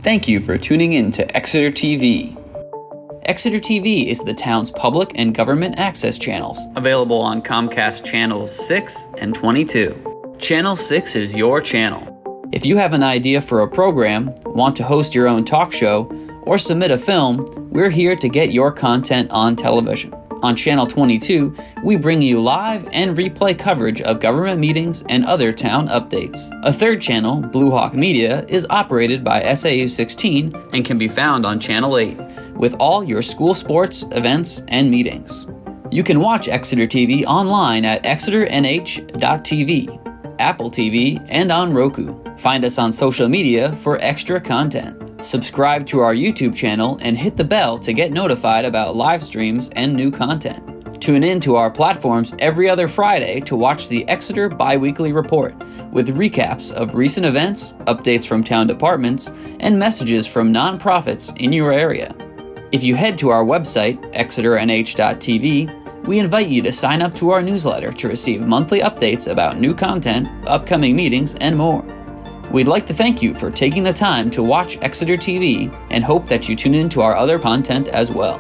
Thank you for tuning in to Exeter TV. Exeter TV is the town's public and government access channels, available on Comcast Channels 6 and 22. Channel 6 is your channel. If you have an idea for a program, want to host your own talk show, or submit a film, we're here to get your content on television. On Channel 22, we bring you live and replay coverage of government meetings and other town updates. A third channel, Blue Hawk Media, is operated by SAU 16 and can be found on Channel 8, with all your school sports, events, and meetings. You can watch Exeter TV online at exeternh.tv, Apple TV, and on Roku. Find us on social media for extra content. Subscribe to our YouTube channel and hit the bell to get notified about live streams and new content. Tune in to our platforms every other Friday to watch the Exeter Biweekly Report, with recaps of recent events, updates from town departments, and messages from nonprofits in your area. If you head to our website, exeternh.tv, we invite you to sign up to our newsletter to receive monthly updates about new content, upcoming meetings, and more. We'd like to thank you for taking the time to watch Exeter TV and hope that you tune in to our other content as well.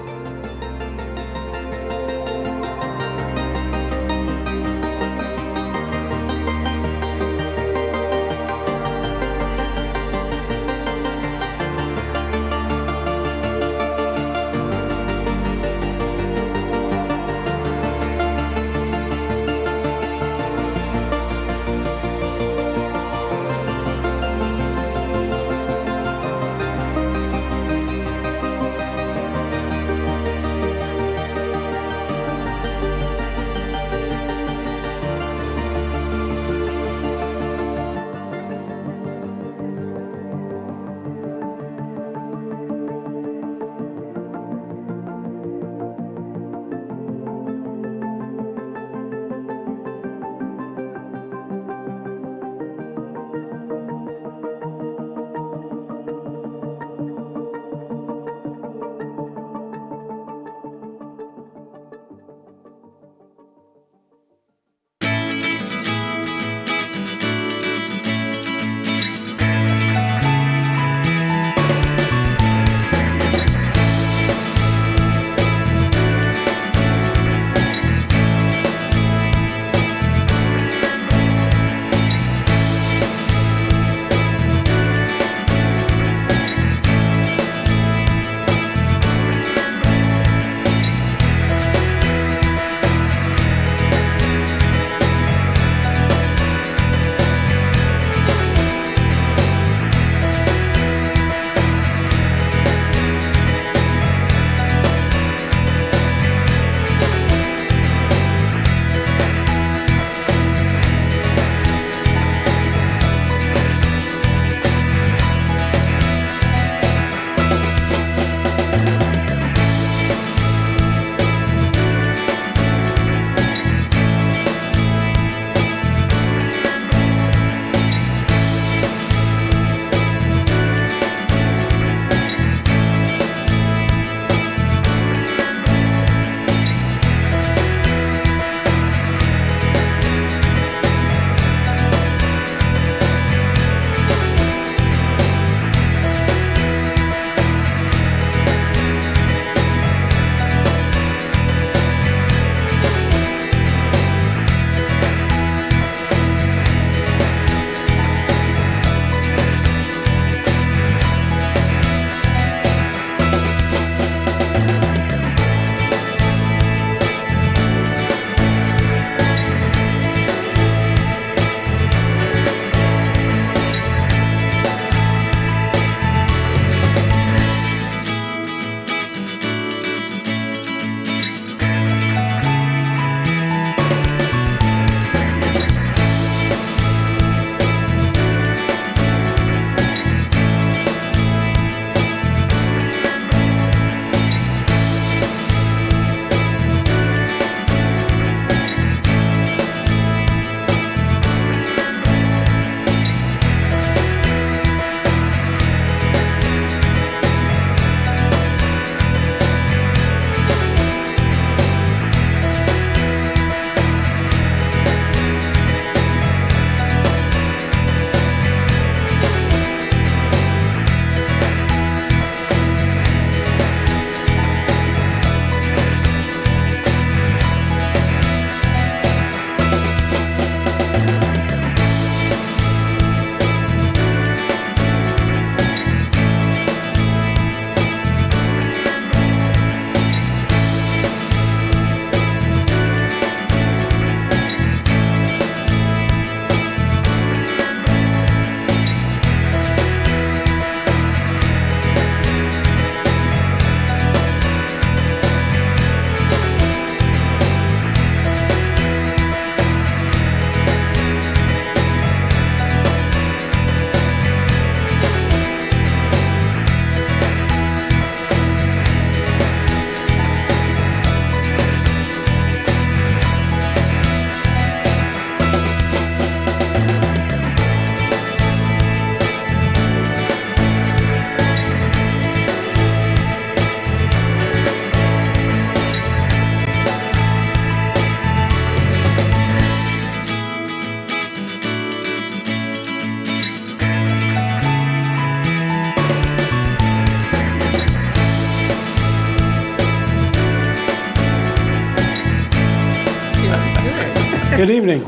Good evening.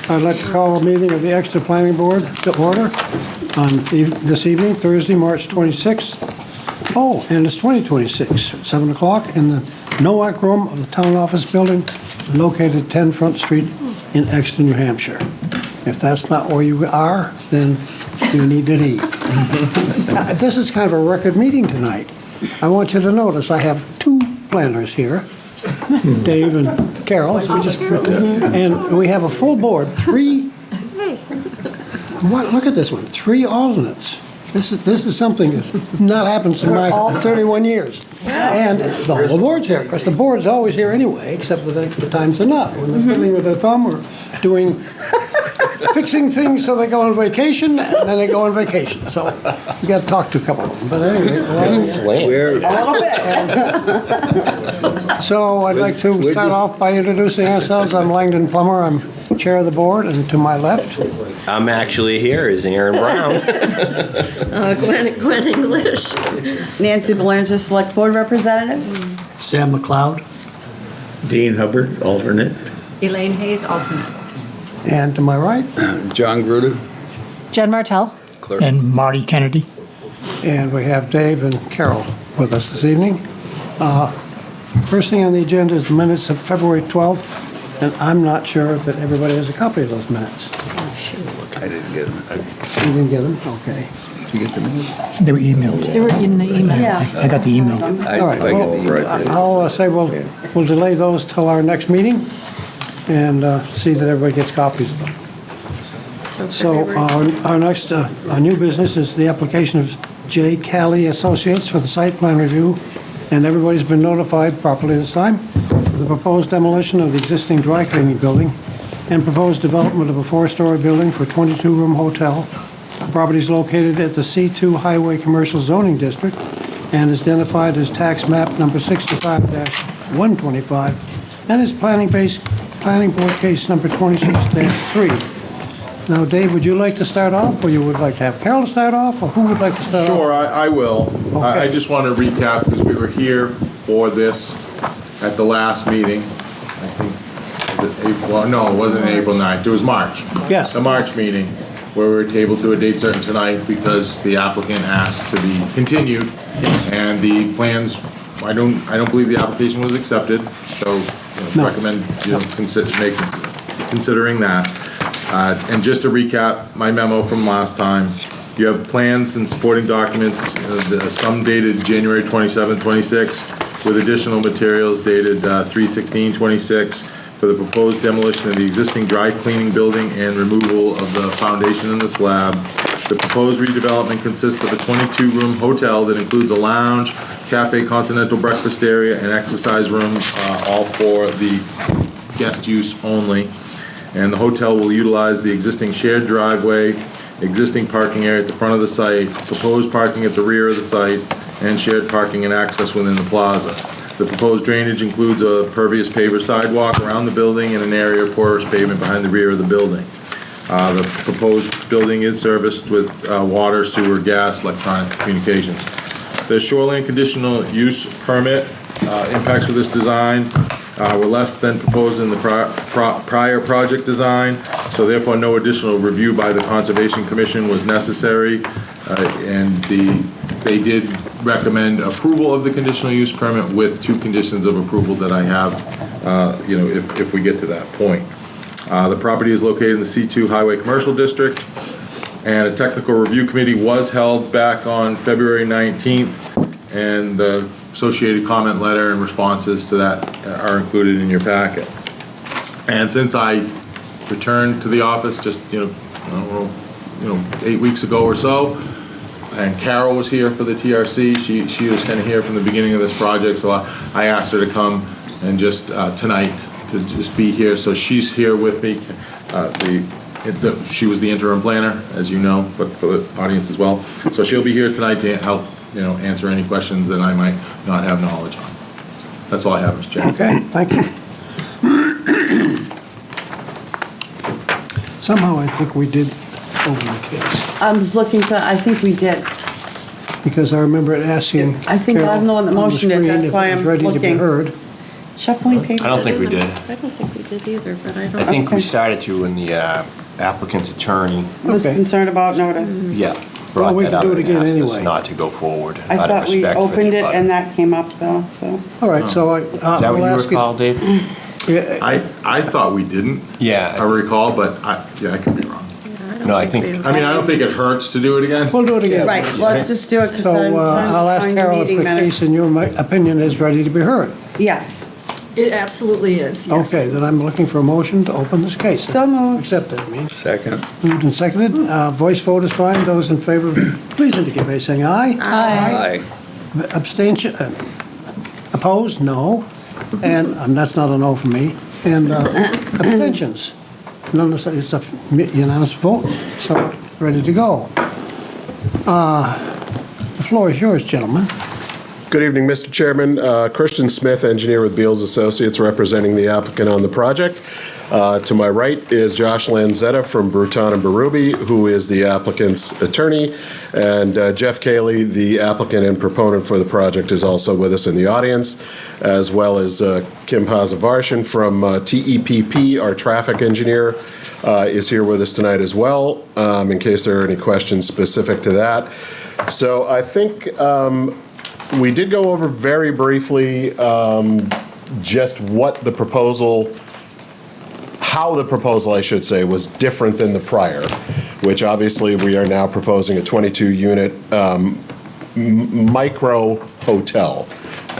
I'd like to call a meeting of the Exeter Planning Board to order on this evening, Thursday, March 26th. Oh, and it's 2026, at 7 o'clock in the NOAC room of the Town Office Building located at 10 Front Street in Exeter, New Hampshire. If that's not where you are, then you need to leave. This is kind of a record meeting tonight. I want you to notice I have two planners here, Dave and Carol. So and we have a full board, look at this one, 3 alternates. This is something that's not happened in my 31 years. And the whole board's here. Of course, the board's always here anyway, except for the times they're not. When they're fiddling with their thumb or fixing things so they go on vacation, and then they go on vacation. So we got to talk to a couple of them. But anyway, so I'd like to start off by introducing ourselves. I'm Langdon Plummer. I'm chair of the board, and to my left, I'm actually here is Aaron Brown. Gwen English. Nancy Belanger, Select Board Representative. Sam McLeod. Dean Hubbard, alternate. Elaine Hayes, alternate. and to my right, John Gruder. Jen Martell. Clerk. And Marty Kennedy. and we have Dave and Carol with us this evening. First thing on the agenda is the minutes of February 12th, and I'm not sure that everybody has a copy of those minutes. I didn't get them. You didn't get them? Okay. Did you get the minutes? They were emailed. They were in the email. Yeah. I got the email. All right, I got the email. I'll say we'll delay those till our next meeting and see that everybody gets copies of them. So our next our new business is the application of J. Calley Associates for the site plan review, and everybody's been notified properly this time of the proposed demolition of the existing dry cleaning building and proposed development of a 4-story building for a 22-room hotel. The property is located at the C2 Highway Commercial Zoning District and is identified as tax map number 65-125 and is planning board case number 26-3. Now, Dave, would you like to start off, or you would like to have Carol start off, or who would like to start off? Sure, I will. Okay. I just want to recap, because we were here for this at the last meeting. I think, was it April? No, it wasn't April 9th, it was March. Yes. The March meeting, where we were tabled to a date certain tonight because the applicant asked to be continued. And the plans, I don't believe the application was accepted, so No. recommend, considering that. And just to recap my memo from last time, you have plans and supporting documents, some dated January 27, 26, with additional materials dated 3/16/26 for the proposed demolition of the existing dry cleaning building and removal of the foundation and the slab. The proposed redevelopment consists of a 22-room hotel that includes a lounge, cafe, continental breakfast area, and exercise room, all for the guest use only. And the hotel will utilize the existing shared driveway, existing parking area at the front of the site, proposed parking at the rear of the site, and shared parking and access within the plaza. The proposed drainage includes a pervious paver sidewalk around the building and an area of porous pavement behind the rear of the building. The proposed building is serviced with water, sewer, gas, electronic communications. The shoreline conditional use permit impacts with this design were less than proposed in the prior project design, so therefore no additional review by the Conservation Commission was necessary, and they did recommend approval of the conditional use permit with 2 conditions of approval that I have, if we get to that point. The property is located in the C2 Highway Commercial District, and a technical review committee was held back on February 19th, and the associated comment letter and responses to that are included in your packet. And since I returned to the office just 8 weeks ago or so, and Carol was here for the TRC, she was kind of here from the beginning of this project, so I asked her to come and just tonight to just be here. So she's here with me. She was the interim planner, as you know, but for the audience as well. So she'll be here tonight to help answer any questions that I might not have knowledge on. That's all I have, Mr. Chairman. Okay, thank you. Somehow I think we did over the case, I was looking to, I think we did. because I remember it asking I think I'm the one that Carol on motioned it, screen that's if why it was I'm ready to be looking. heard, Shuffling papers. I don't think we did. I don't think we did either, but I I don't. think we Okay. started to when the applicant's attorney, Was Okay. concerned about notice. yeah, Well, brought we that can up do it and again asked anyway. us not to go forward. I out of thought we respect for the opened it abutter. and that came up though, so. All right, so Is that I'll what you ask recall, Dave? Yeah, I thought we didn't. I Yeah, recall, but I could be wrong. no, I think, I mean, I don't think it hurts to do it again. we'll do it again. Right, let's just do it because So I'm trying I'll to ask find the Carol if meeting the case minutes. in your opinion is ready to be heard. Yes, It absolutely is, yes. Okay, then I'm looking for a motion to open this case. so moved. Accepted, I mean. Second. Moved and seconded. Voice vote is fine. Those in favor, please indicate by saying aye. Aye. Abstention, opposed? No. And that's not a no for me. And abstentions? None, it's a unanimous vote, so ready to go. The floor is yours, gentlemen. Good evening, Mr. Chairman. Christian Smith, engineer with Beals Associates, representing the applicant on the project. To my right is Josh Lanzetta from Bruton and Berube, who is the applicant's attorney, and Jeff Cayley, the applicant and proponent for the project, is also with us in the audience, as well as Kim Hazavarshan from TEPP, our traffic engineer, is here with us tonight as well, in case there are any questions specific to that. So I think we did go over very briefly just what the proposal, how the proposal, I should say, was different than the prior, which obviously we are now proposing a 22-unit micro hotel.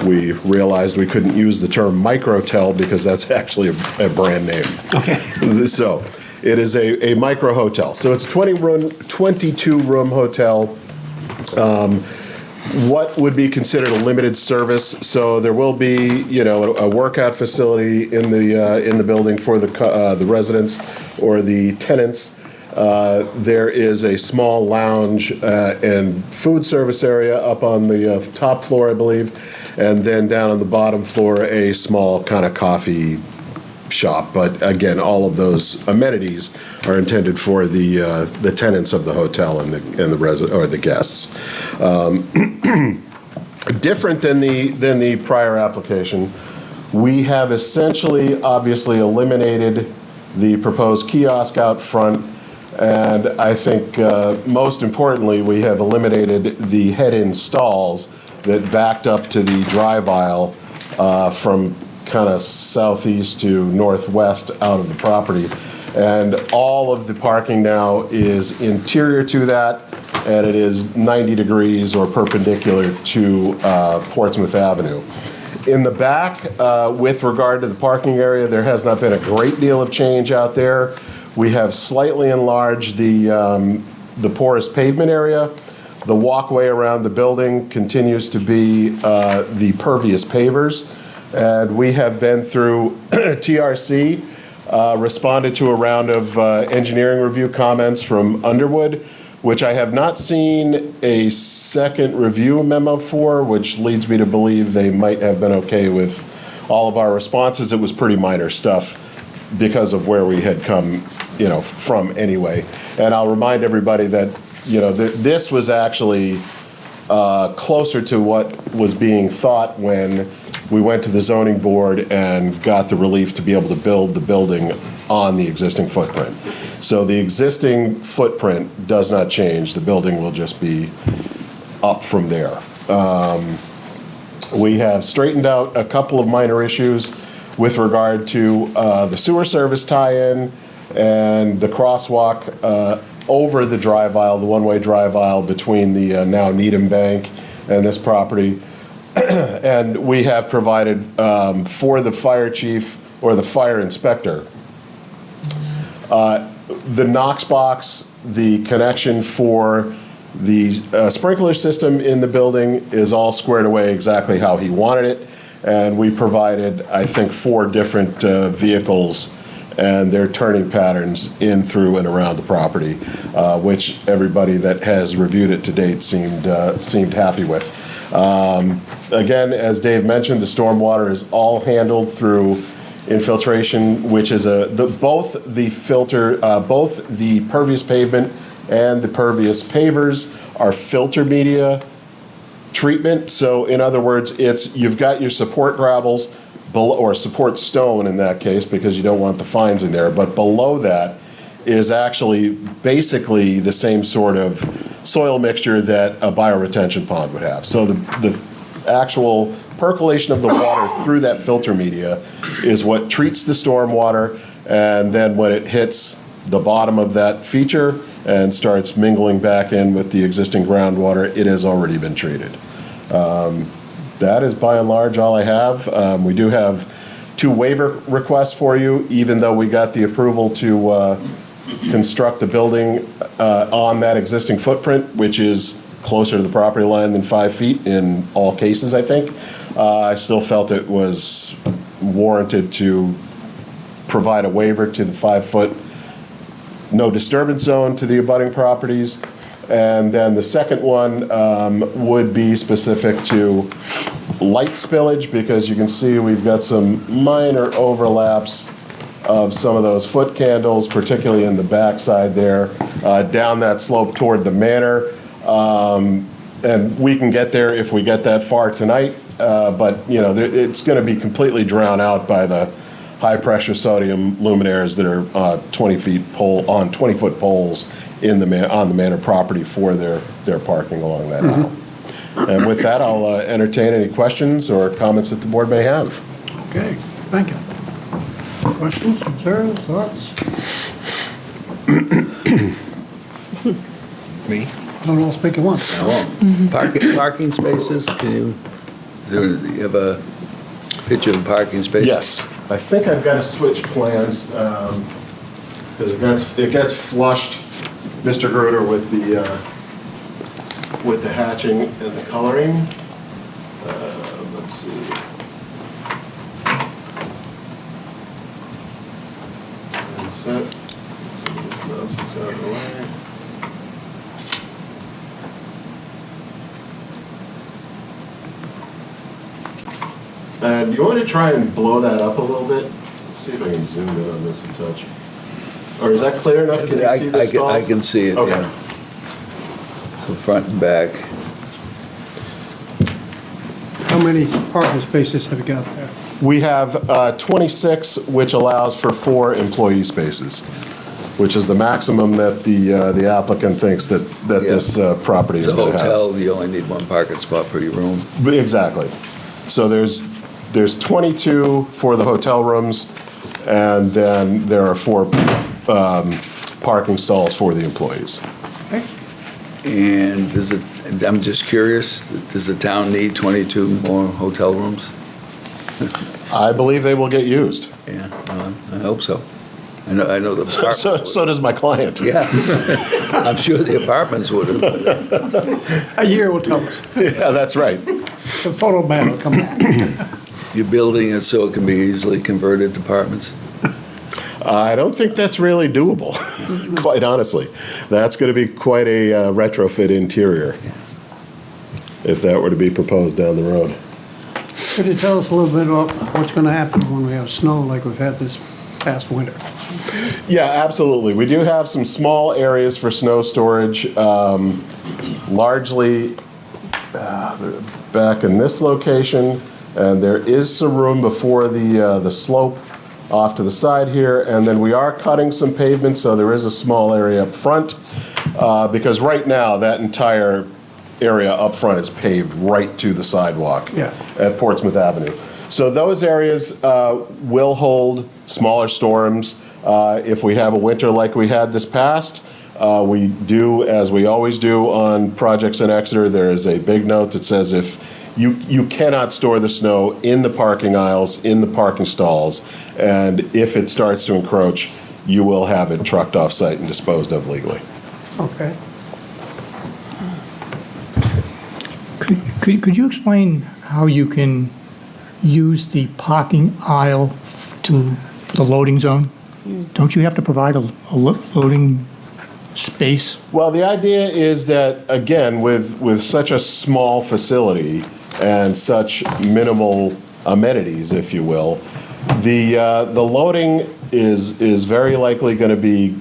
We realized we couldn't use the term microtel because that's actually a brand name. Okay. So it is a micro hotel. So it's a 22-room hotel. What would be considered a limited service? So there will be, a workout facility in the building for the residents or the tenants. There is a small lounge and food service area up on the top floor, I believe, and then down on the bottom floor, a small kind of coffee shop. But again, all of those amenities are intended for the tenants of the hotel and the resident or the guests. Different than the prior application, we have essentially, obviously, eliminated the proposed kiosk out front, and I think most importantly, we have eliminated the head-in stalls that backed up to the drive aisle from kind of southeast to northwest out of the property. And all of the parking now is interior to that, and it is 90 degrees or perpendicular to Portsmouth Avenue. In the back, with regard to the parking area, there has not been a great deal of change out there. We have slightly enlarged the porous pavement area. The walkway around the building continues to be the pervious pavers. And we have been through TRC, responded to a round of engineering review comments from Underwood, which I have not seen a second review memo for, which leads me to believe they might have been okay with all of our responses. It was pretty minor stuff because of where we had come, from anyway. And I'll remind everybody that, this was actually closer to what was being thought when we went to the zoning board and got the relief to be able to build the building on the existing footprint. So the existing footprint does not change. The building will just be up from there. We have straightened out a couple of minor issues with regard to the sewer service tie-in and the crosswalk over the drive aisle, the one-way drive aisle between the now Needham Bank and this property. And we have provided for the fire chief or the fire inspector the Knox box, the connection for the sprinkler system in the building is all squared away exactly how he wanted it. And we provided, I think, 4 different vehicles and their turning patterns in, through, and around the property, which everybody that has reviewed it to date seemed happy with. Again, as Dave mentioned, the stormwater is all handled through infiltration, which is both the pervious pavement and the pervious pavers are filter media treatment. So in other words, you've got your support gravels or support stone in that case, because you don't want the fines in there, but below that is actually basically the same sort of soil mixture that a bioretention pond would have. So the actual percolation of the water through that filter media is what treats the storm water, and then when it hits the bottom of that feature and starts mingling back in with the existing groundwater, it has already been treated. That is by and large all I have. We do have 2 waiver requests for you, even though we got the approval to construct the building on that existing footprint, which is closer to the property line than 5 feet in all cases, I think. I still felt it was warranted to provide a waiver to the 5-foot no disturbance zone to the abutting properties. And then the second one would be specific to light spillage, because you can see we've got some minor overlaps of some of those foot candles, particularly in the backside there, down that slope toward the manor. And we can get there if we get that far tonight, but it's going to be completely drowned out by the high-pressure sodium luminaires that are 20-foot poles on the manor property for their parking along that aisle. And with that, I'll entertain any questions or comments that the board may have. Okay, thank you. Questions, concerns, thoughts? Me? Don't all speak at once. Parking spaces, you have a picture of parking space? Yes, I think I've got to switch plans, because it gets flushed, Mr. Gruder, with the hatching and the coloring. Let's see. And set. Let's get some of this nonsense out of the way. And you want to try and blow that up a little bit? Let's see if I can zoom in on this a touch. Or is that clear enough? Can you see the stalls? I can see it, Okay. yeah. So front and back. How many parking spaces have you got there? We have 26, which allows for 4 employee spaces, which is the maximum that the applicant thinks that this property is It's a going to have. hotel, you only need 1 parking spot per your room. Exactly. So there's 22 for the hotel rooms, and then there are 4 parking stalls for the employees. And I'm just curious, does the town need 22 more hotel rooms? I believe they will get used. Yeah, I hope so. I know the apartments. So does my client. Yeah, I'm sure the apartments would have. A year will tell us. Yeah, that's right. The photo man will come back. You're building it so it can be easily converted to apartments? I don't think that's really doable, quite honestly. That's going to be quite a retrofit interior, if that were to be proposed down the road. Could you tell us a little bit about what's going to happen when we have snow like we've had this past winter? Yeah, absolutely. We do have some small areas for snow storage, largely back in this location, and there is some room before the slope off to the side here, and then we are cutting some pavement, so there is a small area up front, because right now that entire area up front is paved right to the sidewalk at Portsmouth Avenue. So those areas will hold smaller storms. If we have a winter like we had this past, we do, as we always do on projects in Exeter, there is a big note that says if you cannot store the snow in the parking aisles, in the parking stalls, and if it starts to encroach, you will have it trucked off-site and disposed of legally. Okay. Could you explain how you can use the parking aisle for the loading zone? Don't you have to provide a loading space? Well, the idea is that, again, with such a small facility and such minimal amenities, if you will, the loading is very likely going to be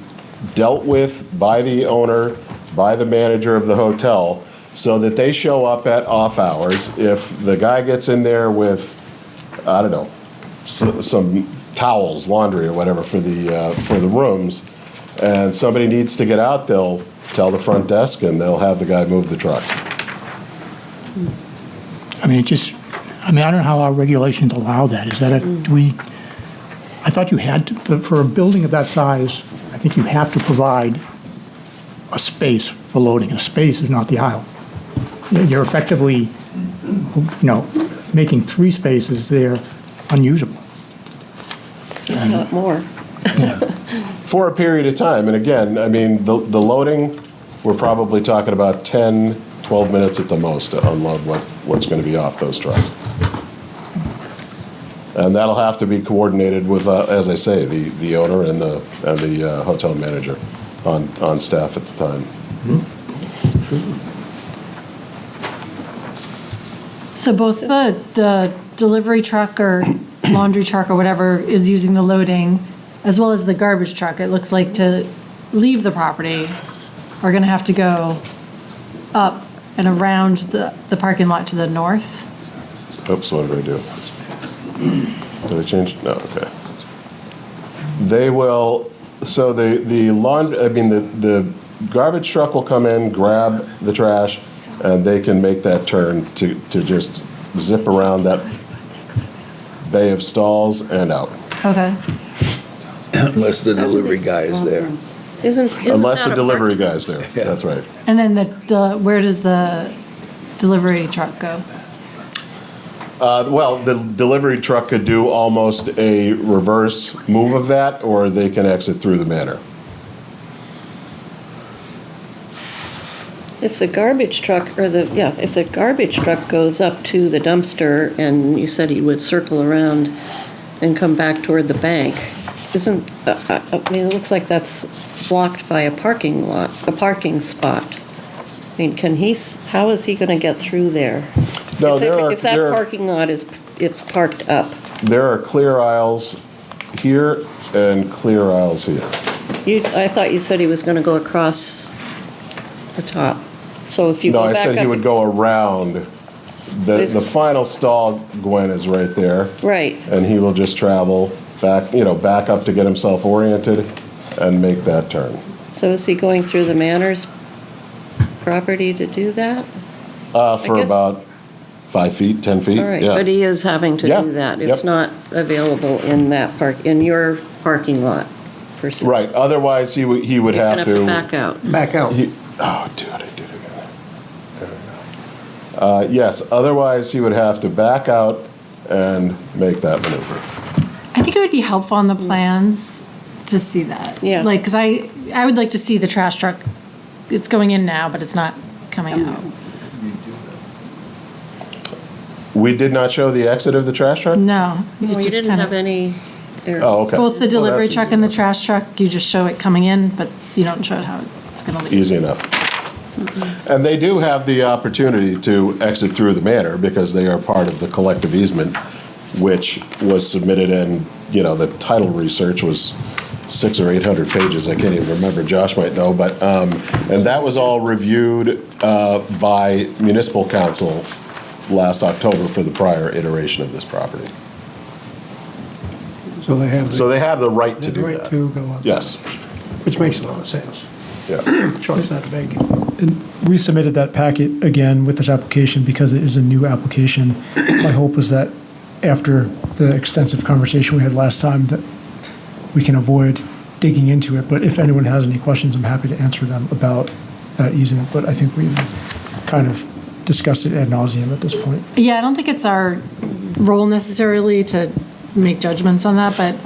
dealt with by the owner, by the manager of the hotel, so that they show up at off hours. If the guy gets in there with, I don't know, some towels, laundry or whatever for the rooms, and somebody needs to get out, they'll tell the front desk and they'll have the guy move the truck. I mean, I don't know how our regulations allow that. Is that I thought you had to, for a building of that size, I think you have to provide a space for loading. A space is not the aisle. You're effectively, making 3 spaces there unusable. Not more. For a period of time, and again, I mean, the loading, we're probably talking about 10, 12 minutes at the most to unload what's going to be off those trucks. And that'll have to be coordinated with, as I say, the owner and the hotel manager on staff at the time. So both the delivery truck or laundry truck or whatever is using the loading, as well as the garbage truck, it looks like to leave the property, are going to have to go up and around the parking lot to the north. Oops, what did I do? Did I change? No, okay. They will, so the garbage truck will come in, grab the trash, and they can make that turn to just zip around that bay of stalls and out. Okay. Unless the delivery guy is there. Unless the delivery guy's there, that's right. And then where does the delivery truck go? Well, the delivery truck could do almost a reverse move of that, or they can exit through the manor. If the garbage truck, if the garbage truck goes up to the dumpster, and you said he would circle around and come back toward the bank, it looks like that's blocked by a parking spot. I mean, how is he going to get through there? No, If that parking lot it's parked up. There are clear aisles here and clear aisles here. I thought you said he was going to go across the top. So if you go No, I back said he up- would go around. The final stall, Gwen, is right there. Right. And he will just travel back up to get himself oriented and make that turn. So is he going through the manor's property to do that? For guess- about 5 feet, 10 feet, All right, yeah. but he is having to Yeah, do that. yep. It's not available in your parking lot, per se. Right, otherwise he would He's have gonna to. have to back out. Back out. Oh, dude, I did it again. There we go. Yes, otherwise he would have to back out and make that maneuver. I think it would be helpful on the plans to see that. Yeah. Like, because I would like to see the trash truck. It's going in now, but it's not coming out. We did not show the exit of the trash truck? No. Well, you just didn't kind have of- any errors. Oh, okay. Both the Well, delivery that's truck easy and the enough. trash truck, you just show it coming in, but you don't show it how it's going to leave. Easy enough. And they do have the opportunity to exit through the manor because they are part of the collective easement, which was submitted and, the title research was 600 or 800 pages. I can't even remember. Josh might know, but, and that was all reviewed by municipal council last October for the prior iteration of this property. So they have So they have the right to the do right that. to go up. Yes, Which makes a lot of sense. yeah. Choice not big. And we submitted that packet again with this application because it is a new application. My hope was that after the extensive conversation we had last time, that we can avoid digging into it. But if anyone has any questions, I'm happy to answer them about that easement. But I think we've kind of discussed it ad nauseum at this point. Yeah, I don't think it's our role necessarily to make judgments on that, but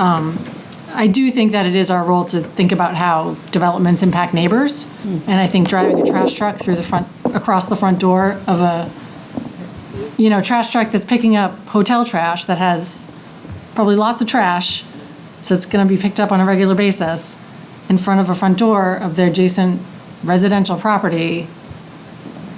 I do think that it is our role to think about how developments impact neighbors. And I think driving a trash truck across the front door of a, trash truck that's picking up hotel trash that has probably lots of trash, so it's going to be picked up on a regular basis in front of a front door of their adjacent residential property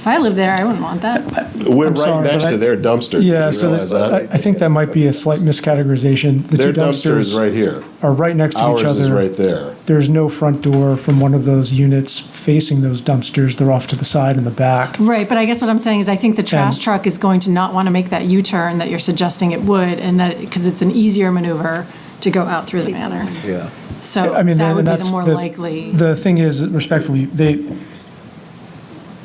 If I lived there, I wouldn't want that. We're I'm right sorry, next but to their dumpster. Yeah, Did you so realize that? I think that might be a slight miscategorization. The Their two dumpster is dumpsters right here. are right next to each Ours is other. right there. There's no front door from one of those units facing those dumpsters. They're off to the side in the back. Right, but I guess what I'm saying is I think the trash And- truck is going to not want to make that U-turn that you're suggesting it would, and that, because it's an easier maneuver to go out through the manor. Yeah. So I mean, that and would be that's the more likely. The thing is, respectfully,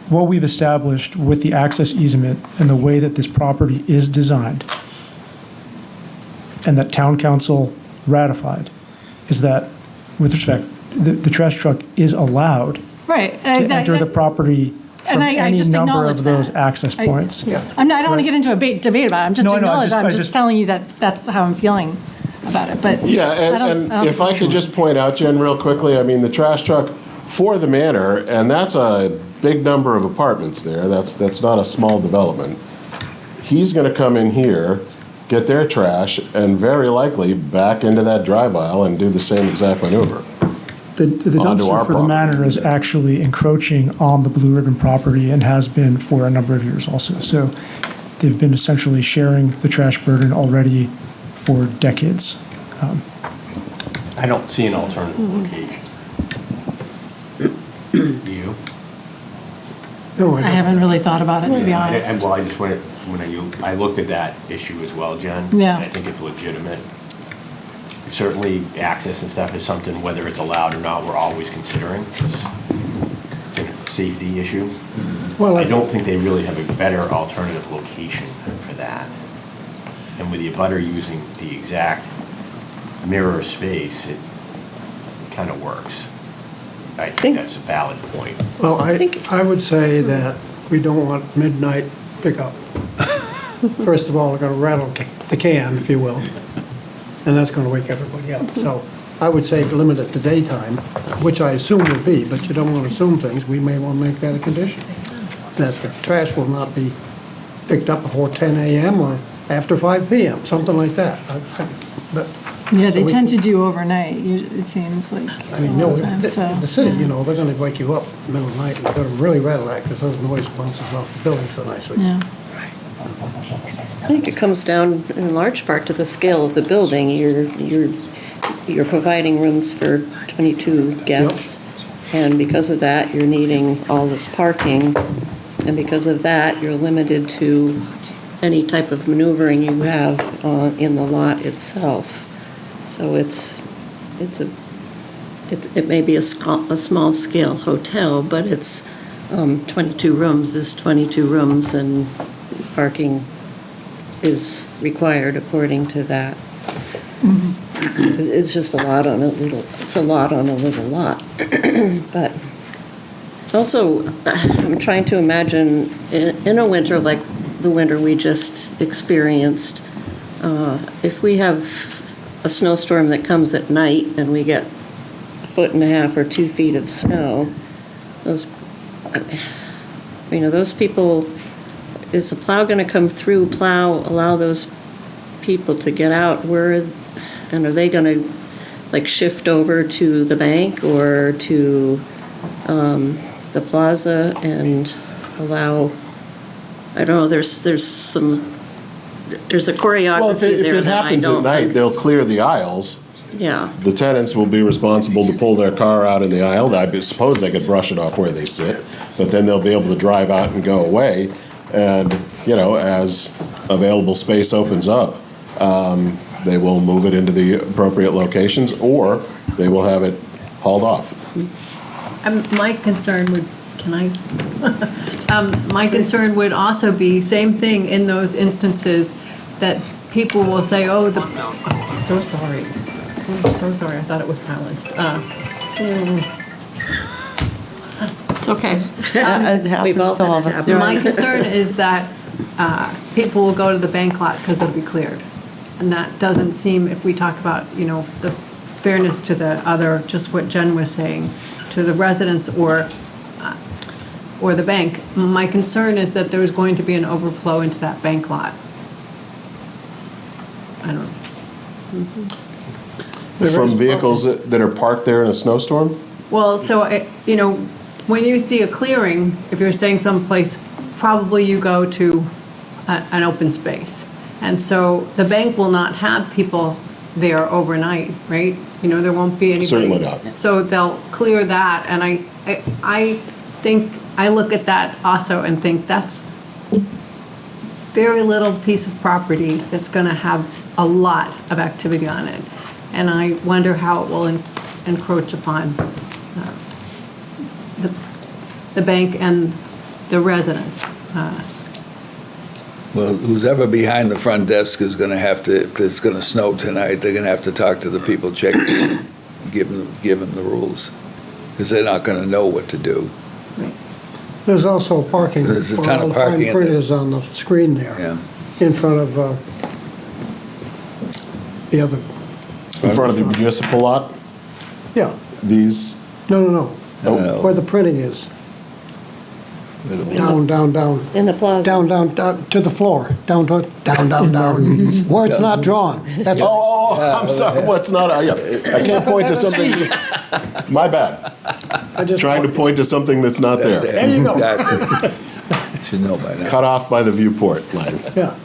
what we've established with the access easement and the way that this property is designed, and that town council ratified, is that, with respect, the trash truck is allowed Right. to enter the property from I any just number acknowledge of those that. access points. I don't want to get into a debate about it. I'm just No, I know, acknowledging. I'm I just just- telling you that that's how I'm feeling about it. But Yeah, I don't and if I think could just point out, Jen, real quickly, I mean, the trash truck for the manor, and that's a big number of apartments there, that's not a small development. He's gonna come in here, get their trash, and very likely back into that drive aisle and do the same exact maneuver. The Onto our dumpster for the property. manor is actually encroaching on the Blue Ribbon property and has been for a number of years also. So they've been essentially sharing the trash burden already for decades. I don't see an alternative location. Do you? No, I haven't really thought about it, to be honest. And well, I just went, I looked at that issue as well, Jen. Yeah. And I think it's legitimate. Certainly, access and stuff is something, whether it's allowed or not, we're always considering. It's a safety issue. Well, I don't think they really have a better alternative location for that. And with the abutter using the exact mirror space, it kind of works. I think that's a valid point. Well, think- I would say that we don't want midnight pickup. First of all, we're gonna rattle the can, if you will, and that's gonna wake everybody up. So I would say limit it to daytime, which I assume will be, but you don't wanna assume things. We may wanna make that a condition. That the trash will not be picked up before 10 a.m. or after 5 p.m., something like that. But Yeah, they so we tend to can- do overnight, it seems like. I mean, a no, lot of times, so, the city, yeah. you know, they're gonna wake you up in the middle of the night and they're gonna really rattle that because those noise bounces off the building so nicely. Yeah. I think it comes down in large part to the scale of the building. You're providing rooms for 22 guests, and because of that, you're needing all this parking, and because of that, you're limited to any type of maneuvering you have in the lot itself. So it may be a small scale hotel, but it's 22 rooms is 22 rooms, and parking is required according to that. It's just a lot on a little, it's a lot on a little lot. But also, I'm trying to imagine in a winter like the winter we just experienced, if we have a snowstorm that comes at night and we get 1.5 or 2 feet of snow, those people, is the plow going to come through, allow those people to get out? And are they going to like shift over to the bank or to the plaza and allow, I don't know, there's a choreography Well, if there it that I happens at don't. night, they'll clear the aisles. Yeah, The tenants will be responsible to pull their car out in the aisle. I suppose they could brush it off where they sit, but then they'll be able to drive out and go away. And, as available space opens up, they will move it into the appropriate locations, or they will have it hauled off. My concern would, can I? My concern would also be, same thing in those instances, that people will say, oh, so sorry. I'm so sorry, I thought it was silenced. it's okay. We've all had it happen. My concern is that people will go to the bank lot because it'll be cleared. And that doesn't seem, if we talk about, the fairness to the other, just what Jen was saying, to the residents or the bank. My concern is that there's going to be an overflow into that bank lot. I don't know. From vehicles that are parked there in a snowstorm? Well, so, when you see a clearing, if you're staying someplace probably you go to an open space. And so the bank will not have people there overnight, right? You know, there won't be anybody. Certainly not. So they'll clear that, and I think, I look at that also and think that's very little piece of property that's gonna have a lot of activity on it. And I wonder how it will encroach upon the bank and the residents. Well, who's ever behind the front desk is gonna have to, if it's gonna snow tonight, they're gonna have to talk to the people checking, give them the rules, because they're not gonna know what to do. There's also parking. There's a where ton all of the fine parking in print there. is on the screen there, Yeah. in front of the other, In front of the municipal lot, yeah, these, no, No. where the printing is. Down, In the plaza. down, to the floor, down, where it's not drawn. That's I'm sorry, what's not, yeah, I can't point to something, my bad. I just Trying to point to something that's not there. There you go. Exactly. Should know by now. Cut off by the viewport line. Yeah.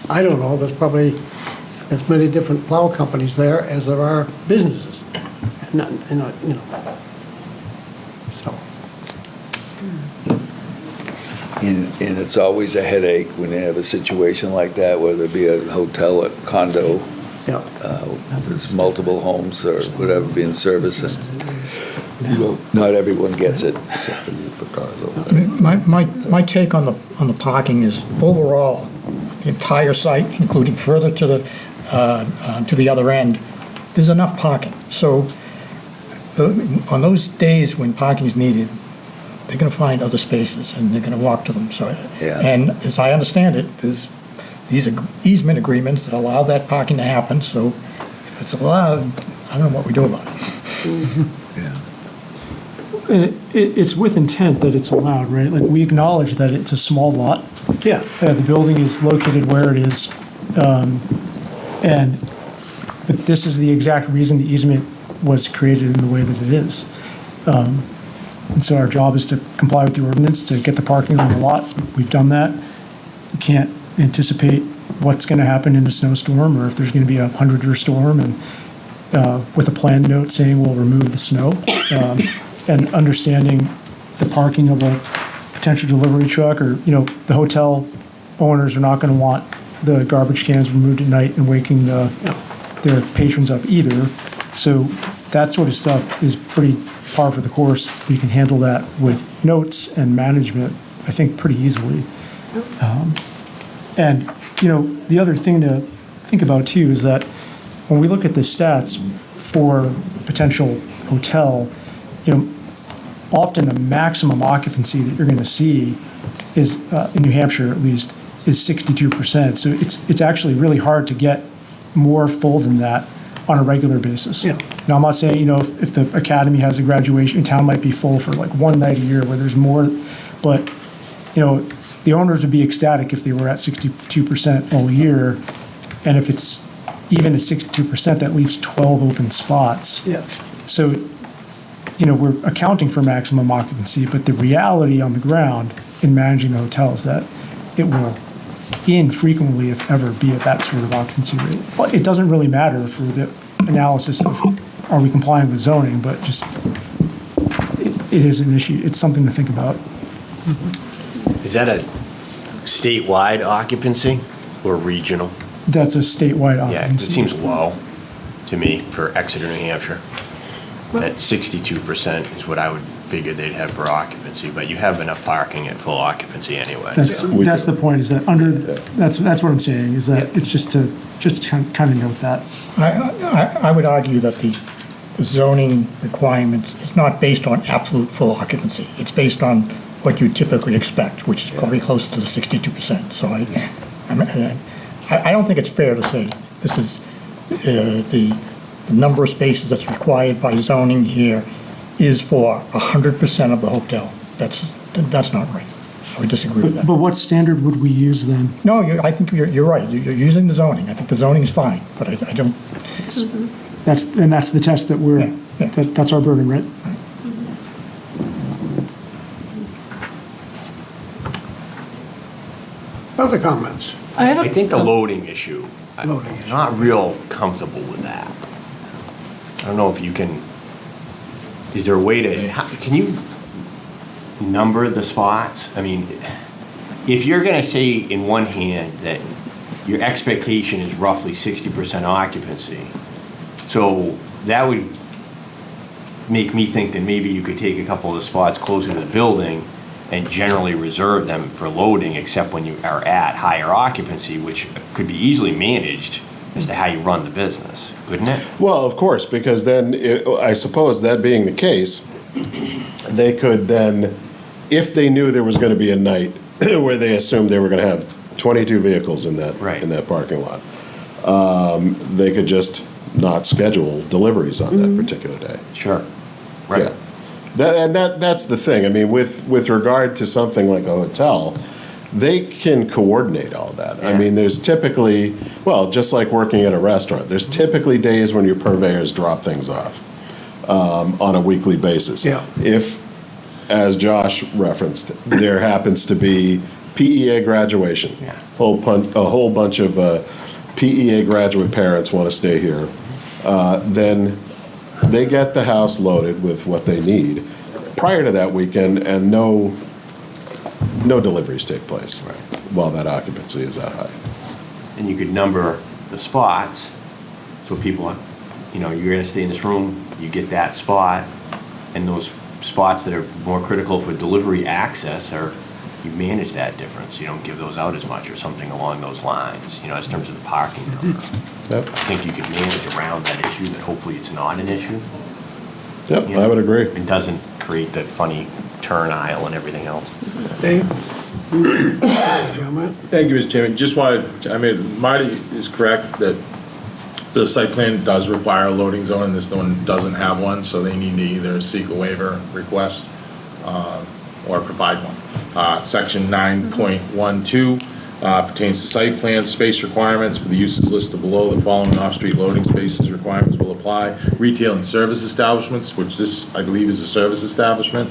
I don't know, there's probably as many different plow companies there as there are businesses. Not, you know, so. And it's always a headache when you have a situation like that, whether it be a hotel or condo, Yeah. there's multiple homes or whatever being serviced, and not everyone gets it. My take on the parking is overall, the entire site, including further to the other end, there's enough parking. So on those days when parking is needed, they're going to find other spaces and they're going to walk to them. So, Yeah. and as I understand it, there's these easement agreements that allow that parking to happen. So if it's allowed, I don't know what we do about it. And it's with intent that it's allowed, right? Like, we acknowledge that it's a small lot. Yeah. The building is located where it is. But this is the exact reason the easement was created in the way that it is. And so our job is to comply with the ordinance, to get the parking on the lot. We've done that. We can't anticipate what's going to happen in a snowstorm, or if there's going to be a 100-year storm, and with a plan note saying we'll remove the snow, and understanding the parking of a potential delivery truck, or, you know, the hotel owners are not going to want the garbage cans removed at night and waking their patrons up either. So that sort of stuff is pretty par for the course. We can handle that with notes and management, I think, pretty easily. And, you know, the other thing to think about too is that when we look at the stats for a potential hotel, you know, often the maximum occupancy that you're going to see is, in New Hampshire at least, is 62%. So it's actually really hard to get more full than that on a regular basis. Yeah. Now, I'm not saying, you know, if the academy has a graduation, town might be full for like one night a year where there's more, but, you know, the owners would be ecstatic if they were at 62% all year. And if it's even at 62%, that leaves 12 open spots. Yeah. So, you know, we're accounting for maximum occupancy, but the reality on the ground in managing the hotel is that it will infrequently, if ever, be at that sort of occupancy rate. But it doesn't really matter for the analysis of are we complying with zoning, but just it is an issue. It's something to think about. Is that a statewide occupancy or regional? That's a statewide Yeah, it occupancy. seems low to me for Exeter, New Hampshire. That 62% is what I would figure they'd have for occupancy, but you have enough parking at full occupancy anyway. That's so. that's the point. Is that that's what I'm saying. Is that it's just to kind of note that. I would argue that the zoning requirement is not based on absolute full occupancy. It's based on what you typically expect, which is probably close to the 62%. So I don't think it's fair to say this is the number of spaces that's required by zoning here is for 100% of the hotel. That's not right. I would disagree with that. But what standard would we use then? No, I think you're right. You're using the zoning. I think the zoning is fine, but I don't. That's the test that we're. Yeah. That's our burden, right? Other comments? I think the loading issue, Loading I'm not real comfortable with that. I don't know if you can, is there a way to, can you number the spots? I mean, if you're gonna say in one hand that your expectation is roughly 60% occupancy, so that would make me think that maybe you could take a couple of the spots closer to the building and generally reserve them for loading, except when you are at higher occupancy, which could be easily managed as to how you run the business, couldn't it? Well, of course, because then, I suppose that being the case, they could then, if they knew there was going to be a night where they assumed they were going to have 22 vehicles in that, Right. in that parking lot, they could just not schedule deliveries on that particular day. Sure. Right. Yeah. That's the thing. I mean, with regard to something like a hotel, they can coordinate all that. I Yeah. mean, there's typically, well, just like working at a restaurant, there's typically days when your purveyors drop things off on a weekly basis. Yeah. If, as Josh referenced, there happens to be PEA graduation, Yeah. a whole bunch of PEA graduate parents want to stay here, then they get the house loaded with what they need prior to that weekend, and no deliveries take place while that occupancy is that high. And you could number the spots, so people, you know, you're gonna stay in this room, you get that spot, and those spots that are more critical for delivery access are, you manage that difference, you don't give those out as much, or something along those lines, you know, in terms of the parking number. Yep, I think you could manage around that issue, that hopefully it's not an issue. yep, you know, I would agree. It doesn't create that funny turn aisle and everything else. Dave? Comment? Thank you, Mr. Chairman. Just wanted, I mean, Marty is correct that the site plan does require a loading zone, and this one doesn't have one, so they need to either seek a waiver request or provide one. Section 9.12 pertains to site plan space requirements for the uses listed below. The following off-street loading spaces requirements will apply. Retail and service establishments, which this, I believe, is a service establishment.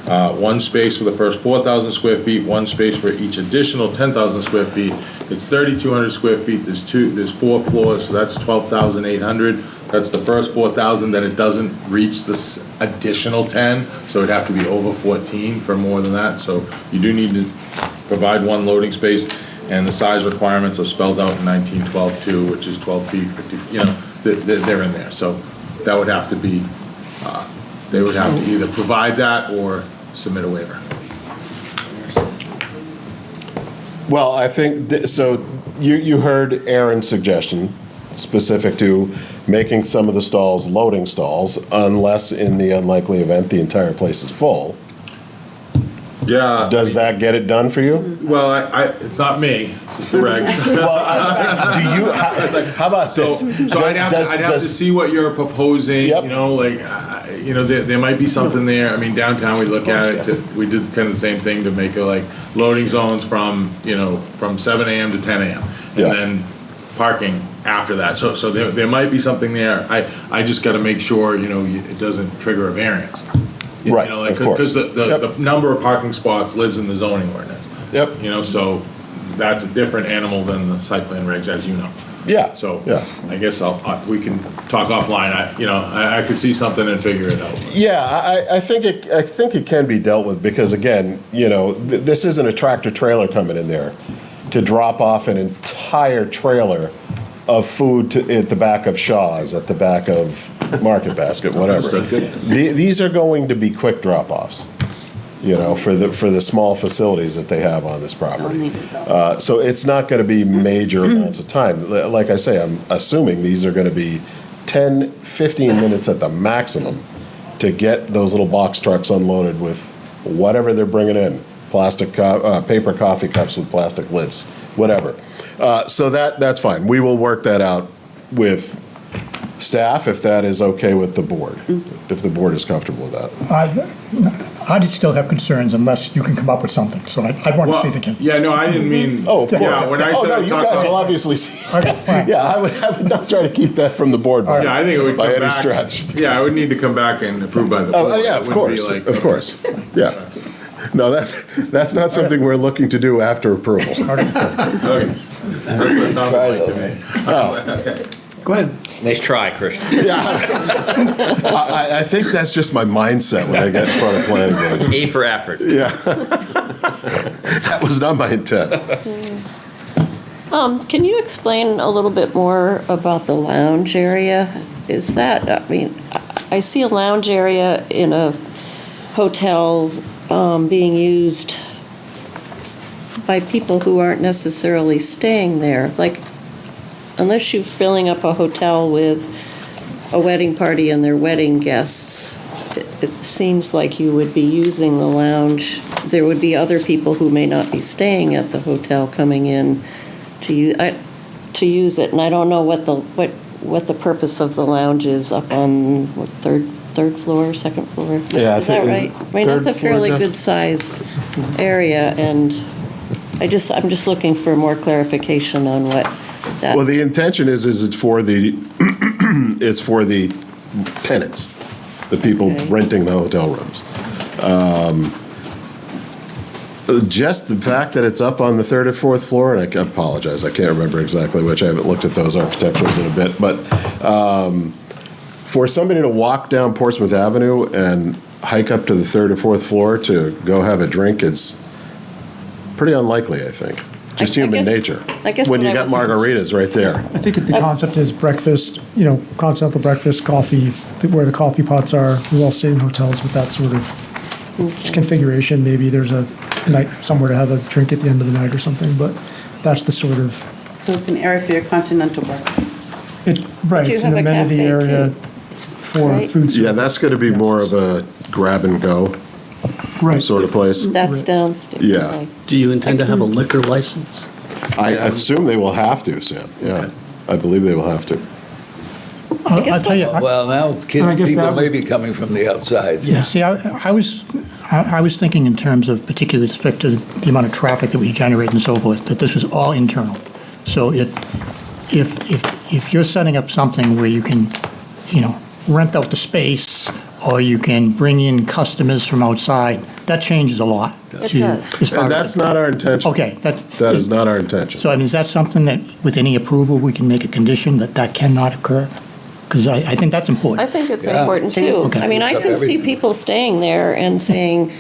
One space for the first 4,000 square feet, one space for each additional 10,000 square feet. It's 3,200 square feet, there's 4 floors, so that's 12,800. That's the first 4,000, then it doesn't reach this additional 10, so it'd have to be over 14 for more than that. So you do need to provide one loading space, and the size requirements are spelled out in 1912-2, which is 12 feet, 50, you know, they're in there. So that would have to be, they would have to either provide that or submit a waiver. Well, I think, so you heard Aaron's suggestion specific to making some of the stalls loading stalls, unless in the unlikely event the entire place is full. Yeah. Does that get it done for you? Well, it's not me, it's just the regs. Do you, how about this? So I'd have to see what you're proposing, Yep. you know, like, you know, there might be something there. I mean, downtown, we look at it, we did kind of the same thing to make it like loading zones from, you know, from 7 AM to 10 AM. Yeah. And then parking after that. So there might be something there. I just gotta make sure, you know, it doesn't trigger a variance. Right, You know, like, of course. because the number of parking spots lives in the zoning ordinance. Yep. You know, so that's a different animal than the site plan regs, as you know. Yeah. So, Yeah. I guess we can talk offline. I could see something and figure it out. Yeah, I think it can be dealt with, because again, you know, this isn't a tractor trailer coming in there to drop off an entire trailer of food at the back of Shaw's, at the back of Market Basket, whatever. These are going to be quick drop-offs, you know, for the small facilities that they have on this property. So it's not going to be major amounts of time. Like I say, I'm assuming these are going to be 10, 15 minutes at the maximum to get those little box trucks unloaded with whatever they're bringing in, paper coffee cups with plastic lids, whatever. So that's fine. We will work that out with staff if that is okay with the board, if the board is comfortable with that. I'd still have concerns unless you can come up with something, so I'd want to see the. Yeah, no, I didn't mean. Oh, of course. Yeah, when I said no, I'd you talk guys will about. obviously see. Yeah, I would not try to keep that from the board Yeah, I think it would by come any back. stretch. Yeah, I would need to come back and approve by the board. Oh, yeah, It of wouldn't be course, like, of course. Yeah. No, that's not something we're looking to do after approval. Okay. That's what it sounded like to me. Okay. Go ahead. Nice try, Christian. Yeah. I think that's just my mindset when I get in front of planning boards. A for effort. Yeah. That was not my intent. Can you explain a little bit more about the lounge area? Is that, I mean, I see a lounge area in a hotel being used by people who aren't necessarily staying there. Like, unless you're filling up a hotel with a wedding party and their wedding guests, it seems like you would be using the lounge. There would be other people who may not be staying at the hotel coming in to use it, and I don't know what the purpose of the lounge is up on what, third floor, second floor. Yeah, I Is that think right? I mean, that's a third floor, fairly yeah. good sized area, and I'm just looking for more clarification on what that. Well, the intention is it's for the it's for the tenants, the people Okay. renting the hotel rooms. Just the fact that it's up on the third or fourth floor, and I apologize, I can't remember exactly which, I haven't looked at those architecturals in a bit, but for somebody to walk down Portsmouth Avenue and hike up to the third or fourth floor to go have a drink, it's pretty unlikely, I think. Just I human guess- nature. I guess When what you I got was- margaritas right there. I think the concept is breakfast, continental breakfast, coffee, where the coffee pots are. We've all stayed in hotels with that sort of configuration. Maybe there's a night somewhere to have a drink at the end of the night or something, but that's the sort of, So it's an area for your continental breakfast. right, Do you it's an have a amenity cafe, area too? for Right? food service. Yeah, that's going to be more of a grab and go Right. sort of place. That's downstairs. Yeah. Okay. Do you intend to have a liquor license? I assume they will have to, Sam, yeah. I believe they will have to. I'll tell you, Well, now, And I guess people that may would- be coming from the outside. yeah, see, I was thinking in terms of particularly with respect to the amount of traffic that we generate and so forth, that this was all internal. So if you're setting up something where you can, rent out the space, or you can bring in customers from outside, that changes a lot. It to- does. as far And as- that's not our intention. Okay, That is not our intention. So, I mean, is that something that, with any approval, we can make a condition that cannot occur? Because I think that's I important. think it's Yeah. important too. Okay. I mean, I It's up can see everything. people staying there and saying,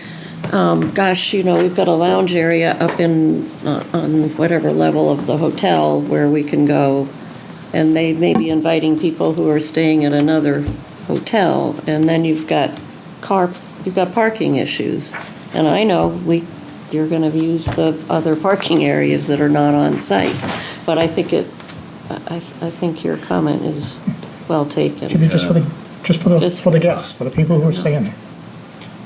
gosh, we've got a lounge area up on whatever level of the hotel where we can go. And they may be inviting people who are staying at another hotel. And then you've got parking issues. And I know you're going to use the other parking areas that are not on site. But I think I think your comment is well taken. Should be just for the guests, for the people who are staying there.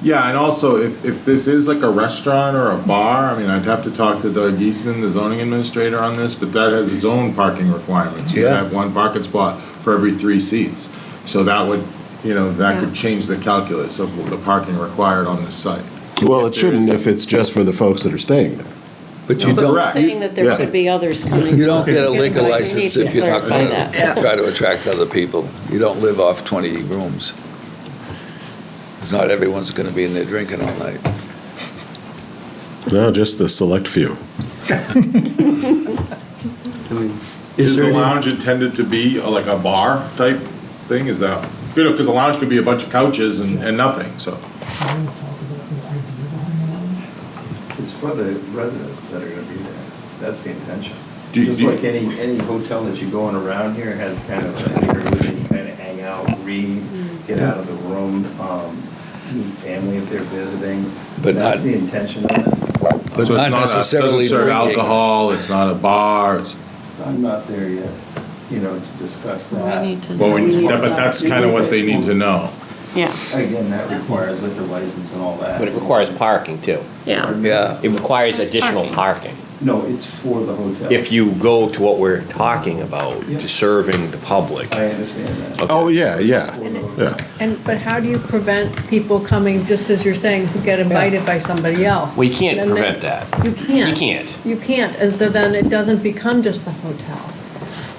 Yeah, and also, if this is like a restaurant or a bar, I mean, I'd have to talk to Doug Eastman, the zoning administrator, on this, but that has its own parking requirements. You Yeah. have one parking spot for every 3 seats. So that would, that could change the calculus of the parking required on this site. Well, it shouldn't if it's just for the folks that are staying there. But you But don't, we're saying that there Yeah. could be others coming. you don't get a liquor We need license to if you're not clarify going that. to try to attract other people. You don't live off 20 rooms. Because not everyone's going to be in there drinking all night. No, just the select few. Is the lounge intended to be like a bar type thing? Is that, because a lounge could be a bunch of couches and nothing, so. It's for the residents that are gonna be there. That's the intention. Do you- Just do you- like any hotel that you go in around here has kind of an area where you kind of hang out, read, get out of the room, meet family if they're visiting. But That's not- the intention of it. But So it's not necessarily Doesn't serve drinking. alcohol, it's not a bar, it's, I'm not there yet, to discuss that. We need to well, know. but that's kind of what they need to know. Yeah, Again, that requires liquor license and all that. But it requires parking too. yeah. Yeah. It requires additional Parking. parking. No, it's for the hotel. If you go to what we're talking about, to serving the public. I understand that. Oh, yeah. Yeah. But how do you prevent people coming, just as you're saying, who get invited by somebody else? Well, you can't Then prevent they- that. You can't. You can't. You can't, and so then it doesn't become just the hotel.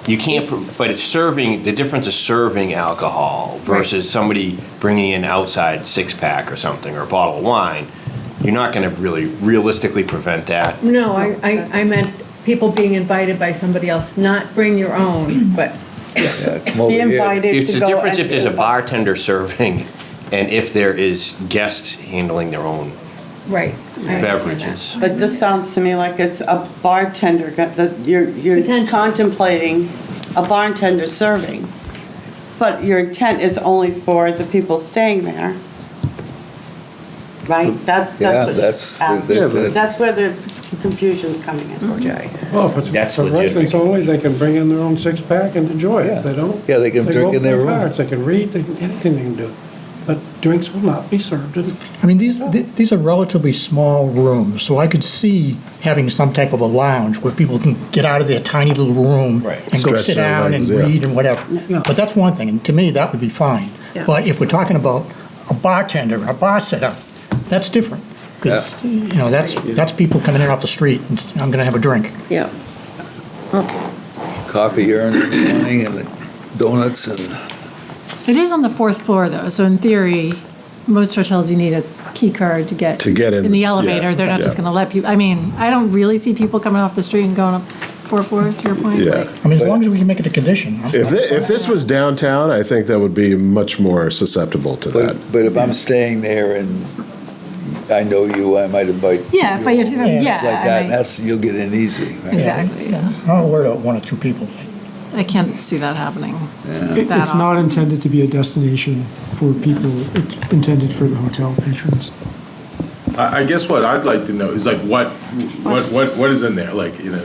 You can't, but it's serving, the difference is serving alcohol versus somebody bringing in outside 6-pack or something, or a bottle of wine. you're not going to really realistically prevent that. No, I meant people being invited by somebody else, not bring your own, but Yeah, come over Be here. invited It's to the go difference and if there's a do- bartender serving and if there is guests handling their own right. I understand that. beverages. But this sounds to me like it's a bartender, that you're Potentially. contemplating a bartender serving, but your intent is only for the people staying there, right? Yeah, what- that's it. That's where the confusion's coming in. Okay. Well, if it's That's for residents legitimate. only, they can bring in their own six-pack and enjoy Yeah. it. If they don't. Yeah, they can drink in their open room. cards, they can read, anything they can do. But drinks will not be served in. I mean, these are relatively small rooms, so I could see having some type of a lounge where people can get out of their tiny little room Right. and go Stretch sit their down and legs, yeah. read and whatever. Yeah. But that's one thing, and to me, that would be fine. Yeah. But if we're talking about a bartender, a bar setup, that's different. Because, you know, that's people coming in off the street, and I'm going to have a drink. Yeah. Okay. Coffee earned in the morning and the donuts and, It is on the fourth floor, though, so in theory, most hotels, you need a key card to get in, the elevator. yeah, They're not just yeah. going to let people, I mean, I don't really see people coming off the street and going up 4 floors, to your point. Yeah. like- I mean, as long as we can make it a condition. If this was downtown, I think that would be much more susceptible to that. but if I'm staying there and I know you, I might invite. Yeah, if I- you if- over, yeah, Like I that, mean- that's, you'll get in easy. right? Exactly, yeah. I'm not worried about one or two people. I can't see that happening. that It's not often. intended to be a destination for people, it's intended for the hotel patrons. I guess what I'd like to know is like what is in there? Like, you know,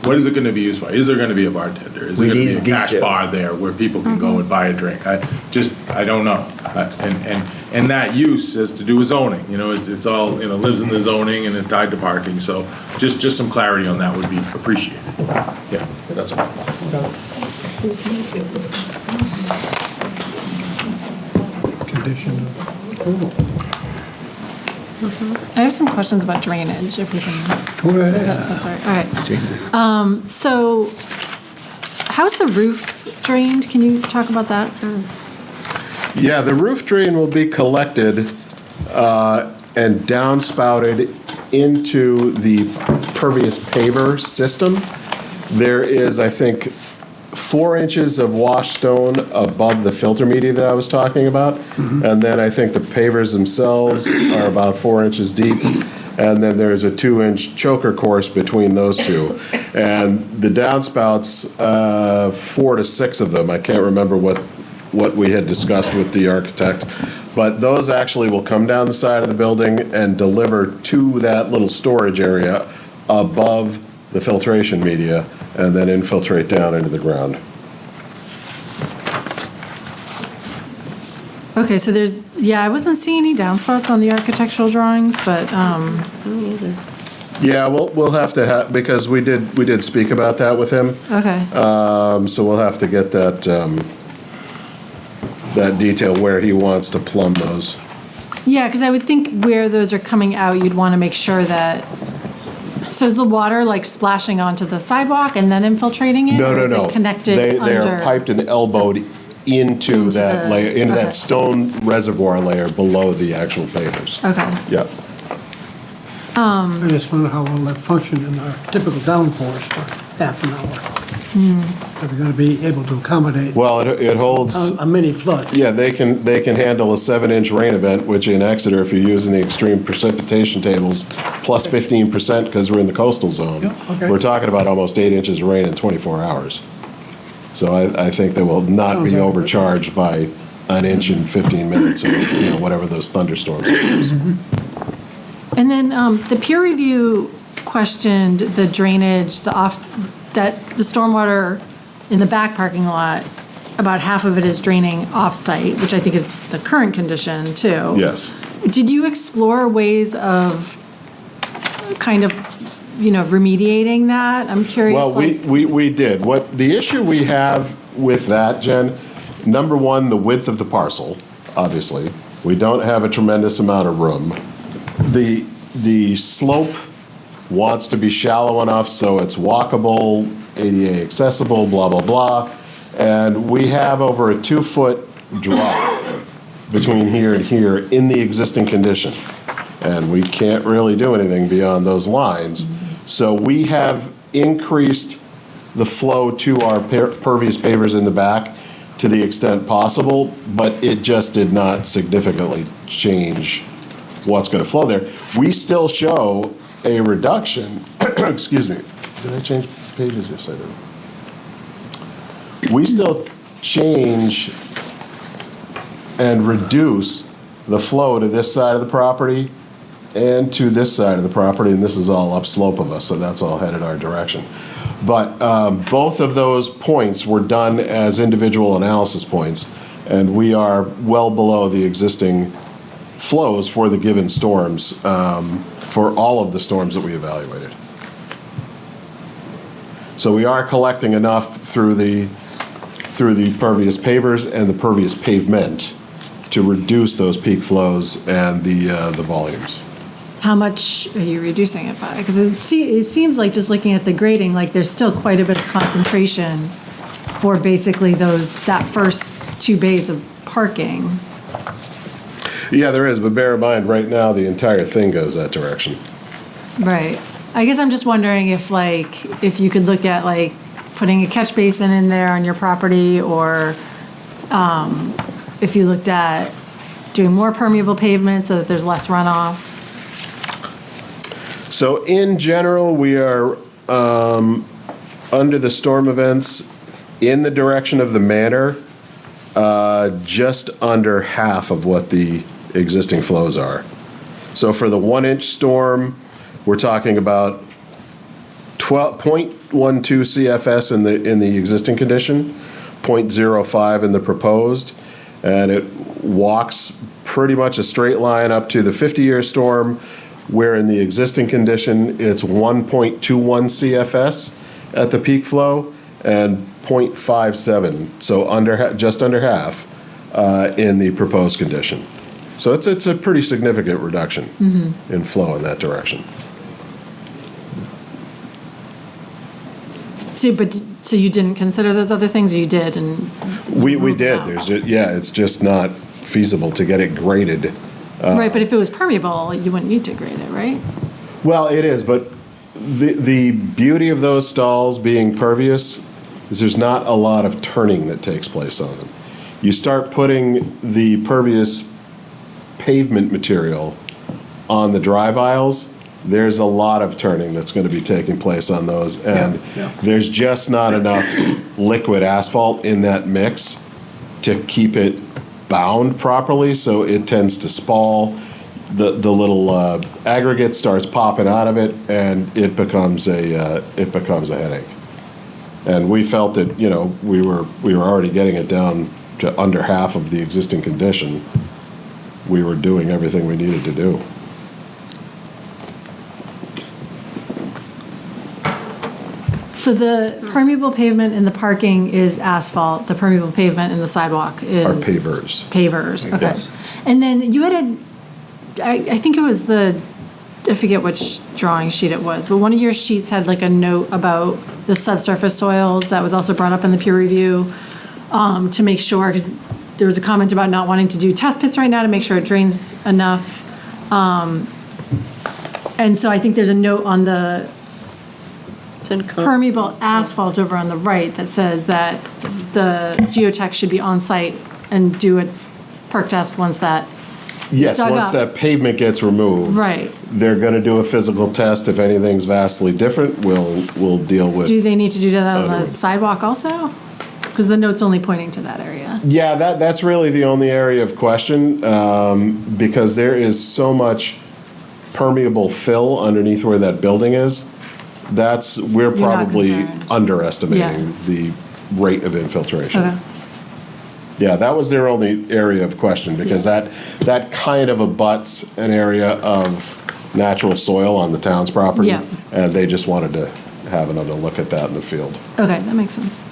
what is it gonna be used for? Is there gonna be a bartender? Is there We gonna be a need cash detail. bar there where people can go and buy a drink? I don't know. And that use has to do with zoning, you know, it's all, you know, lives in the zoning and it's tied to parking, so just some clarity on that would be appreciated. Yeah, that's all. Condition of approval. I have some questions about drainage, if we can. Go ahead. That's all right, all right. So, how's the roof drained? Can you talk about that? Yeah, the roof drain will be collected and downspouted into the pervious paver system. There is, I think, 4 inches of wash stone above the filter media that I was talking about. And then I think the pavers themselves are about 4 inches deep. And then there's a 2-inch choker course between those two. And the downspouts, 4 to 6 of them, I can't remember what we had discussed with the architect. But those actually will come down the side of the building and deliver to that little storage area above the filtration media and then infiltrate down into the ground. Okay, so I wasn't seeing any downspouts on the architectural drawings, but, Yeah, we'll have to because we did speak about that with him. okay. So we'll have to get that, that detail where he wants to plumb those. Yeah, because I would think where those are coming out, you'd want to make sure that, so is the water like splashing onto the sidewalk and then infiltrating it? No, or no, is no. it connected They under? are piped and elbowed into that the- layer, into okay. that stone reservoir layer below the actual pavers. Okay. Yeah. I just wonder how well that functioned in our typical downpours for half an hour. Are they gonna be able to accommodate Well, it holds. a mini flood? Yeah, they can handle a 7-inch rain event, which in Exeter, if you're using the extreme precipitation tables, plus 15% because we're in the coastal zone. Yeah, okay. We're talking about almost 8 inches of rain in 24 hours. So I think they will not be Sounds like- overcharged by an inch in 15 minutes or, you know, whatever those thunderstorms are. And then the peer review questioned the drainage, that the stormwater in the back parking lot, about half of it is draining off-site, which I think is the current condition too. Yes. Did you explore ways of kind of, remediating that? I'm curious. Well, like- we did. What the issue we have with that, Jen, number one, the width of the parcel, obviously. We don't have a tremendous amount of room. The slope wants to be shallow enough so it's walkable, ADA accessible, blah, blah, blah. And we have over a 2-foot drop between here and here in the existing condition. And we can't really do anything beyond those lines. So we have increased the flow to our pervious pavers in the back to the extent possible, but it just did not significantly change what's going to flow there. We still show a reduction, excuse me, did I change pages? Yes, I did. We still change and reduce the flow to this side of the property and to this side of the property, and this is all upslope of us, so that's all headed our direction. But both of those points were done as individual analysis points, and we are well below the existing flows for the given storms, for all of the storms that we evaluated. So we are collecting enough through the pervious pavers and the pervious pavement to reduce those peak flows and the volumes. How much are you reducing it by? Because it seems like, just looking at the grading, like there's still quite a bit of concentration for basically that first 2 bays of parking. Yeah, there is, but bear in mind, right now, the entire thing goes that direction. Right. I guess I'm just wondering if you could look at putting a catch basin in there on your property, or if you looked at doing more permeable pavement so that there's less runoff. So in general, we are under the storm events in the direction of the manor, just under half of what the existing flows are. So for the 1-inch storm, we're talking about 0.12 CFS in the existing condition, 0.05 in the proposed, and it walks pretty much a straight line up to the 50-year storm, where in the existing condition, it's 1.21 CFS at the peak flow and 0.57, so just under half in the proposed condition. So it's a pretty significant reduction in flow in that direction. So you didn't consider those other things, or you did? And we did. It's just not feasible to get it graded. Right, but if it was permeable, you wouldn't need to grade it, right? Well, it is, but the beauty of those stalls being pervious is there's not a lot of turning that takes place on them. You start putting the pervious pavement material on the drive aisles, there's a lot of turning that's going to be taking place on those, and there's just not enough liquid asphalt in that mix to keep it bound properly, so it tends to spall. The little aggregate starts popping out of it, and it becomes a headache. And we felt that we were already getting it down to under half of the existing condition. We were doing everything we needed to do. So the permeable pavement in the parking is asphalt, the permeable pavement in the sidewalk is? Are pavers. Pavers, okay. Yes. And then you had I think it was I forget which drawing sheet it was, but one of your sheets had a note about the subsurface soils that was also brought up in the peer review, to make sure, because there was a comment about not wanting to do test pits right now to make sure it drains enough. And so I think there's a note on the permeable asphalt over on the right that says that the geotech should be on site and do a perk test once that Yes, dug once up. that pavement gets removed. Right. They're going to do a physical test. If anything's vastly different, we'll deal with. Do they need to do that on the Other- sidewalk also? Because the note's only pointing to that area. Yeah, that's really the only area of question, because there is so much permeable fill underneath where that building is. We're not probably concerned. underestimating the rate of infiltration. Okay. Yeah, that was their only area of question, because that kind of abuts an area of natural soil on the town's property. Yeah. And they just wanted to have another look at that in the field. Okay, that makes sense.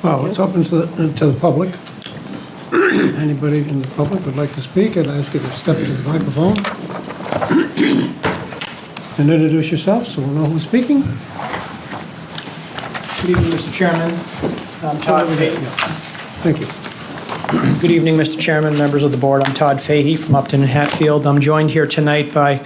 Well, it's open to the public. Anybody in the public would like to speak, I'd ask you to step to the microphone and introduce yourself so we'll know who's speaking. Good evening, Mr. Chairman. I'm Todd Fahey. Thank you. Good evening, Mr. Chairman, members of the board. I'm Todd Fahey from Upton and Hatfield. I'm joined here tonight by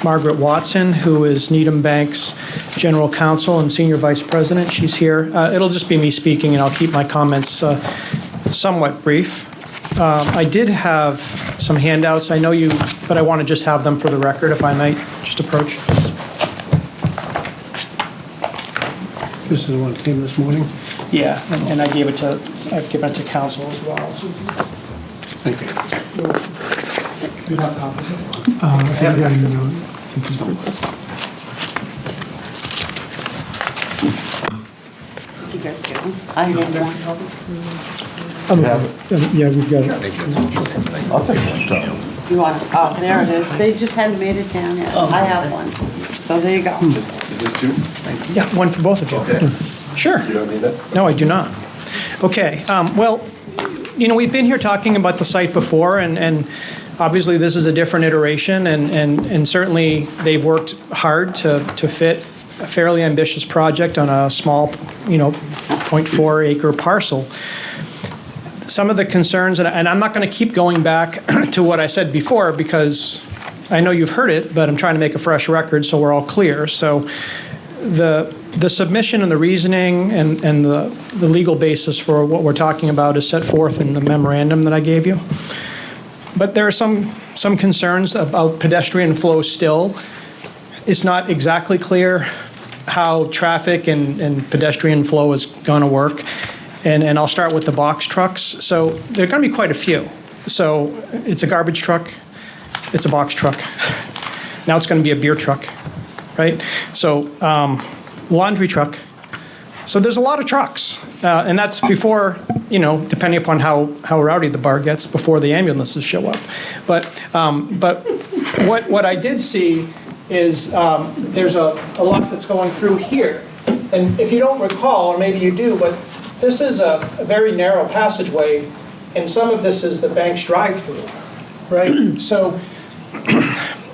Margaret Watson, who is Needham Bank's General Counsel and Senior Vice President. She's here. It'll just be me speaking, and I'll keep my comments somewhat brief. I did have some handouts. I know you, but I want to just have them for the record, if I might just approach. This is the one that came this morning. Yeah, and I've given it to council as well. Thank you. You have copies of it? I think I know. You guys get one? I have one. Yeah, we've got it. I'll take one, Tom. You want it? Oh, there it is. They just hadn't made it down yet. I have one. So there you go. Is this two? Yeah, one for both of you. Okay. Sure. You don't need that? No, I do not. Okay, well, we've been here talking about the site before, and obviously this is a different iteration, and certainly they've worked hard to fit a fairly ambitious project on a small, 0.4 acre parcel. Some of the concerns, and I'm not going to keep going back to what I said before because I know you've heard it, but I'm trying to make a fresh record so we're all clear. So the submission and the reasoning and the legal basis for what we're talking about is set forth in the memorandum that I gave you. But there are some concerns about pedestrian flow still. It's not exactly clear how traffic and pedestrian flow is going to work. And I'll start with the box trucks. So there are going to be quite a few. So it's a garbage truck. It's a box truck. Now it's going to be a beer truck, right? So laundry truck. So there's a lot of trucks. And that's before, depending upon how rowdy the bar gets, before the ambulances show up. But what I did see is there's a lot that's going through here. And if you don't recall, or maybe you do, but this is a very narrow passageway, and some of this is the bank's drive-through, right? So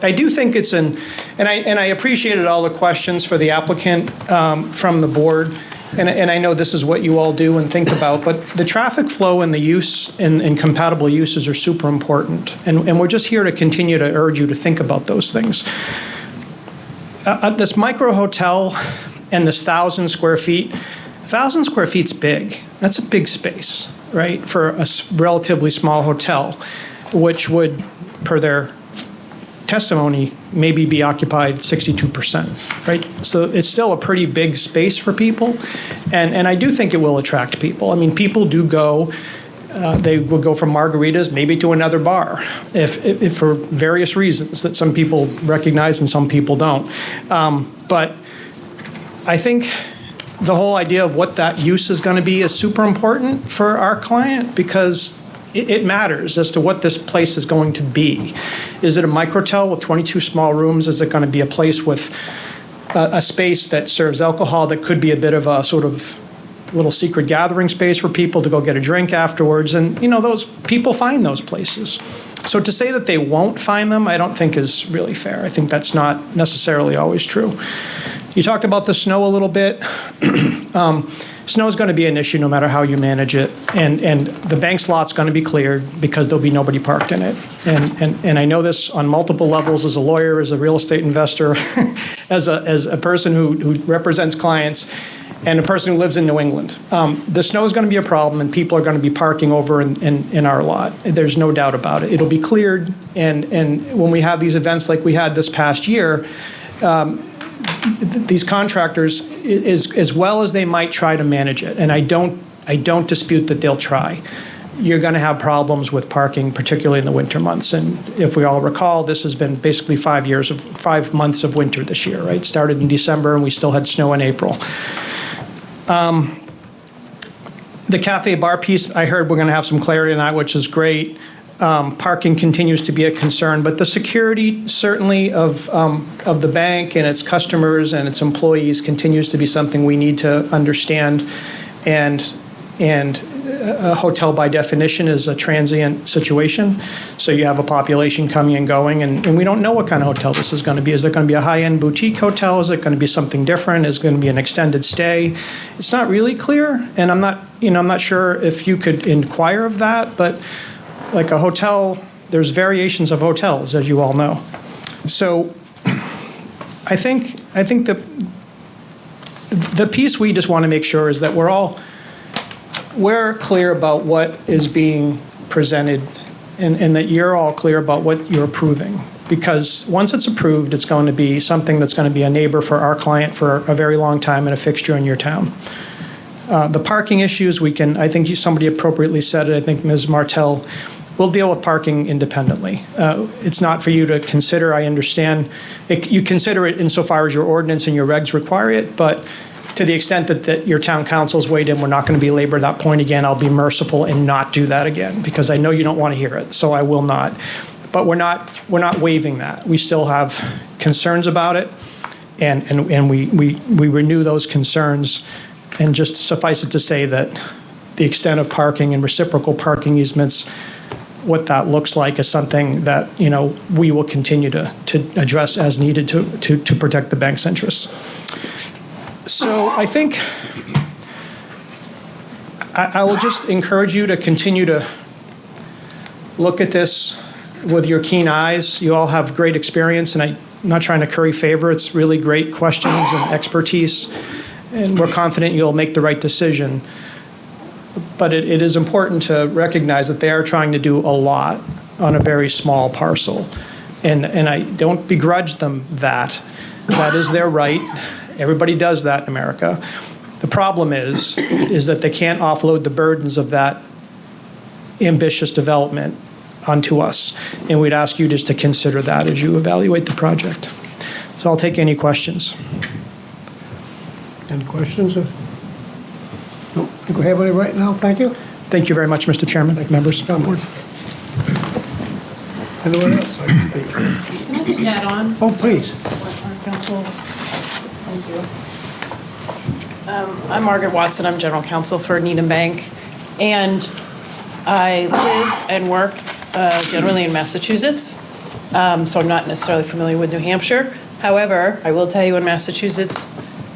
I do think it's and I appreciated all the questions for the applicant from the board, and I know this is what you all do and think about, but the traffic flow and the use and compatible uses are super important, and we're just here to continue to urge you to think about those things. This micro hotel and this 1,000 square feet, 1,000 square feet's big. That's a big space, right, for a relatively small hotel, which would, per their testimony, maybe be occupied 62%, right? So it's still a pretty big space for people, and I do think it will attract people. I mean, people do go. They will go from margaritas maybe to another bar, if for various reasons that some people recognize and some people don't. But I think the whole idea of what that use is going to be is super important for our client because it matters as to what this place is going to be. Is it a microtel with 22 small rooms? Is it going to be a place with a space that serves alcohol that could be a bit of a sort of little secret gathering space for people to go get a drink afterwards? And, those people find those places. So to say that they won't find them, I don't think is really fair. I think that's not necessarily always true. You talked about the snow a little bit. Snow is going to be an issue no matter how you manage it, and the bank's lot's going to be cleared because there'll be nobody parked in it. And I know this on multiple levels as a lawyer, as a real estate investor, as a person who represents clients, and a person who lives in New England. The snow is going to be a problem, and people are going to be parking over in our lot. There's no doubt about it. It'll be cleared, and when we have these events like we had this past year, these contractors, as well as they might try to manage it, and I don't dispute that they'll try, you're going to have problems with parking, particularly in the winter months. And if we all recall, this has been basically 5 months of winter this year, right? Started in December, and we still had snow in April. The cafe bar piece, I heard we're going to have some clarity on that, which is great. Parking continues to be a concern, but the security certainly of the bank and its customers and its employees continues to be something we need to understand. And a hotel by definition is a transient situation. So you have a population coming and going, and we don't know what kind of hotel this is going to be. Is it going to be a high-end boutique hotel? Is it going to be something different? Is it going to be an extended stay? It's not really clear, and I'm not sure if you could inquire of that, but like a hotel, there's variations of hotels, as you all know. So I think that the piece we just want to make sure is that we're clear about what is being presented and that you're all clear about what you're approving. Because once it's approved, it's going to be something that's going to be a neighbor for our client for a very long time and a fixture in your town. The parking issues, I think somebody appropriately said it, I think Ms. Martell, we'll deal with parking independently. It's not for you to consider, I understand. You consider it insofar as your ordinance and your regs require it, but to the extent that your town council's weighed in, we're not going to belabor that point again. I'll be merciful and not do that again, because I know you don't want to hear it, so I will not. But we're not waiving that. We still have concerns about it, and we renew those concerns. And just suffice it to say that the extent of parking and reciprocal parking easements, what that looks like is something that, we will continue to address as needed to protect the bank's interests. So I think I will just encourage you to continue to look at this with your keen eyes. You all have great experience, and I'm not trying to curry favor. It's really great questions and expertise, and we're confident you'll make the right decision. But it is important to recognize that they are trying to do a lot on a very small parcel. And I don't begrudge them that. That is their right. Everybody does that in America. The problem is that they can't offload the burdens of that ambitious development onto us. And we'd ask you just to consider that as you evaluate the project. So I'll take any questions. Any questions? Don't think we have any right now. Thank you. Thank you very much, Mr. Chairman, members. Anyone else? Can I just add on? Oh, please. Council. Thank you. I'm Margaret Watson. I'm general counsel for Needham Bank, and I live and work generally in Massachusetts, so I'm not necessarily familiar with New Hampshire. However, I will tell you in Massachusetts,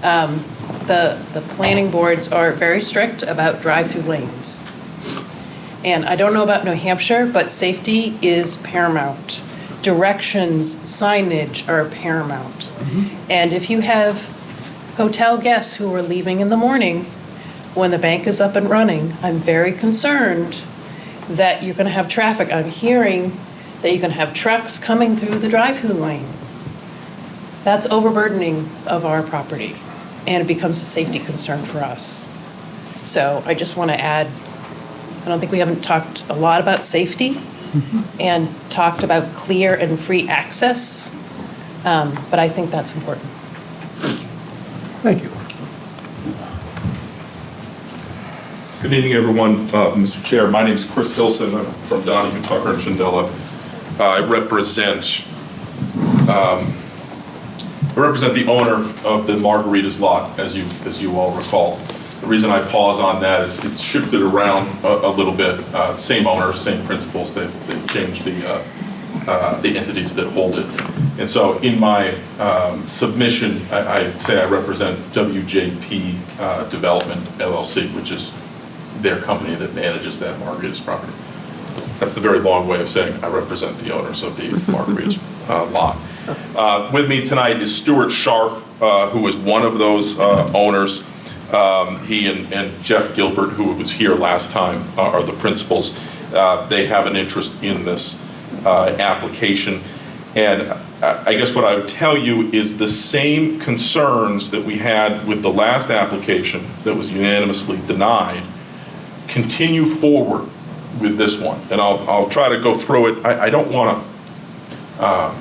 the planning boards are very strict about drive-through lanes. And I don't know about New Hampshire, but safety is paramount. Directions, signage are paramount. Mm-hmm. And if you have hotel guests who are leaving in the morning when the bank is up and running, I'm very concerned that you're going to have traffic. I'm hearing that you're going to have trucks coming through the drive-through lane. That's overburdening of our property, and it becomes a safety concern for us. So I just want to add, I don't think we haven't talked a lot about safety and talked about clear and free access, but I think that's important. Thank you. Good evening, everyone. Mr. Chair, my name is Chris Hilson. I'm from Donahue, Tucker, and Chandela. I represent the owner of the Margaritas lot, as you all recall. The reason I pause on that is it's shifted around a little bit. Same owner, same principles. They've changed the entities that hold it. And so in my submission, I'd say I represent WJP Development LLC, which is their company that manages that Margaritas property. That's the very long way of saying I represent the owners of the Margaritas lot. With me tonight is Stuart Scharf, who is one of those owners. He and Jeff Gilbert, who was here last time, are the principals. They have an interest in this application. And I guess what I would tell you is the same concerns that we had with the last application that was unanimously denied continue forward with this one. And I'll try to go through it. I don't want to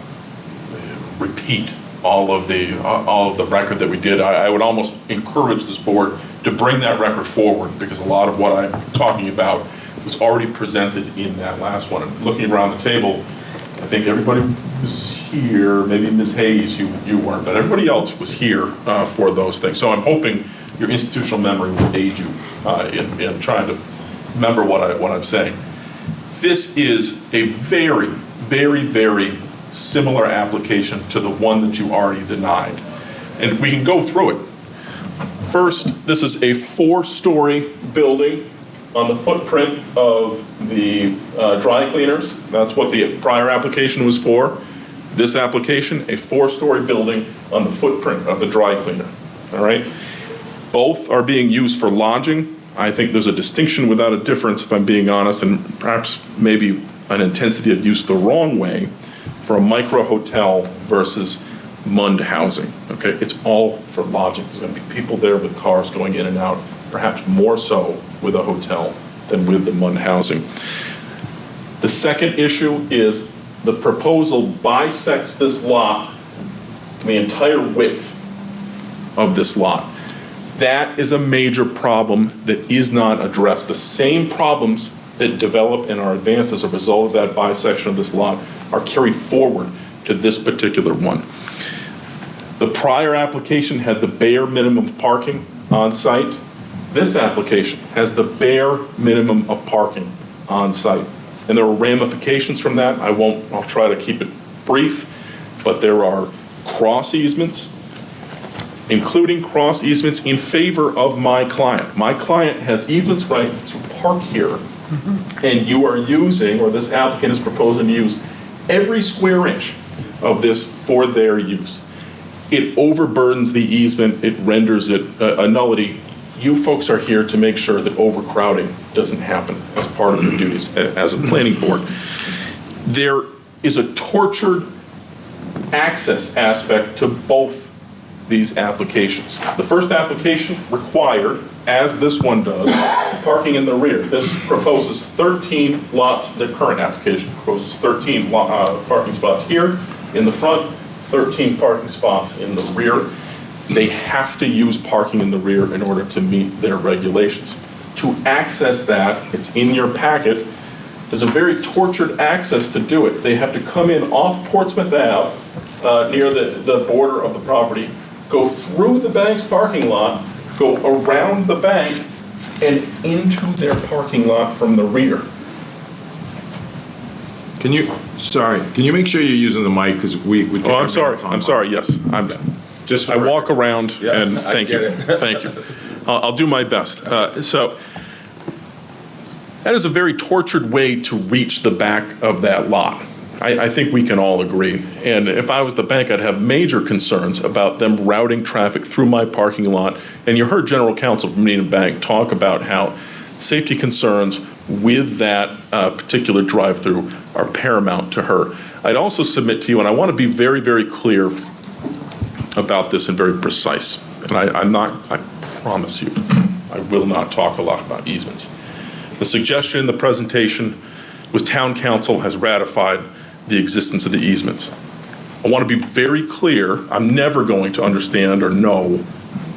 repeat all of the record that we did. I would almost encourage this board to bring that record forward, because a lot of what I'm talking about was already presented in that last one. And looking around the table, I think everybody was here, maybe Ms. Hayes, you weren't, but everybody else was here for those things. So I'm hoping your institutional memory will aid you in trying to remember what I'm saying. This is a very, very, very similar application to the one that you already denied. And we can go through it. First, this is a 4-story building on the footprint of the dry cleaners. That's what the prior application was for. This application, a 4-story building on the footprint of the dry cleaner. All right? Both are being used for lodging. I think there's a distinction without a difference, if I'm being honest, and perhaps maybe an intensity of use the wrong way for a micro hotel versus MUND housing. Okay, it's all for lodging. There's going to be people there with cars going in and out, perhaps more so with a hotel than with the MUND housing. The second issue is the proposal bisects this lot, the entire width of this lot. That is a major problem that is not addressed. The same problems that develop in our advance as a result of that bisection of this lot are carried forward to this particular one. The prior application had the bare minimum parking on site. This application has the bare minimum of parking on site. And there are ramifications from that. I'll try to keep it brief, but there are cross easements, including cross easements in favor of my client. My client has easements right to park here, and you are using, or this applicant is proposing to use, every square inch of this for their use. It overburdens the easement, it renders it a nullity. You folks are here to make sure that overcrowding doesn't happen as part of your duties as a planning board. There is a tortured access aspect to both these applications. The first application required, as this one does, parking in the rear. This proposes 13 lots. The current application proposes 13 parking spots here in the front, 13 parking spots in the rear. They have to use parking in the rear in order to meet their regulations. To access that, it's in your packet, there's a very tortured access to do it. They have to come in off Portsmouth Ave, near the border of the property, go through the bank's parking lot, go around the bank, and into their parking lot from the rear. Can you make sure you're using the mic, because we Oh, I'm sorry, yes. I walk around and thank you. Thank you. I'll do my best. So that is a very tortured way to reach the back of that lot. I think we can all agree. And if I was the bank, I'd have major concerns about them routing traffic through my parking lot. And you heard General Counsel from Needham Bank talk about how safety concerns with that particular drive-through are paramount to her. I'd also submit to you, and I want to be very, very clear about this and very precise. And I promise you, I will not talk a lot about easements. The suggestion in the presentation was town council has ratified the existence of the easements. I want to be very clear, I'm never going to understand or know,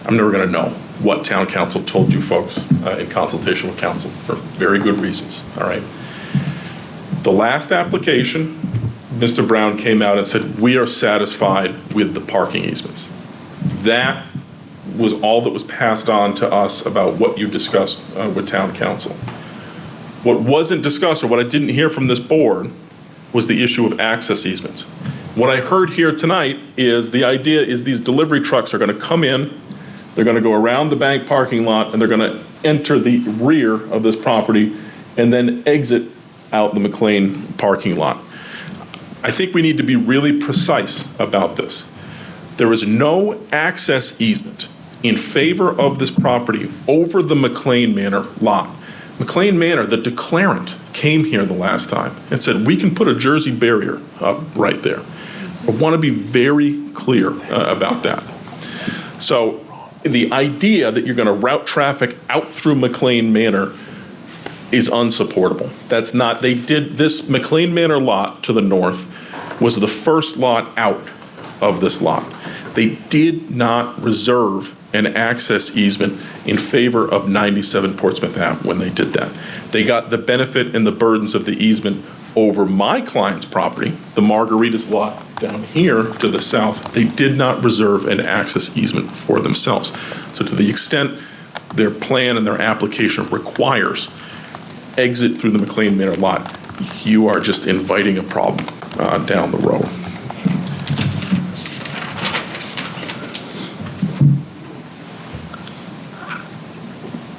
I'm never going to know what town council told you folks in consultation with council for very good reasons, all right? The last application, Mr. Brown came out and said, we are satisfied with the parking easements. That was all that was passed on to us about what you discussed with town council. What wasn't discussed, or what I didn't hear from this board, was the issue of access easements. What I heard here tonight is the idea is these delivery trucks are going to come in, they're going to go around the bank parking lot, and they're going to enter the rear of this property and then exit out the McLean parking lot. I think we need to be really precise about this. There is no access easement in favor of this property over the McLean Manor lot. McLean Manor, the declarant, came here the last time and said, we can put a Jersey barrier up right there. I want to be very clear about that. So the idea that you're going to route traffic out through McLean Manor is unsupportable. That's not, they did this McLean Manor lot to the north was the first lot out of this lot. They did not reserve an access easement in favor of 97 Portsmouth Ave when they did that. They got the benefit and the burdens of the easement over my client's property, the Margaritas lot down here to the south. They did not reserve an access easement for themselves. So to the extent their plan and their application requires exit through the McLean Manor lot, you are just inviting a problem down the road.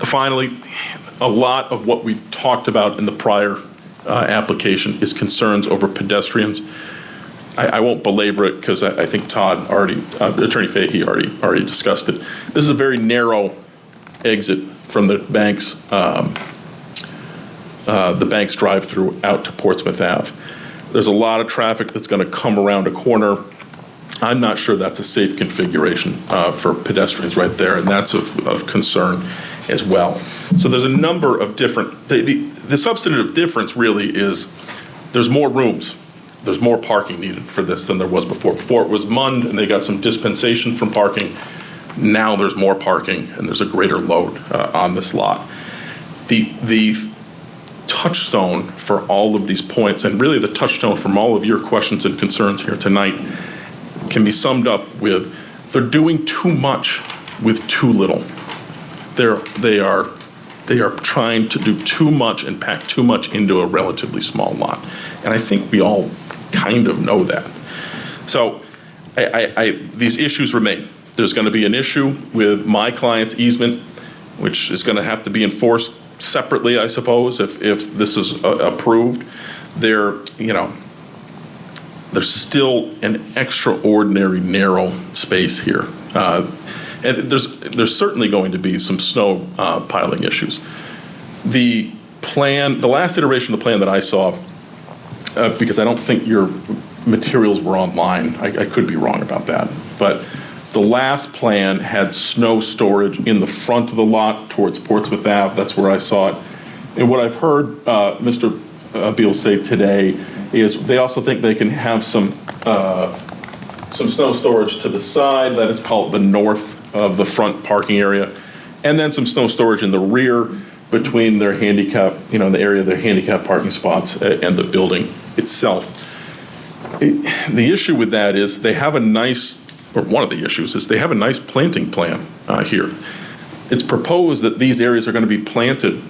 Finally, a lot of what we talked about in the prior application is concerns over pedestrians. I won't belabor it because I think Todd already, Attorney Fahey already discussed it. This is a very narrow exit from the bank's drive-through out to Portsmouth Ave. There's a lot of traffic that's going to come around a corner. I'm not sure that's a safe configuration for pedestrians right there, and that's of concern as well. So there's a number of different, the substantive difference really is there's more rooms. There's more parking needed for this than there was before. Before it was MUND and they got some dispensation from parking. Now there's more parking and there's a greater load on this lot. The touchstone for all of these points, and really the touchstone from all of your questions and concerns here tonight, can be summed up with they're doing too much with too little. They are trying to do too much and pack too much into a relatively small lot. And I think we all kind of know that. So these issues remain. There's going to be an issue with my client's easement, which is going to have to be enforced separately, I suppose, if this is approved. There's still an extraordinary narrow space here. And there's certainly going to be some snow piling issues. The last iteration of the plan that I saw, because I don't think your materials were online, I could be wrong about that, but the last plan had snow storage in the front of the lot towards Portsmouth Ave. That's where I saw it. And what I've heard Mr. Beal say today is they also think they can have some snow storage to the side, that is called the north of the front parking area, and then some snow storage in the rear between their handicap, the area of their handicap parking spots and the building itself. The issue with that is one of the issues is they have a nice planting plan here. It's proposed that these areas are going to be planted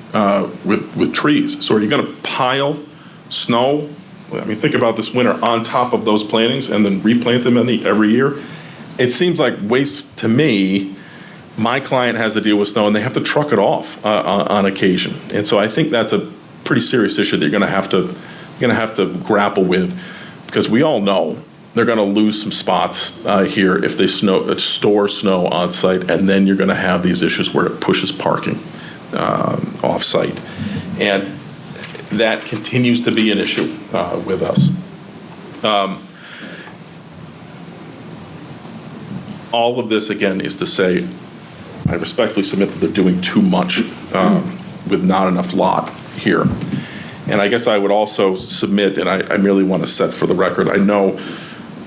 with trees. So are you going to pile snow? Think about this winter on top of those plantings and then replant them every year. It seems like waste to me. My client has to deal with snow and they have to truck it off on occasion. And so I think that's a pretty serious issue that you're going to have to grapple with, because we all know they're going to lose some spots here if they store snow on site, and then you're going to have these issues where it pushes parking off site. And that continues to be an issue with us. All of this, again, is to say, I respectfully submit that they're doing too much with not enough lot here. And I guess I would also submit, and I merely want to set for the record, I know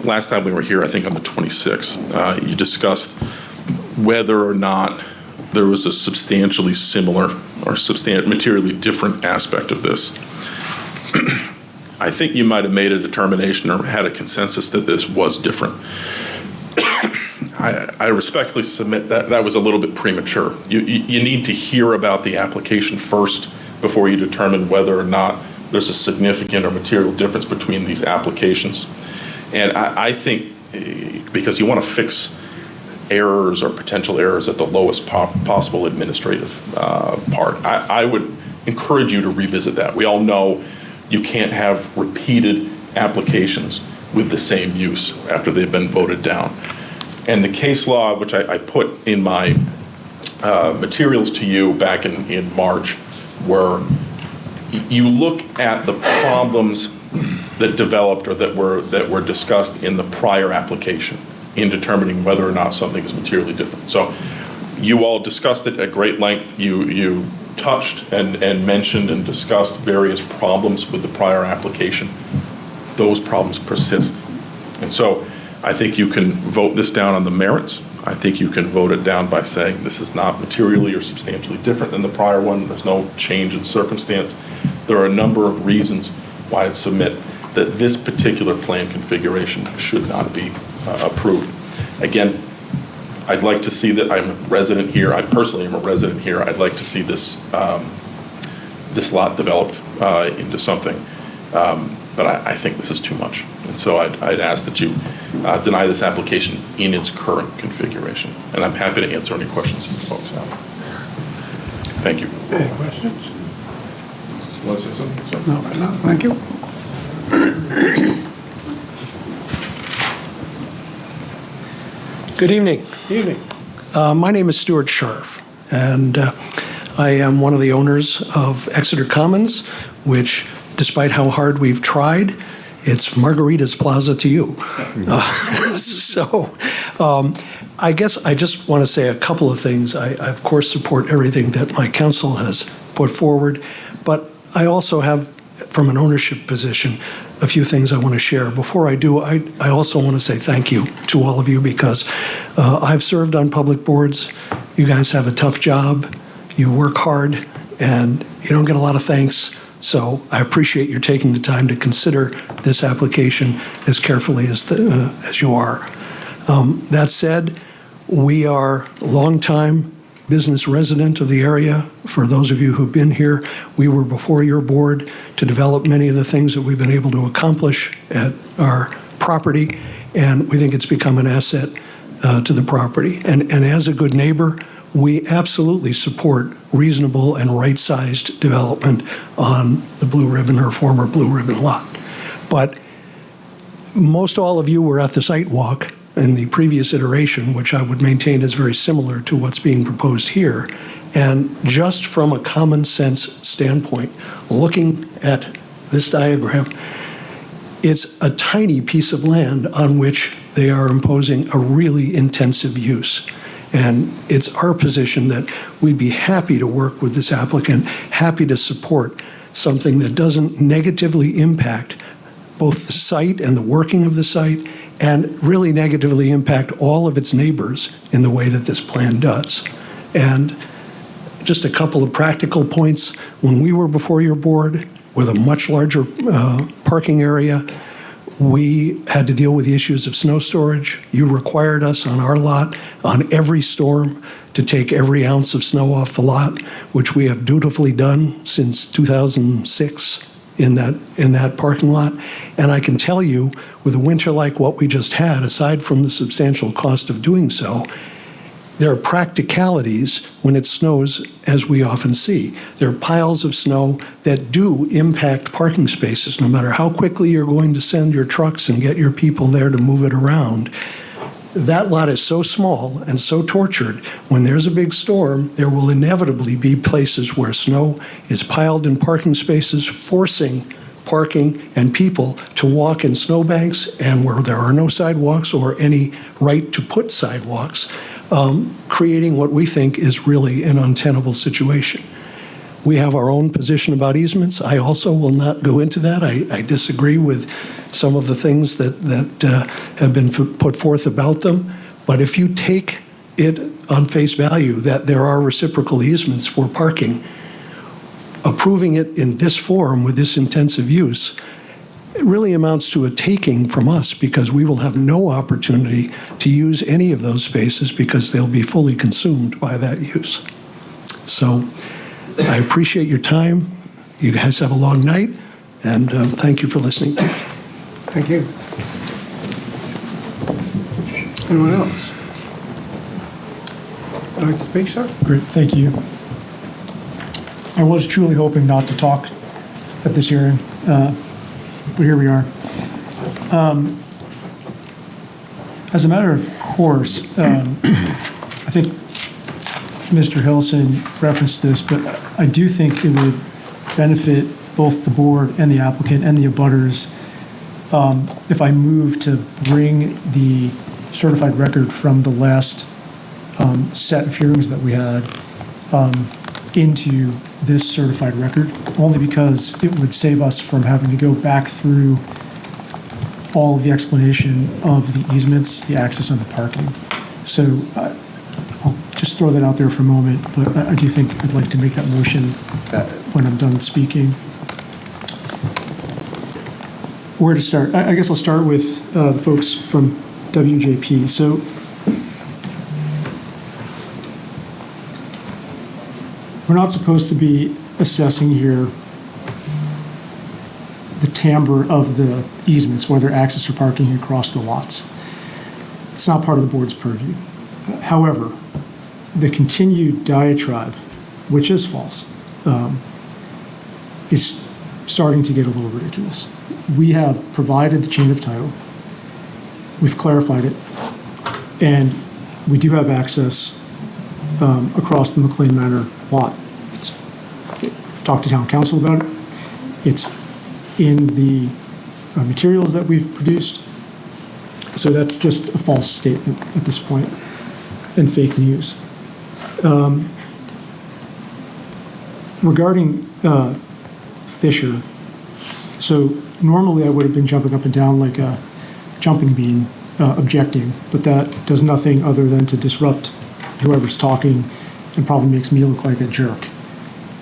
last time we were here, I think on the 26th, you discussed whether or not there was a substantially similar or materially different aspect of this. I think you might have made a determination or had a consensus that this was different. I respectfully submit that that was a little bit premature. You need to hear about the application first before you determine whether or not there's a significant or material difference between these applications. And I think because you want to fix errors or potential errors at the lowest possible administrative part, I would encourage you to revisit that. We all know you can't have repeated applications with the same use after they've been voted down. And the case law, which I put in my materials to you back in March, where you look at the problems that developed or that were discussed in the prior application in determining whether or not something is materially different. So you all discussed it at great length. You touched and mentioned and discussed various problems with the prior application. Those problems persist. And so I think you can vote this down on the merits. I think you can vote it down by saying this is not materially or substantially different than the prior one. There's no change in circumstance. There are a number of reasons why I submit that this particular plan configuration should not be approved. Again, I'd like to see that. I'm a resident here. I personally am a resident here. I'd like to see this this lot developed into something. But I think this is too much. And so I'd ask that you deny this application in its current configuration. And I'm happy to answer any questions you folks have. Thank you. Any questions? You want to say something, sir? No, thank you. Good evening. Evening. My name is Stuart Scharf, and I am one of the owners of Exeter Commons, which, despite how hard we've tried, it's Margarita's Plaza to you. I guess I just want to say a couple of things. I, of course, support everything that my council has put forward, but I also have, from an ownership position, a few things I want to share. Before I do, I also want to say thank you to all of you, because I've served on public boards. You guys have a tough job. You work hard, and you don't get a lot of thanks. So I appreciate your taking the time to consider this application as carefully as you are. That said, we are longtime business resident of the area. For those of you who've been here, we were before your board to develop many of the things that we've been able to accomplish at our property, and we think it's become an asset to the property. And as a good neighbor, we absolutely support reasonable and right-sized development on the Blue Ribbon or former Blue Ribbon lot. But most all of you were at the site walk in the previous iteration, which I would maintain is very similar to what's being proposed here. And just from a common sense standpoint, looking at this diagram, it's a tiny piece of land on which they are imposing a really intensive use. And it's our position that we'd be happy to work with this applicant, happy to support something that doesn't negatively impact both the site and the working of the site, and really negatively impact all of its neighbors in the way that this plan does. And just a couple of practical points. When we were before your board with a much larger parking area, we had to deal with the issues of snow storage. You required us on our lot, on every storm, to take every ounce of snow off the lot, which we have dutifully done since 2006 in that parking lot. And I can tell you, with a winter like what we just had, aside from the substantial cost of doing so, there are practicalities when it snows, as we often see. There are piles of snow that do impact parking spaces, no matter how quickly you're going to send your trucks and get your people there to move it around. That lot is so small and so tortured. When there's a big storm, there will inevitably be places where snow is piled in parking spaces, forcing parking and people to walk in snowbanks, and where there are no sidewalks or any right to put sidewalks, creating what we think is really an untenable situation. We have our own position about easements. I also will not go into that. I disagree with some of the things that have been put forth about them. But if you take it on face value that there are reciprocal easements for parking, approving it in this form with this intensive use, it really amounts to a taking from us, because we will have no opportunity to use any of those spaces because they'll be fully consumed by that use. So I appreciate your time. You guys have a long night, and thank you for listening. Thank you. Anyone else? Would you like to speak, sir? Great, thank you. I was truly hoping not to talk at this hearing, but here we are. As a matter of course, I think Mr. Hilson referenced this, but I do think it would benefit both the board and the applicant and the abutters if I move to bring the certified record from the last set of hearings that we had into this certified record, only because it would save us from having to go back through all of the explanation of the easements, the access, and the parking. So I'll just throw that out there for a moment, but I do think I'd like to make that motion when I'm done speaking. Where to start? I guess I'll start with the folks from WJP. So we're not supposed to be assessing here the timbre of the easements, whether access or parking across the lots. It's not part of the board's purview. However, the continued diatribe, which is false, is starting to get a little ridiculous. We have provided the chain of title. We've clarified it. And we do have access across the McLean Manor lot. I've talked to town council about it. It's in the materials that we've produced. So that's just a false statement at this point and fake news. Regarding Fisher, so normally I would have been jumping up and down like a jumping bean, objecting, but that does nothing other than to disrupt whoever's talking and probably makes me look like a jerk.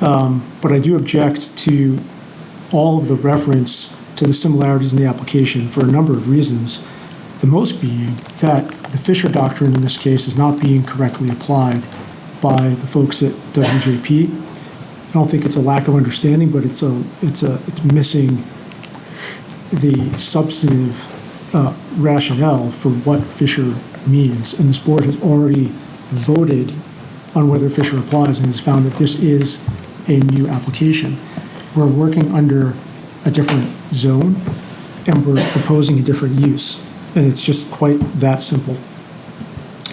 But I do object to all of the reference to the similarities in the application for a number of reasons, the most being that the Fisher doctrine in this case is not being correctly applied by the folks at WJP. I don't think it's a lack of understanding, but it's missing the substantive rationale for what Fisher means. And this board has already voted on whether Fisher applies and has found that this is a new application. We're working under a different zone and we're proposing a different use. And it's just quite that simple.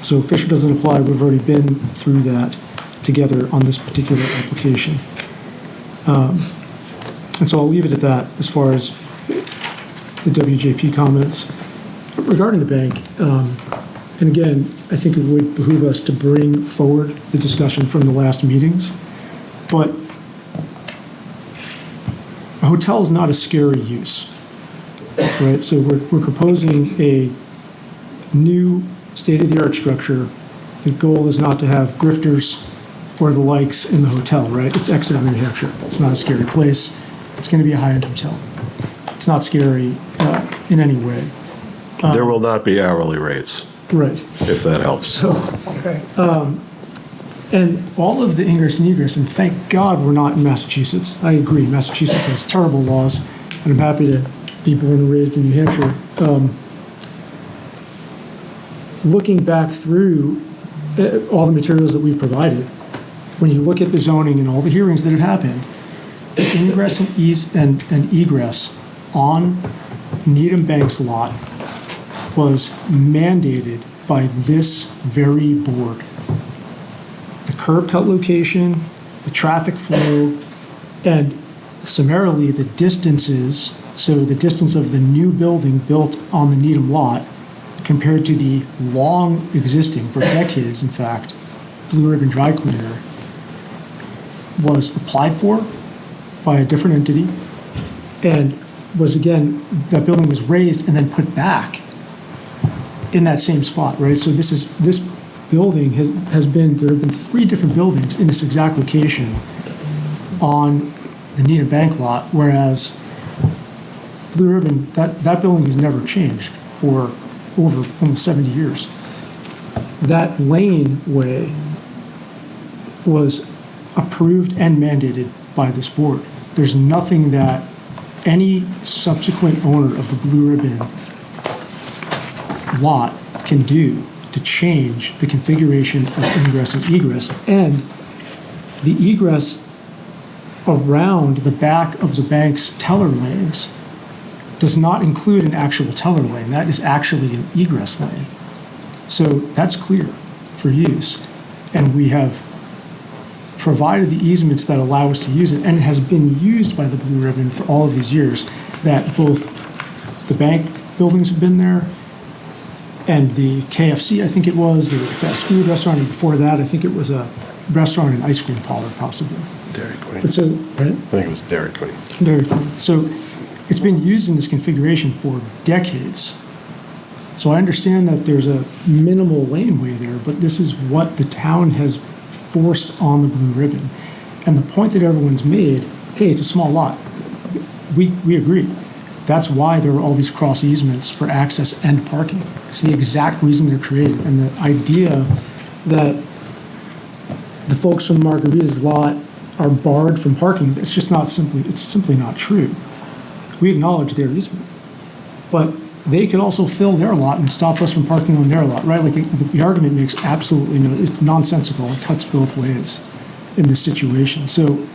So if Fisher doesn't apply, we've already been through that together on this particular application. And so I'll leave it at that as far as the WJP comments. Regarding the bank, and again, I think it would behoove us to bring forward the discussion from the last meetings, but a hotel is not a scary use, right? So we're proposing a new state-of-the-art structure. The goal is not to have grifters or the likes in the hotel, right? It's Exeter, New Hampshire. It's not a scary place. It's going to be a high-end hotel. It's not scary in any way. There will not be hourly rates. Right. If that helps. So, okay. And all of the ingress and egress, and thank God we're not in Massachusetts. I agree, Massachusetts has terrible laws, and I'm happy to be born and raised in New Hampshire. Looking back through all the materials that we've provided, when you look at the zoning and all the hearings that have happened, the ingress and egress on Needham Bank's lot was mandated by this very board. The curb cut location, the traffic flow, and summarily the distances, so the distance of the new building built on the Needham lot compared to the long existing, for decades in fact, Blue Ribbon Dry Cleaner was applied for by a different entity and was, again, that building was raised and then put back in that same spot, right? So this building there have been 3 different buildings in this exact location on the Needham Bank lot, whereas Blue Ribbon, that building has never changed for over almost 70 years. That laneway was approved and mandated by this board. There's nothing that any subsequent owner of the Blue Ribbon lot can do to change the configuration of ingress and egress. And the egress around the back of the bank's teller lanes does not include an actual teller lane. That is actually an egress lane. So that's clear for use. And we have provided the easements that allow us to use it, and it has been used by the Blue Ribbon for all of these years, that both the bank buildings have been there and the KFC, I think it was, there was a fast food restaurant, and before that, I think it was a restaurant and ice cream parlor, possibly. Dairy Queen. But so, right? I think it was Dairy Queen. Dairy Queen. So it's been used in this configuration for decades. So I understand that there's a minimal laneway there, but this is what the town has forced on the Blue Ribbon. And the point that everyone's made, hey, it's a small lot. We agree. That's why there are all these cross easements for access and parking. It's the exact reason they're created. And the idea that the folks from Margarita's lot are barred from parking, it's simply not true. We acknowledge their easement, but they could also fill their lot and stop us from parking on their lot, right? Like, the argument makes absolutely no, it's nonsensical, it cuts both ways in this situation. So,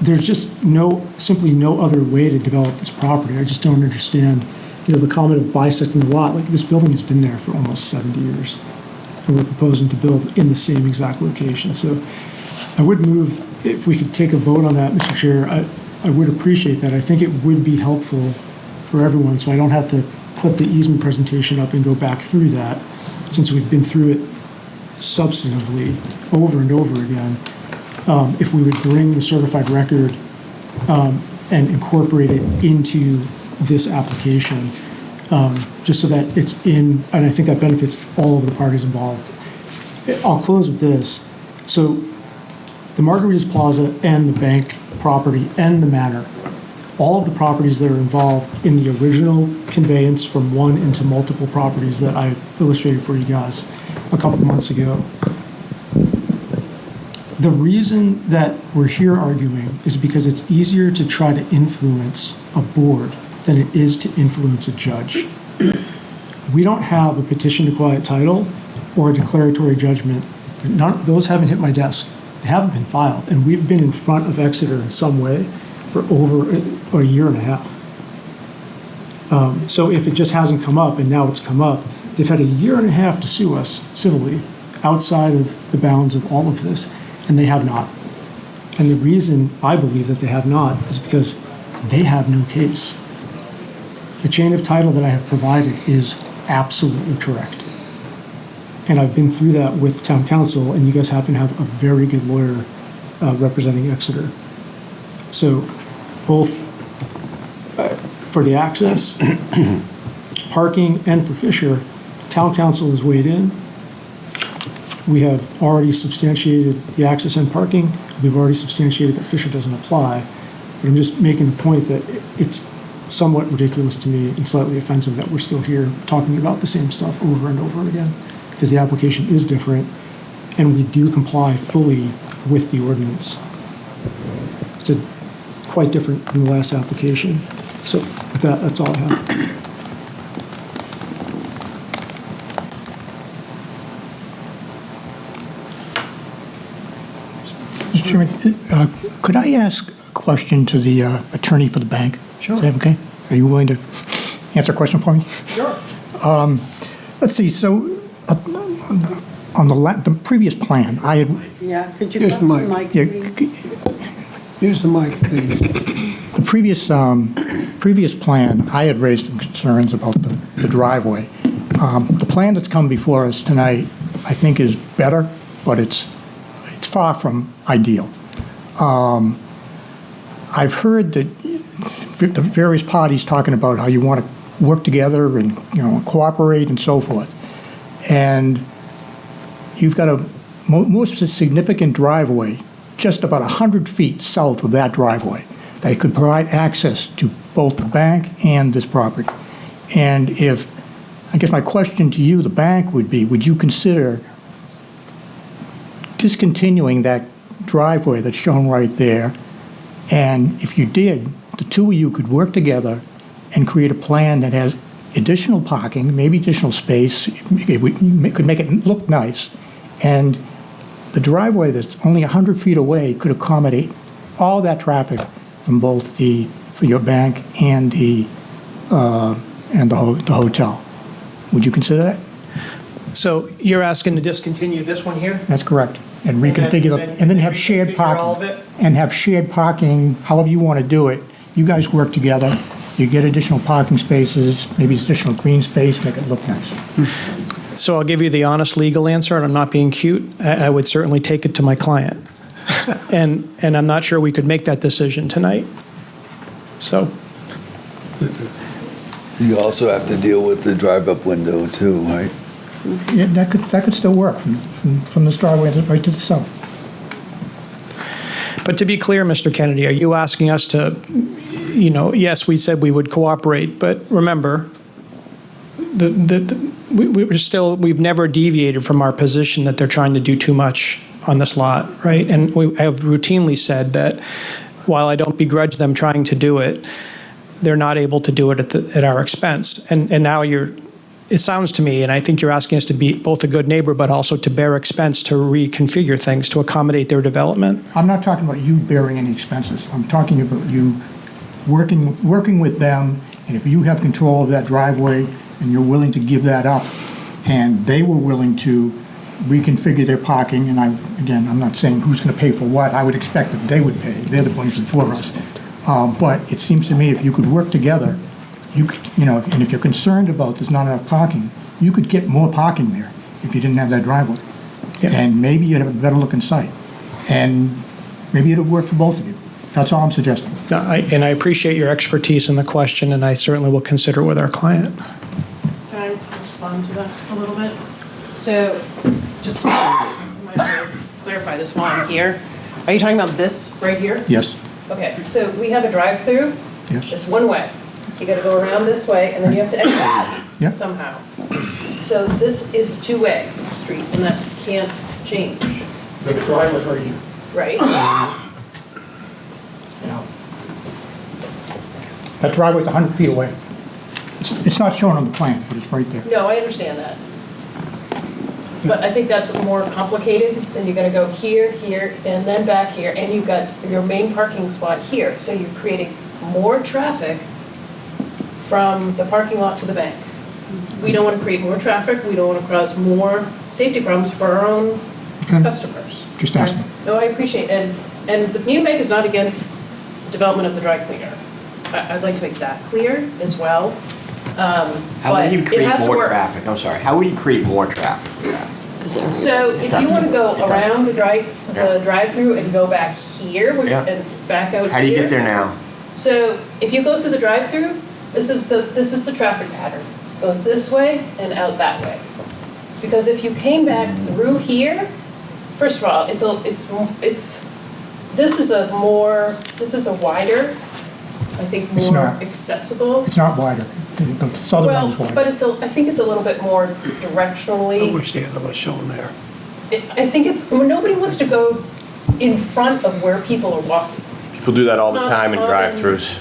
there's just simply no other way to develop this property. I just don't understand, the comment of bisecting the lot. Like, this building has been there for almost 70 years, and we're proposing to build in the same exact location. So I would move, if we could take a vote on that, Mr. Chair, I would appreciate that. I think it would be helpful for everyone, so I don't have to put the easement presentation up and go back through that, since we've been through it substantively over and over again. If we would bring the certified record and incorporate it into this application, just so that it's in, and I think that benefits all of the parties involved. I'll close with this. So the Margaritas Plaza and the bank property and the manor, all of the properties that are involved in the original conveyance from one into multiple properties that I illustrated for you guys a couple months ago. The reason that we're here arguing is because it's easier to try to influence a board than it is to influence a judge. We don't have a petition to quiet title or a declaratory judgment. Those haven't hit my desk. They haven't been filed, and we've been in front of Exeter in some way for over a year and a half. So if it just hasn't come up and now it's come up, they've had a year and a half to sue us civilly outside of the bounds of all of this, and they have not. And the reason I believe that they have not is because they have no case. The chain of title that I have provided is absolutely correct. And I've been through that with town council, and you guys happen to have a very good lawyer representing Exeter. So both for the access, parking, and for Fisher, town council has weighed in. We have already substantiated the access and parking. We've already substantiated that Fisher doesn't apply. But I'm just making the point that it's somewhat ridiculous to me and slightly offensive that we're still here talking about the same stuff over and over again, because the application is different and we do comply fully with the ordinance. It's quite different from the last application. So with that, that's all I have. Mr. Chairman, could I ask a question to the attorney for the bank? Sure. Is that okay? Are you willing to answer a question for me? Sure. Let's see, so on the previous plan, I had... Yeah, could you Use come the to the mic. mic, please? Use the mic, please. The previous plan, I had raised some concerns about the driveway. The plan that's come before us tonight, I think, is better, but it's far from ideal. I've heard that the various parties talking about how you want to work together and cooperate and so forth, and you've got a most significant driveway just about 100 feet south of that driveway that could provide access to both the bank and this property. And I guess my question to you, the bank, would be, would you consider discontinuing that driveway that's shown right there? And if you did, the two of you could work together and create a plan that has additional parking, maybe additional space, could make it look nice, and the driveway that's only 100 feet away could accommodate all that traffic from both for your bank and the hotel. Would you consider that? So you're asking to discontinue this one here? That's correct. And reconfigure, and then have shared reconfigure all of parking. it? And have shared parking, however you want to do it. You guys work together, you get additional parking spaces, maybe additional green space, make it look nice. So I'll give you the honest legal answer, and I'm not being cute. I would certainly take it to my client. And I'm not sure we could make that decision tonight. So, You also have to deal with the drive-up window too, right? Yeah, that could still work from this driveway right to the south. but to be clear, Mr. Kennedy, are you asking us to, yes, we said we would cooperate, but remember, we've never deviated from our position that they're trying to do too much on this lot, right? And we have routinely said that while I don't begrudge them trying to do it, they're not able to do it at our expense. And now it sounds to me, and I think you're asking us to be both a good neighbor, but also to bear expense to reconfigure things to accommodate their development. I'm not talking about you bearing any expenses. I'm talking about you working with them, and if you have control of that driveway and you're willing to give that up, and they were willing to reconfigure their parking, and I'm not saying who's going to pay for what. I would expect that they would pay. They're the ones before us. But it seems to me if you could work together, and if you're concerned about there's not enough parking, you could get more parking there if you didn't have that driveway. Yeah. And maybe you'd have a better looking site. And maybe it'll work for both of you. That's all I'm suggesting. And I appreciate your expertise in the question, and I certainly will consider it with our client. Can I respond to that a little bit? So, just to clarify this while I'm here, are you talking about this right here? Yes. Okay, so we have a drive-through. Yes. It's one way. You gotta go around this way, and then you have to exit Yep. somehow. So this is a two-way street, and that can't change, The driveway right here. right? That driveway's 100 feet away. It's not shown on the plan, but it's right there. No, I understand that. But I think that's more complicated, then you're gonna go here, here, and then back here, and you've got your main parking spot here. So you're creating more traffic from the parking lot to the bank. We don't wanna create more traffic, we don't wanna cause more safety problems for our own Okay. customers. Just asking. No, I appreciate it, and the Community Bank is not against the development of the dry cleaner. I'd like to make that clear as well. How But would you it create has to more work. traffic? I'm sorry, how would you create more traffic? So if you want to go around the drive-through and go back here, Yeah. and back out here. How do you get there now? So if you go through the drive-through, this is the traffic pattern. Goes this way and out that way. Because if you came back through here, first of all, this is a wider, I think It's more not. accessible. It's not wider. The southern one is Well, wider. but I think it's a little bit more directionally. I wish the other was shown there. I think nobody wants to go in front of where people are walking. People do that all the It's not time in common. drive-throughs.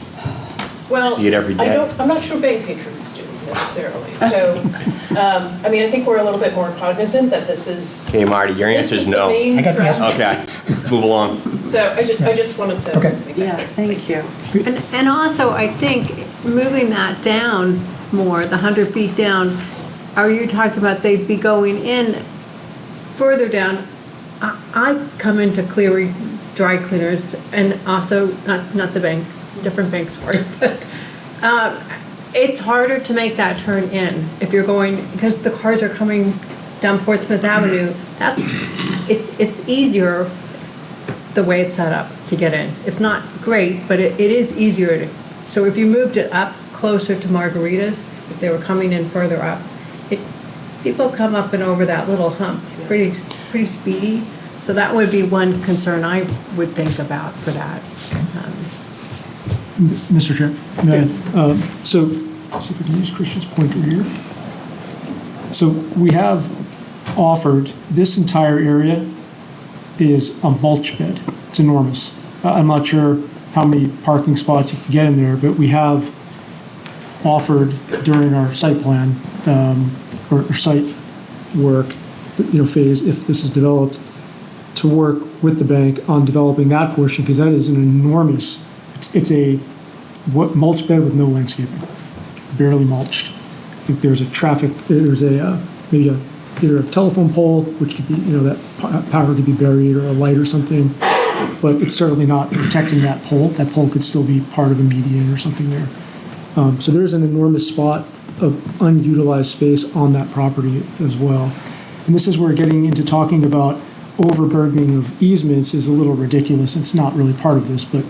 Well, See it every day. I'm not sure bank patrons do necessarily. So, I think we're a little bit more cognizant that this is. Okay, Marty, your this answer is is the no. main I got the answer. traffic. Okay, move along. So I just wanted to. Okay. make that Yeah, clear. thank you. And also, I think moving that down more, the 100 feet down, are you talking about they'd be going in further down? I come into Cleary dry cleaners and also, not the bank, different bank, sorry, but it's harder to make that turn in if you're going, because the cars are coming down Portsmouth Avenue. It's easier the way it's set up to get in. It's not great, but it is easier to, so if you moved it up closer to Margarita's, if they were coming in further up, people come up and over that little hump pretty speedy. So that would be one concern I would think about for that. Mr. Chair, may I, so, see if I can use Christian's pointer here. So we have offered, this entire area is a mulch bed. It's enormous. I'm not sure how many parking spots you can get in there, but we have offered during our site plan, or site work, phase, if this is developed, to work with the bank on developing that portion, because that is an enormous, it's a mulch bed with no landscaping, barely mulched. I think there's maybe either a telephone pole, which could be, that power could be buried, or a light or something, but it's certainly not protecting that pole. That pole could still be part of a median or something there. So there's an enormous spot of unutilized space on that property as well. And this is where getting into talking about overburdening of easements is a little ridiculous. It's not really part of this, but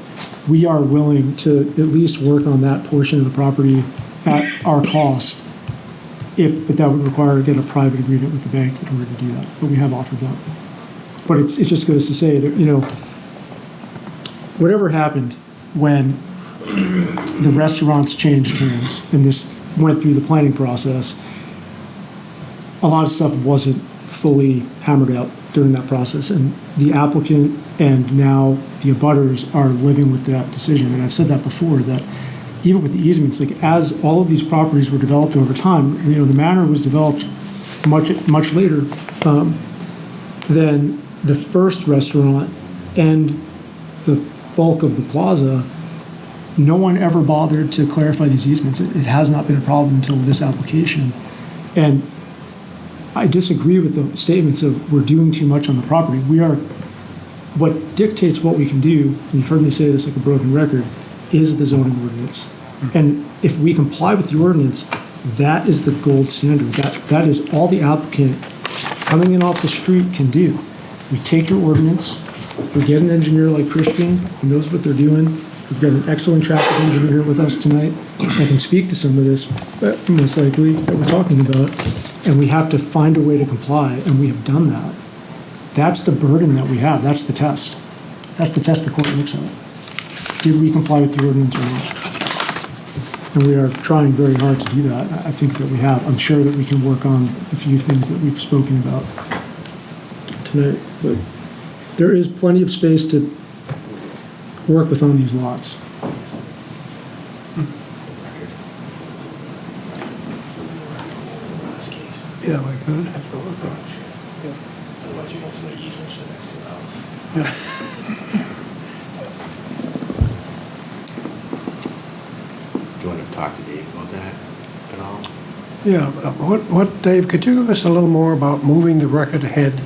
we are willing to at least work on that portion of the property at our cost, but that would require get a private agreement with the bank in order to do that. But we have offered that. But it just goes to say that, whatever happened when the restaurants changed hands and this went through the planning process, a lot of stuff wasn't fully hammered out during that process. And the applicant and now the abutters are living with that decision. And I've said that before, that even with the easements, like as all of these properties were developed over time, the manor was developed much later than the first restaurant and the bulk of the plaza. No one ever bothered to clarify these easements. It has not been a problem until this application. And I disagree with the statements of we're doing too much on the property. What dictates what we can do, and you've heard me say this like a broken record, is the zoning ordinance. And if we comply with the ordinance, that is the gold standard. That is all the applicant coming in off the street can do. We take your ordinance, we get an engineer like Christian who knows what they're doing. We've got an excellent traffic engineer here with us tonight. I can speak to some of this, most likely, that we're talking about. And we have to find a way to comply, and we have done that. That's the burden that we have. That's the test. That's the test the court looks at. Did we comply with the ordinance or not? And we are trying very hard to do that. I think that we have. I'm sure that we can work on a few things that we've spoken about tonight. But there is plenty of space to work with on these lots. Yeah, we could. Do you want to talk to Dave about that at all? Yeah, Dave, could you give us a little more about moving the record ahead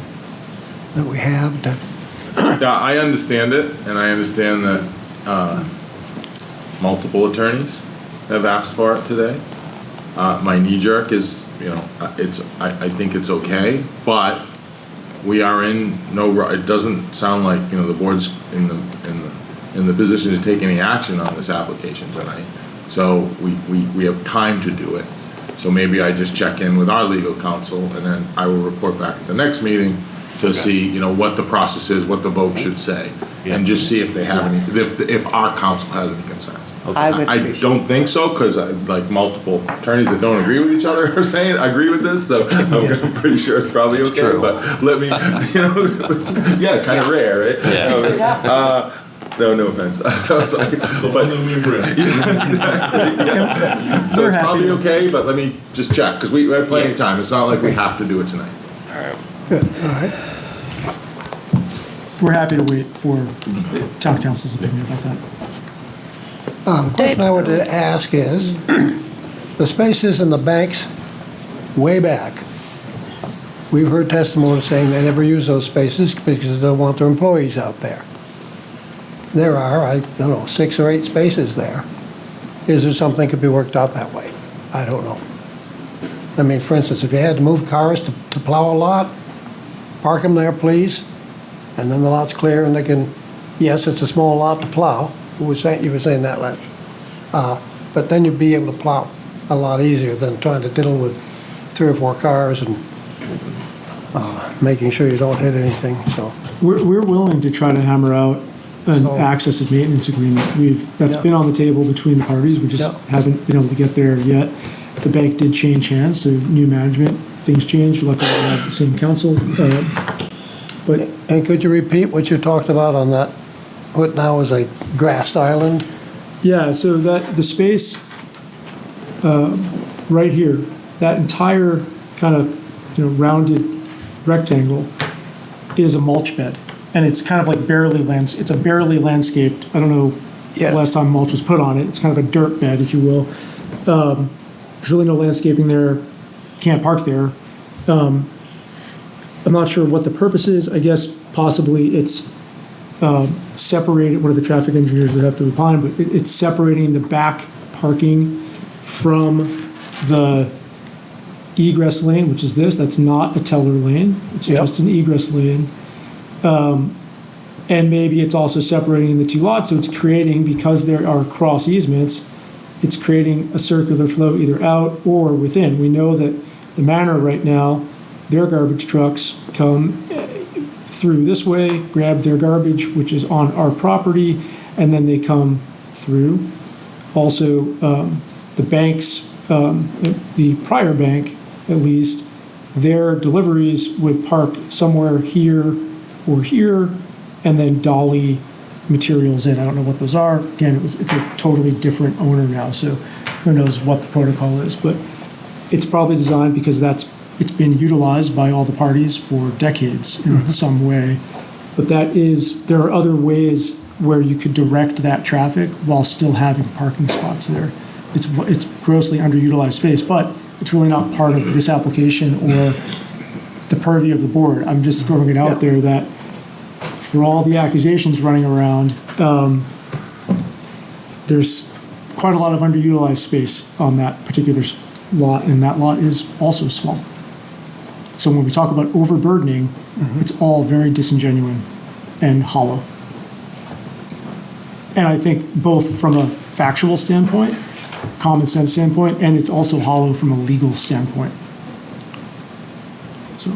that we have? Yeah, I understand it, and I understand that multiple attorneys have asked for it today. My knee jerk is, I think it's okay, but we are in it doesn't sound like, the board's in the position to take any action on this application tonight. So we have time to do it. So maybe I just check in with our legal counsel, and then I will report back at the next meeting to see, what the process is, what the vote should say, and just see if they have any, if our counsel has any concerns. I don't think so, because like multiple attorneys that don't agree with each other are saying, I agree with this, so I'm pretty sure it's probably okay. True. But let me, yeah, kind of rare, right? Yeah. No offense. I was like, but, yeah. So it's probably okay, but let me just check, because we have plenty of time. It's not like we have to do it tonight. Good, all right. We're happy to wait for town council's opinion about that. The question I wanted to ask is, the spaces in the banks way back, we've heard testimony saying they never use those spaces because they don't want their employees out there. There are, I don't know, 6 or 8 spaces there. Is there something could be worked out that way? I don't know. I mean, for instance, if you had to move cars to plow a lot, park them there, please, and then the lot's clear and they can, yes, it's a small lot to plow. You were saying that last. But then you'd be able to plow a lot easier than trying to diddle with 3 or 4 cars and making sure you don't hit anything, so. We're willing to try to hammer out an access and maintenance agreement. That's been on the table between the parties. We just haven't been able to get there yet. The bank did change hands, so new management, things changed. Luckily, we have the same council. And could you repeat what you talked about on that, what now is a grassed island? Yeah, so that the space right here, that entire kind of rounded rectangle is a mulch bed, and it's kind of like it's a barely landscaped. I don't know the last time mulch was put on it. It's kind of a dirt bed, if you will. There's really no landscaping there. Can't park there. I'm not sure what the purpose is. I guess possibly it's separated. One of the traffic engineers would have to opine, but it's separating the back parking from the egress lane, which is this. That's not a teller lane. It's just an egress lane. And maybe it's also separating the 2 lots, so it's creating, because there are cross easements, it's creating a circular flow either out or within. We know that the manor right now, their garbage trucks come through this way, grab their garbage, which is on our property, and then they come through. Also, the banks, the prior bank at least, their deliveries would park somewhere here or here, and then dolly materials in. I don't know what those are. Again, it's a totally different owner now, so who knows what the protocol is. But it's probably designed because it's been utilized by all the parties for decades in some way. But there are other ways where you could direct that traffic while still having parking spots there. It's grossly underutilized space, but it's really not part of this application or the purview of the board. I'm just throwing it out there that for all the accusations running around, there's quite a lot of underutilized space on that particular lot, and that lot is also small. So when we talk about overburdening, it's all very disingenuous and hollow. And I think both from a factual standpoint, common sense standpoint, and it's also hollow from a legal standpoint. So.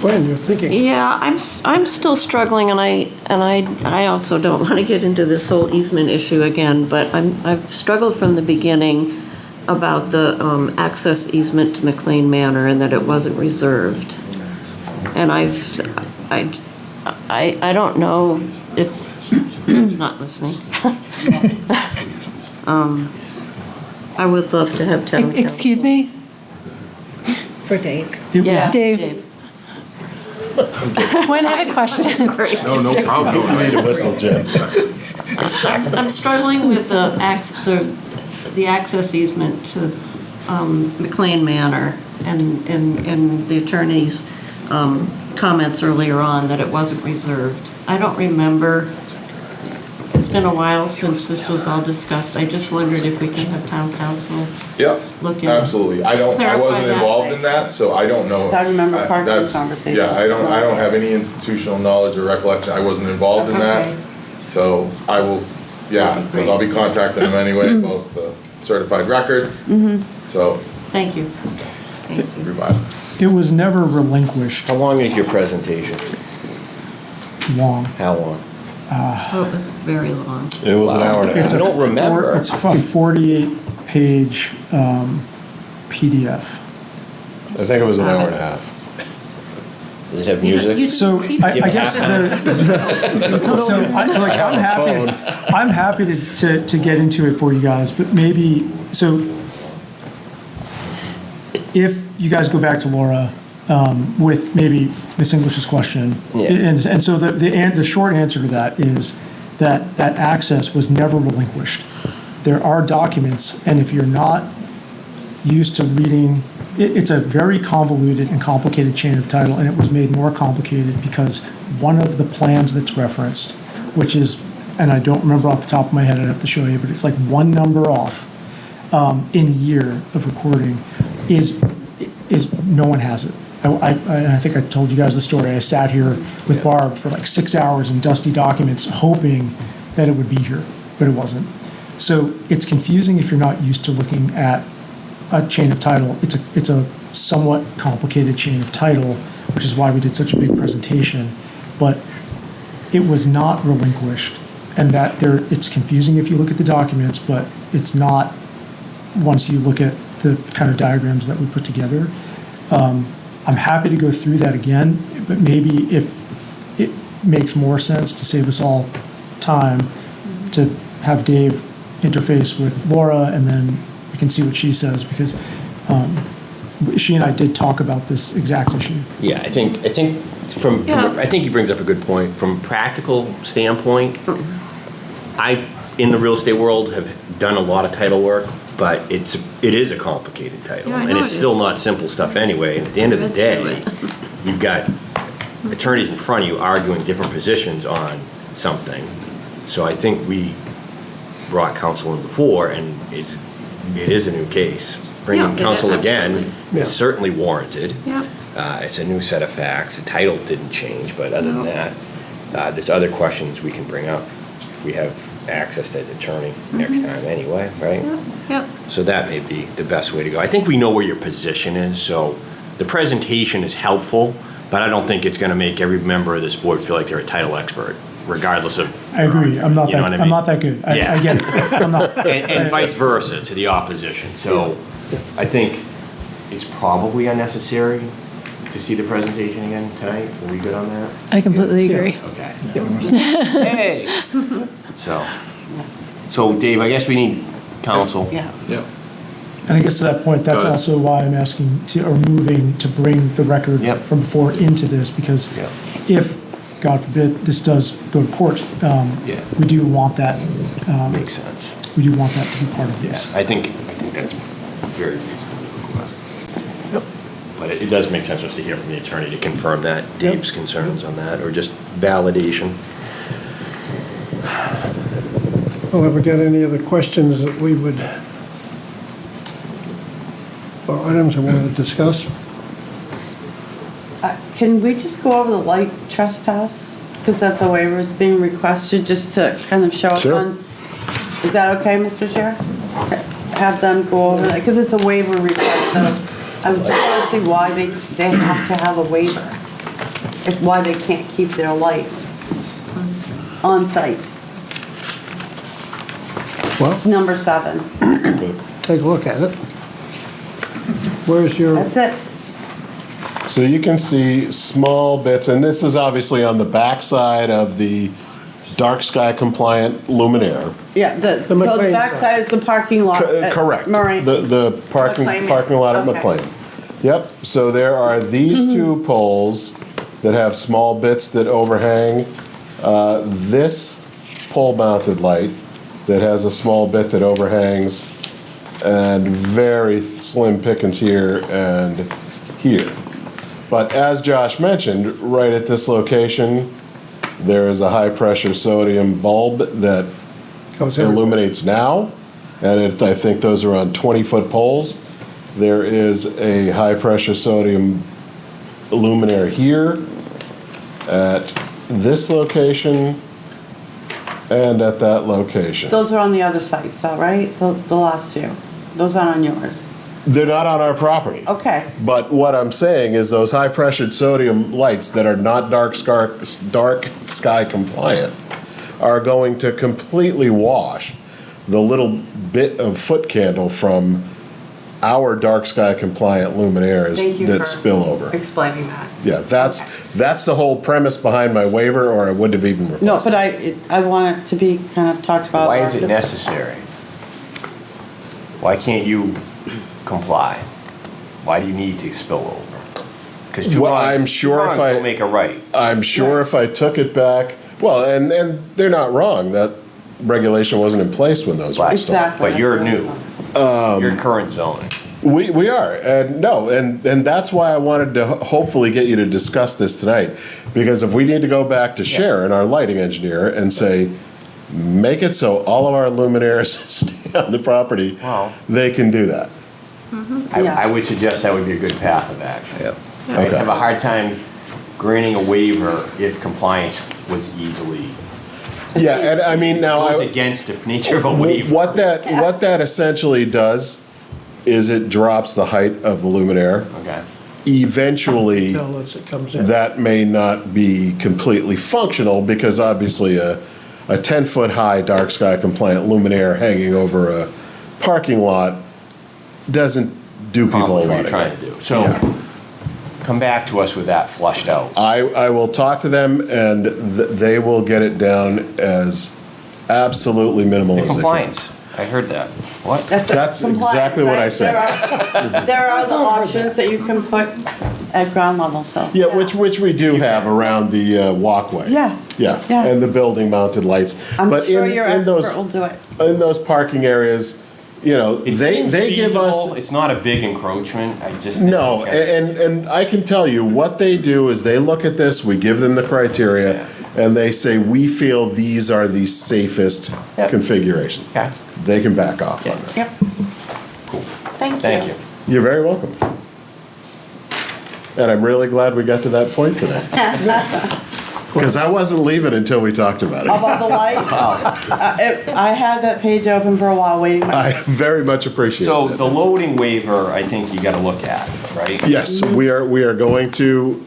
Gwen, you're thinking. Yeah, I'm still struggling, and I also don't want to get into this whole easement issue again, but I've struggled from the beginning about the access easement to McLean Manor and that it wasn't reserved. And I don't know if he's not listening. I would love to have town council. Excuse me? For Dave. Yeah, Dave. Gwen had a question. No problem. You need a whistle, Jim. I'm struggling with the access easement to McLean Manor and the attorney's comments earlier on that it wasn't reserved. I don't remember. It's been a while since this was all discussed. I just wondered if we can have town council Yep, look in. absolutely. I Clarify wasn't that. involved in that, so I don't know. 'Cause I remember part of the That's- conversation. Yeah, I don't have any institutional knowledge or recollection. I wasn't involved in that. Okay. So I will, because I'll be contacting them anyway about the certified record. So, Thank you. everybody. It was never relinquished How long is your presentation? long. How long? Oh, it was very long. It was an hour and a half. I don't remember. It's a 48-page PDF. I think it was an hour and a half. Does it have music? So I guess I'm happy to get into it for you guys, but maybe, so if you guys go back to Laura with maybe Ms. English's question, Yeah. and so the short answer to that is that access was never relinquished. There are documents, and if you're not used to reading, it's a very convoluted and complicated chain of title, and it was made more complicated because one of the plans that's referenced, which is, and I don't remember off the top of my head, I'd have to show you, but it's like one number off in year of recording, is no one has it. I think I told you guys the story. I sat here with Barb for like 6 hours in dusty documents hoping that it would be here, but it wasn't. So it's confusing if you're not used to looking at a chain of title. It's a somewhat complicated chain of title, which is why we did such a big presentation. But it was not relinquished, and it's confusing if you look at the documents, but it's not once you look at the kind of diagrams that we put together. I'm happy to go through that again, but maybe if it makes more sense to save us all time to have Dave interface with Laura, and then we can see what she says, because she and I did talk about this exact issue. Yeah, I think I think he brings up a good point. From a practical standpoint, I, in the real estate world, have done a lot of title work, but it is a complicated title, Yeah, I and know it's it still is. not simple stuff anyway. And at the end of the Let's day, do it. you've got attorneys in front of you arguing different positions on something. So I think we brought counsel in before, and it is a new case. Bringing Yeah, counsel yeah, again absolutely. is certainly warranted. Yeah. It's a new set of facts. The title didn't change, but other than that, there's other questions we can bring up. We have access to an attorney next time anyway, right? Yep. So that may be the best way to go. I think we know where your position is, so the presentation is helpful, but I don't think it's going to make every member of this board feel like they're a title expert, regardless of. I agree. I'm not You know what I I'm mean? not that good. I Yeah. get it. I'm not. And vice versa to the opposition. So I think it's probably unnecessary to see the presentation again tonight. Are we good on that? I completely agree. Okay. Hey! So Dave, I guess we need counsel. Yeah. Yeah. And I guess to that point, that's Go ahead. also why I'm asking or moving to bring the record from before into this, because if, God forbid, this does go to court, we do want that. Makes sense. We do want that to be part of this. I think that's very reasonable request. Yep. But it does make sense just to hear from the attorney to confirm that Dave's concerns on that, or just validation. Well, have we got any other questions that we would, or items I want to discuss? Can we just go over the light trespass? Because that's a waiver is being requested, just to kind of show us Sure. on. Is that okay, Mr. Chair? Have them go over that, because it's a waiver request, so I just want to see why they have to have a waiver. Why they can't keep their light on site. Well, It's number 7. take a look at it. Where's your? That's it. So you can see small bits, and this is obviously on the backside of the dark sky compliant luminaire. Yeah, so the McLean backside is the parking lot at Correct. Murray. The parking lot at Okay. McLean. Yep, so there are these two poles that have small bits that overhang. This pole-mounted light that has a small bit that overhangs, and very slim pickings here and here. But as Josh mentioned, right at this location, there is a high-pressure sodium bulb that illuminates now, and I think those are on 20-foot poles. There is a high-pressure sodium luminaire here at this location and at that location. Those are on the other sites, all right? The last few. Those aren't on yours. They're not on our property. Okay. But what I'm saying is those high-pressured sodium lights that are not dark sky compliant are going to completely wash the little bit of foot candle from our dark sky compliant luminaires Thank you that for spill over. explaining that. Yeah, that's the whole premise behind my waiver, or I wouldn't have even requested. No, but I want it to be kind of talked about. Why is it necessary? Why can't you comply? Why do you need to spill over? Because Well, I'm sure if I make a right. I'm sure if I took it back, well, and they're not wrong. That regulation wasn't in place when those were installed. Exactly. But you're new. Your current zoning. We are, and no, and that's why I wanted to hopefully get you to discuss this tonight, because if we need to go back to Sharon, our lighting engineer, and say, make it so all of our luminaires stay on the property, they can do that. I would suggest that would be a good path of action. I Okay. have a hard time granting a waiver if compliance was easily. Yeah, and I mean now goes against the nature of a waiver. what that essentially does is it drops the height of the luminaire. Okay. Eventually, Until it comes in. that may not be completely functional, because obviously a 10-foot high dark sky compliant luminaire hanging over a parking lot doesn't do people a Accomplish what lot you're of trying good. to do. So come back to us with that flushed out. I will talk to them, and they will get it down as absolutely minimal The as they can. compliance. I heard that. What? That's compliant, exactly what I right? said. There are the options that you can put at ground level, so. Yeah, which we do have around the walkway. Yes. Yeah, Yeah. and the building mounted lights. I'm But sure in- your in those- expert will do it. In those parking areas, you know, It they seems give us. feasible. It's not a big encroachment. I just think No, it's gotta- and I can tell you, what they do is they look at this, we give them the criteria, and they say, we feel these are the safest configurations. Okay. They can back off on that. Yep. Thank Thank you. You're very welcome. And I'm really glad we got to that point today. Because I wasn't leaving until we talked about it. About the lights? I had that page open for a while waiting. I very much appreciate So that. the loading waiver, I think you gotta look at, right? Yes, we are going to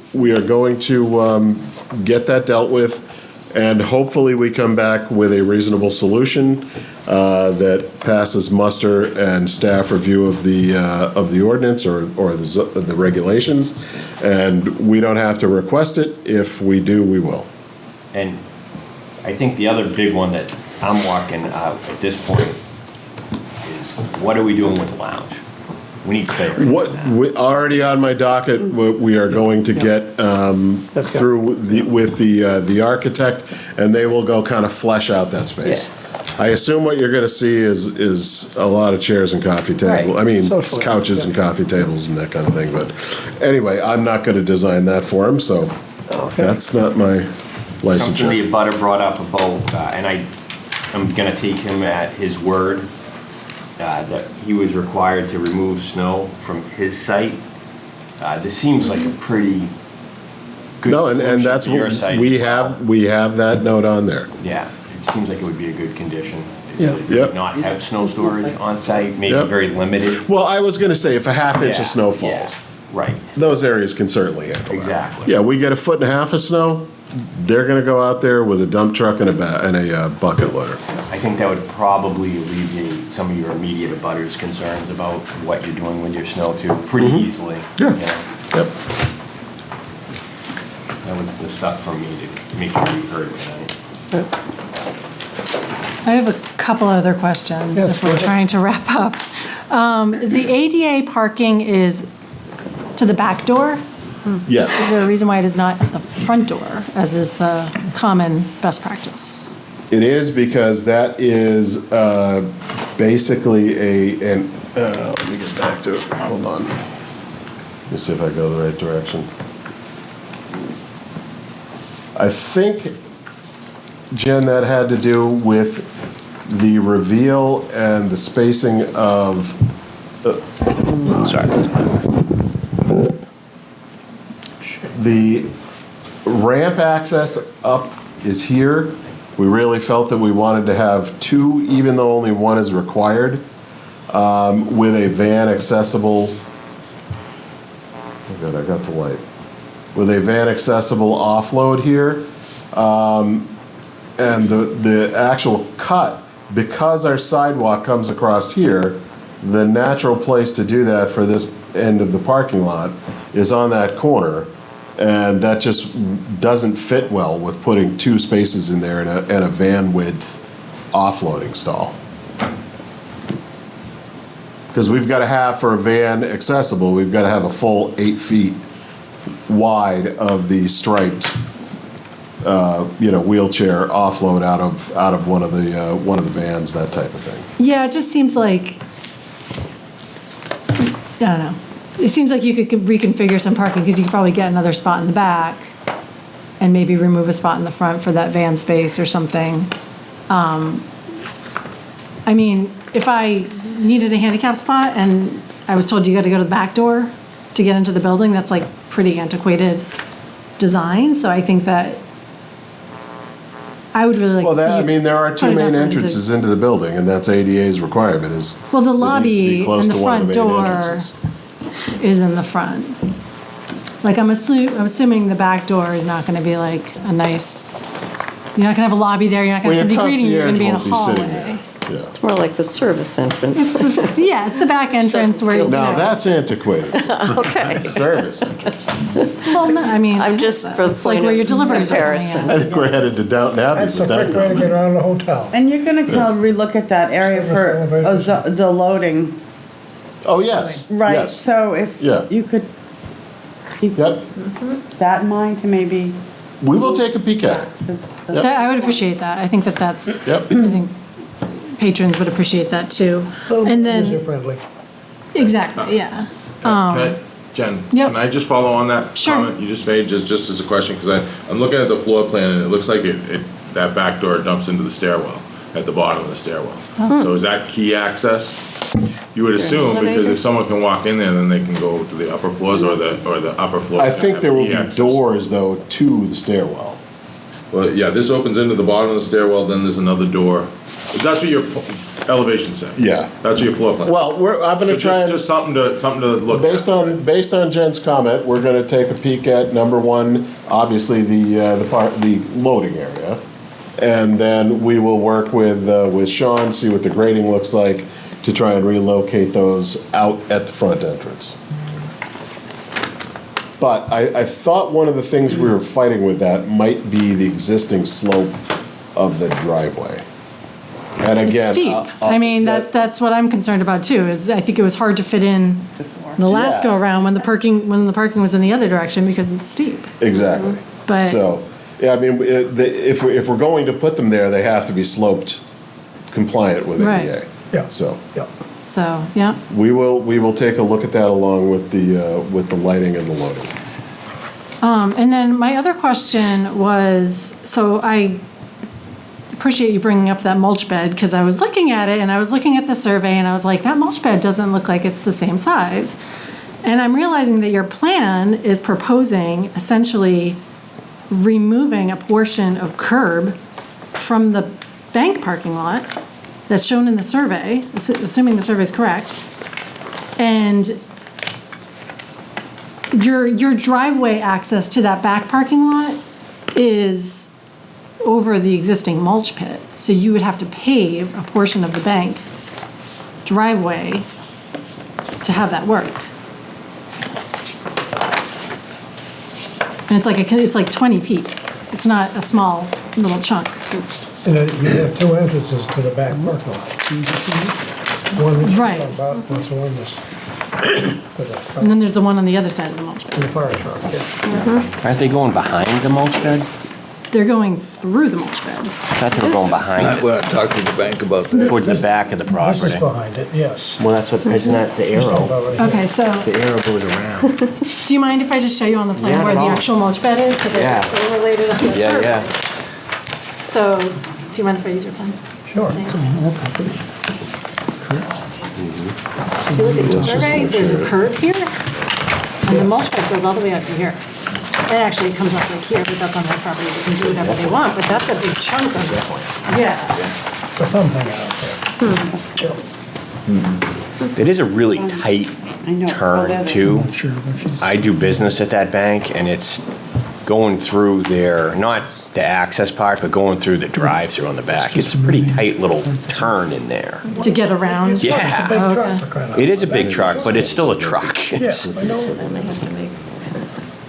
get that dealt with, and hopefully we come back with a reasonable solution. that passes muster and staff review of the ordinance or the regulations, and we don't have to request it. If we do, we will. And I think the other big one that I'm walking at this point is, what are we doing with the lounge? We need clarity. Already on my docket, we are going to get through with the architect, and they will go kind of flesh out that space. I assume what you're going to see is a lot of chairs and coffee tables. I mean, couches and coffee tables and that kind of thing. But anyway, I'm not going to design that for him, so that's not my licensure. Something the abutter brought up about, and I'm going to take him at his word, that he was required to remove snow from his site. This seems like a pretty good and that's for your what site we as well. have. We have that note on there. Yeah, it seems like it would be a good condition. Yeah. Yep. Not have snow storage on site, maybe Yep. very limited. Well, I was going to say if a half inch Yeah, of snow falls, Right. those areas can certainly handle that. Exactly. Yeah, we get 1.5 feet of snow, they're going to go out there with a dump truck and a bucket loader. I think that would probably alleviate some of your immediate abutters' concerns about what you're doing with your snow too, pretty easily. Yeah. You know? Yep. That was the stuff from me to make sure you heard tonight. I have a couple other questions Yes, if go we're ahead. trying to wrap up. The ADA parking is to the back door? Yes. Is there a reason why it is not at the front door, as is the common best practice? It is because that is basically let me get back to it. Hold on. Let me see if I go the right direction. I think, Jen, that had to do with the reveal and the spacing of, sorry. The ramp access up is here. We really felt that we wanted to have two, even though only one is required, with a van accessible. Oh good, I got the light. With a van accessible offload here. And the actual cut, because our sidewalk comes across here, the natural place to do that for this end of the parking lot is on that corner. And that just doesn't fit well with putting two spaces in there and a van width offloading stall. Because we've got to have, for a van accessible, we've got to have a full 8 feet wide of the striped, wheelchair offload out of one of the vans, that type of thing. Yeah, it just seems like, I don't know. It seems like you could reconfigure some parking, because you could probably get another spot in the back and maybe remove a spot in the front for that van space or something. I mean, if I needed a handicap spot and I was told you got to go to the back door to get into the building, that's like pretty antiquated design. So I think that I would really like to see. There are two put main enough into- entrances into the building, and that's ADA's requirement is. Well, the it needs to be lobby close and the to one of front main door entrances. is in the front. Like, I'm assuming the back door is not gonna be like a nice, you're not gonna have a lobby there, you're not gonna have Well, your somebody greeting you, you're gonna be in a concierge won't be sitting hallway. Yeah. It's more like the service entrance. Yeah, it's the back entrance where, you Now, know. that's antiquated. Okay. Service entrance. Well, no, I mean. I'm just for the It's like point where of your deliveries are coming comparison. in. I think we're headed to Downton Abbey That's the with that. quick way to get out of the hotel. And you're gonna kind of relook at that area for the loading, Oh, yes. right? Yes. So if Yeah. you could keep Yep. that in mind to maybe, We will take a peek at it. 'cause Yep. I would appreciate that. I think that's, Yep. I think patrons would appreciate that too. And then, User-friendly. exactly, yeah. Can I, Jen, Yep. can I just follow on that Sure. comment you just made, just as a question? Because I'm looking at the floor plan, and it looks like that back door dumps into the stairwell, at the bottom of the stairwell. So is that key access? You would assume, because if someone can walk in there, then they can go to the upper floors, or the upper floor. I can think have there will key be access. doors, though, to the stairwell. Well, yeah, this opens into the bottom of the stairwell, then there's another door. That's what your elevation said. Yeah. That's what your floor plan. Well, I'm going So to try and. just something to look at. Based on Jen's comment, we're going to take a peek at number one, obviously the loading area. And then we will work with Sean, see what the grading looks like, to try and relocate those out at the front entrance. But I thought one of the things we were fighting with that might be the existing slope of the driveway. And again. It's steep. I mean, that's what I'm concerned about too, is I think it was hard to fit in the last Yeah. go-around when the parking was in the other direction because it's steep. Exactly. But- So, yeah, I mean, if we're going to put them there, they have to be sloped compliant with Right. ADA. Yeah. So, So, yeah. we will take a look at that along with the lighting and the loading. And then my other question was, so I appreciate you bringing up that mulch bed because I was looking at it and I was looking at the survey and I was like, that mulch bed doesn't look like it's the same size. And I'm realizing that your plan is proposing essentially removing a portion of curb from the bank parking lot that's shown in the survey, assuming the survey is correct. And your driveway access to that back parking lot is over the existing mulch pit. So you would have to pave a portion of the bank driveway to have that work. And it's like 20 feet. It's not a small little chunk. And you have two entrances to the back parking lot. One that Right. you're talking about, plus the one that's for the And then there's the one on the other side of the mulch for pit. the fire truck, yeah. Aren't they going behind the mulch bed? They're going through the mulch bed. I thought they were going behind I it, want to talk to the bank about that. towards the back of the This property. is behind it, yes. Well, that's what, isn't that the arrow? Okay, so The arrow goes around. do you mind if I just show you on the plan Yeah, where the no. actual mulch bed is? Because Yeah. it's overlaid on the Yeah, survey. yeah. So, do you mind if I use your pen? Sure. If you look at the survey, there's a curve here, and the mulch bed goes all the way out to here. It actually comes up like here, but that's on their property, they can do whatever they want, but that's a big chunk of it. Yeah. The thumb thing out there. It is a really tight turn too. I do business at that bank and it's going through their, not the access part, but going through the drive-through on the back. It's a pretty tight little turn in there. To get around? Yeah. Big Okay. truck for crying out It is a loud. big truck, but it's still a truck. It's Yeah, I know.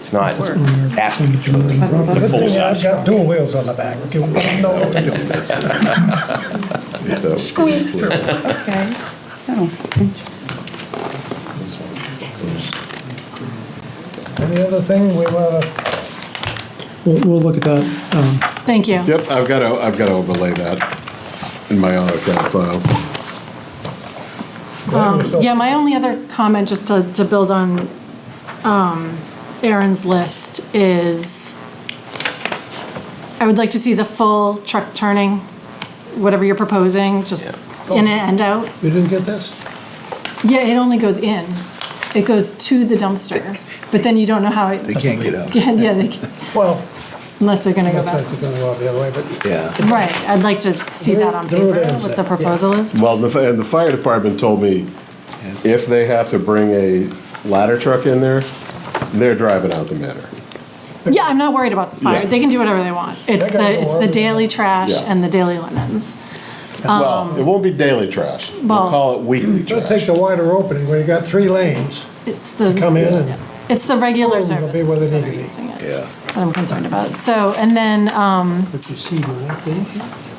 it's not The actually good the thing full is I've size. got dual wheels on the back. You know what to do. Squeak. Okay, so, Any other thing we want to, We'll look at that. Thank you. Yep, I've got to overlay that in my AutoCAD file. Yeah, my only other comment, just to build on Aaron's list, is I would like to see the full truck turning, whatever you're proposing, just in and out. you didn't get this? Yeah, it only goes in. It goes to the dumpster, but then you don't know how it. They can't get out. Yeah, they can, Well, unless they're gonna go looks like back. they're going to go out the other way, but Yeah. Right, I'd like to see that on The road paper, ends what the there, yeah. proposal is. Well, the fire department told me if they have to bring a ladder truck in there, they're driving out the manor. Yeah, I'm not worried about the fire. Yeah. They can do whatever they want. It's They're gonna go the wherever they daily want. trash Yeah. and the daily linens. Well, it won't be daily trash. We'll Well- call it weekly they'll trash. take the wider opening where you got 3 lanes. It's the. Come in and- It's the regular They'll services be where they that need are to be. using it. Yeah. That I'm concerned about. So, and then, But you see right there,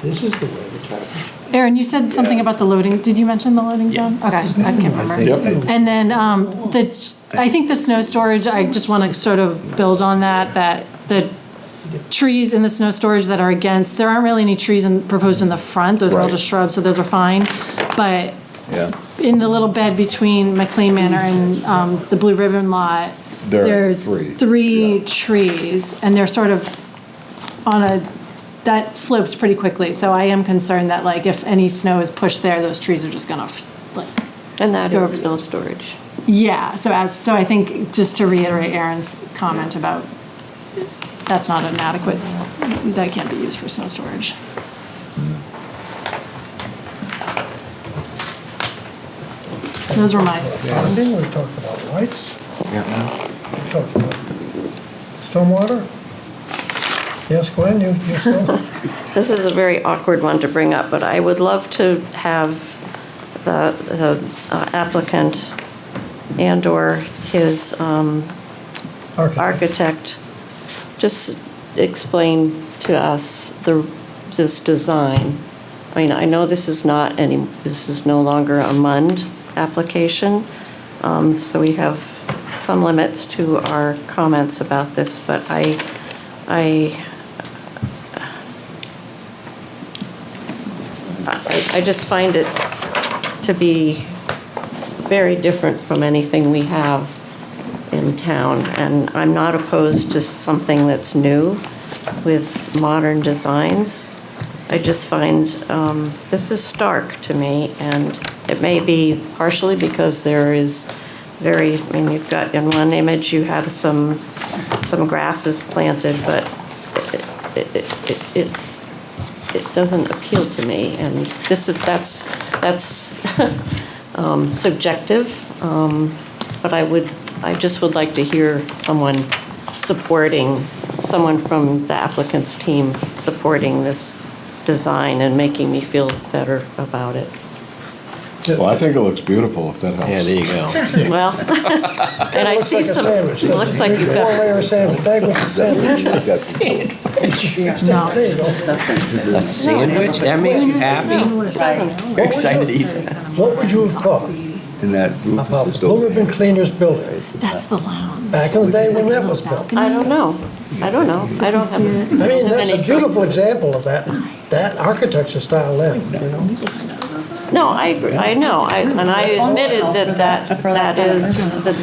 this is the way the traffic. Aaron, you said something about the loading. Did you mention the loading zone? Okay, I can't remember. Yep. And then, I think the snow storage, I just want to sort of build on that the trees in the snow storage that are against, there aren't really any trees proposed in the front. Those are all Right. just shrubs, so those are fine. But Yeah. in the little bed between McLean Manor and the Blue Ribbon lot, There are there's three, yeah. trees, and they're sort of that slopes pretty quickly. So I am concerned that like if any snow is pushed there, those trees are just gonna like. And that go is over- snow storage. Yeah, so I think just to reiterate Aaron's comment about that's not an adequate, that can't be used for snow storage. Those were my. Bonding, we talked about lights. Yeah. We talked about stormwater. Yes, Gwen, you still? This is a very awkward one to bring up, but I would love to have the applicant and/or his architect just explain to us this design. I mean, I know this is no longer a MUND application, so we have some limits to our comments about this, but I just find it to be very different from anything we have in town, and I'm not opposed to something that's new with modern designs. I just find this is stark to me, and it may be partially because there is you've got in one image you have some grasses planted, but it doesn't appeal to me, and that's subjective. But I just would like to hear someone from the applicant's team supporting this design and making me feel better about it. Well, I think it looks beautiful, if that helps. Yeah, there you go. Well, and I see some, it looks like you've got. Four-layer sandwich, bag with sandwich. No. There you go. A sandwich? That makes you happy? You're excited to eat that. What would you have thought In that roof about is Blue still. Ribbon Cleaners building That's the lounge. back in the day when that was built? I don't know. I don't have. I mean, that's a beautiful example of that architecture style then, you know? No, I agree, I know, and I admitted that's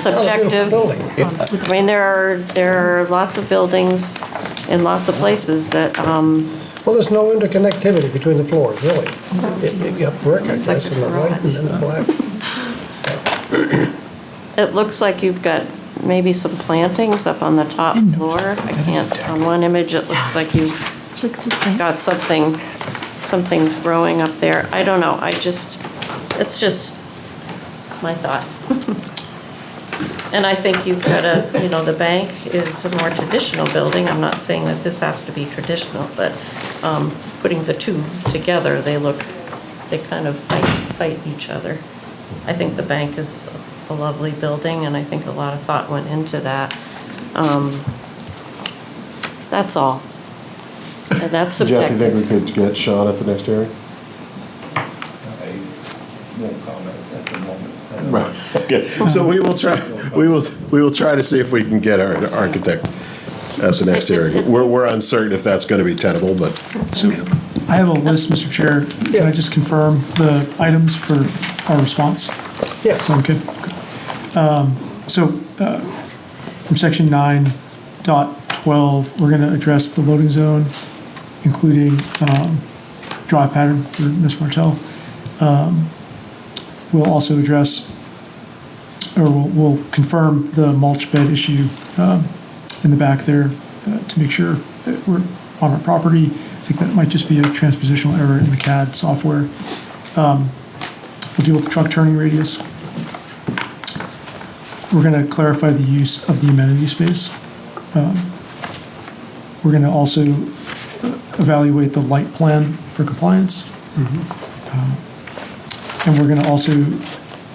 subjective. I mean, there are lots of buildings in lots of places that, Well, there's no interconnectivity between the floors, really. You got brick, I guess, in the white and then the black. it looks like you've got maybe some plantings up on the top floor. I can't, on one image, it looks like you've got something's growing up there. I don't know, it's just my thought. And I think you've got the bank is a more traditional building. I'm not saying that this has to be traditional, but putting the two together, they kind of fight each other. I think the bank is a lovely building, and I think a lot of thought went into that. That's all. And that's Jeff, subjective. you think we could get Sean at the next hearing? I won't comment at the moment. Right, okay. So we will try to see if we can get our architect at the next hearing. We're uncertain if that's going to be tenable, but. So I have a list, Mr. Chair. Can I just confirm the items for our response? Yeah. Sound good? From section 9.12, we're going to address the loading zone, including drive pattern for Ms. Martell. We'll also address, or we'll confirm the mulch bed issue in the back there to make sure that we're on our property. I think that might just be a transpositional error in the CAD software. We'll deal with the truck turning radius. We're going to clarify the use of the amenity space. We're going to also evaluate the light plan for compliance. And we're going to also,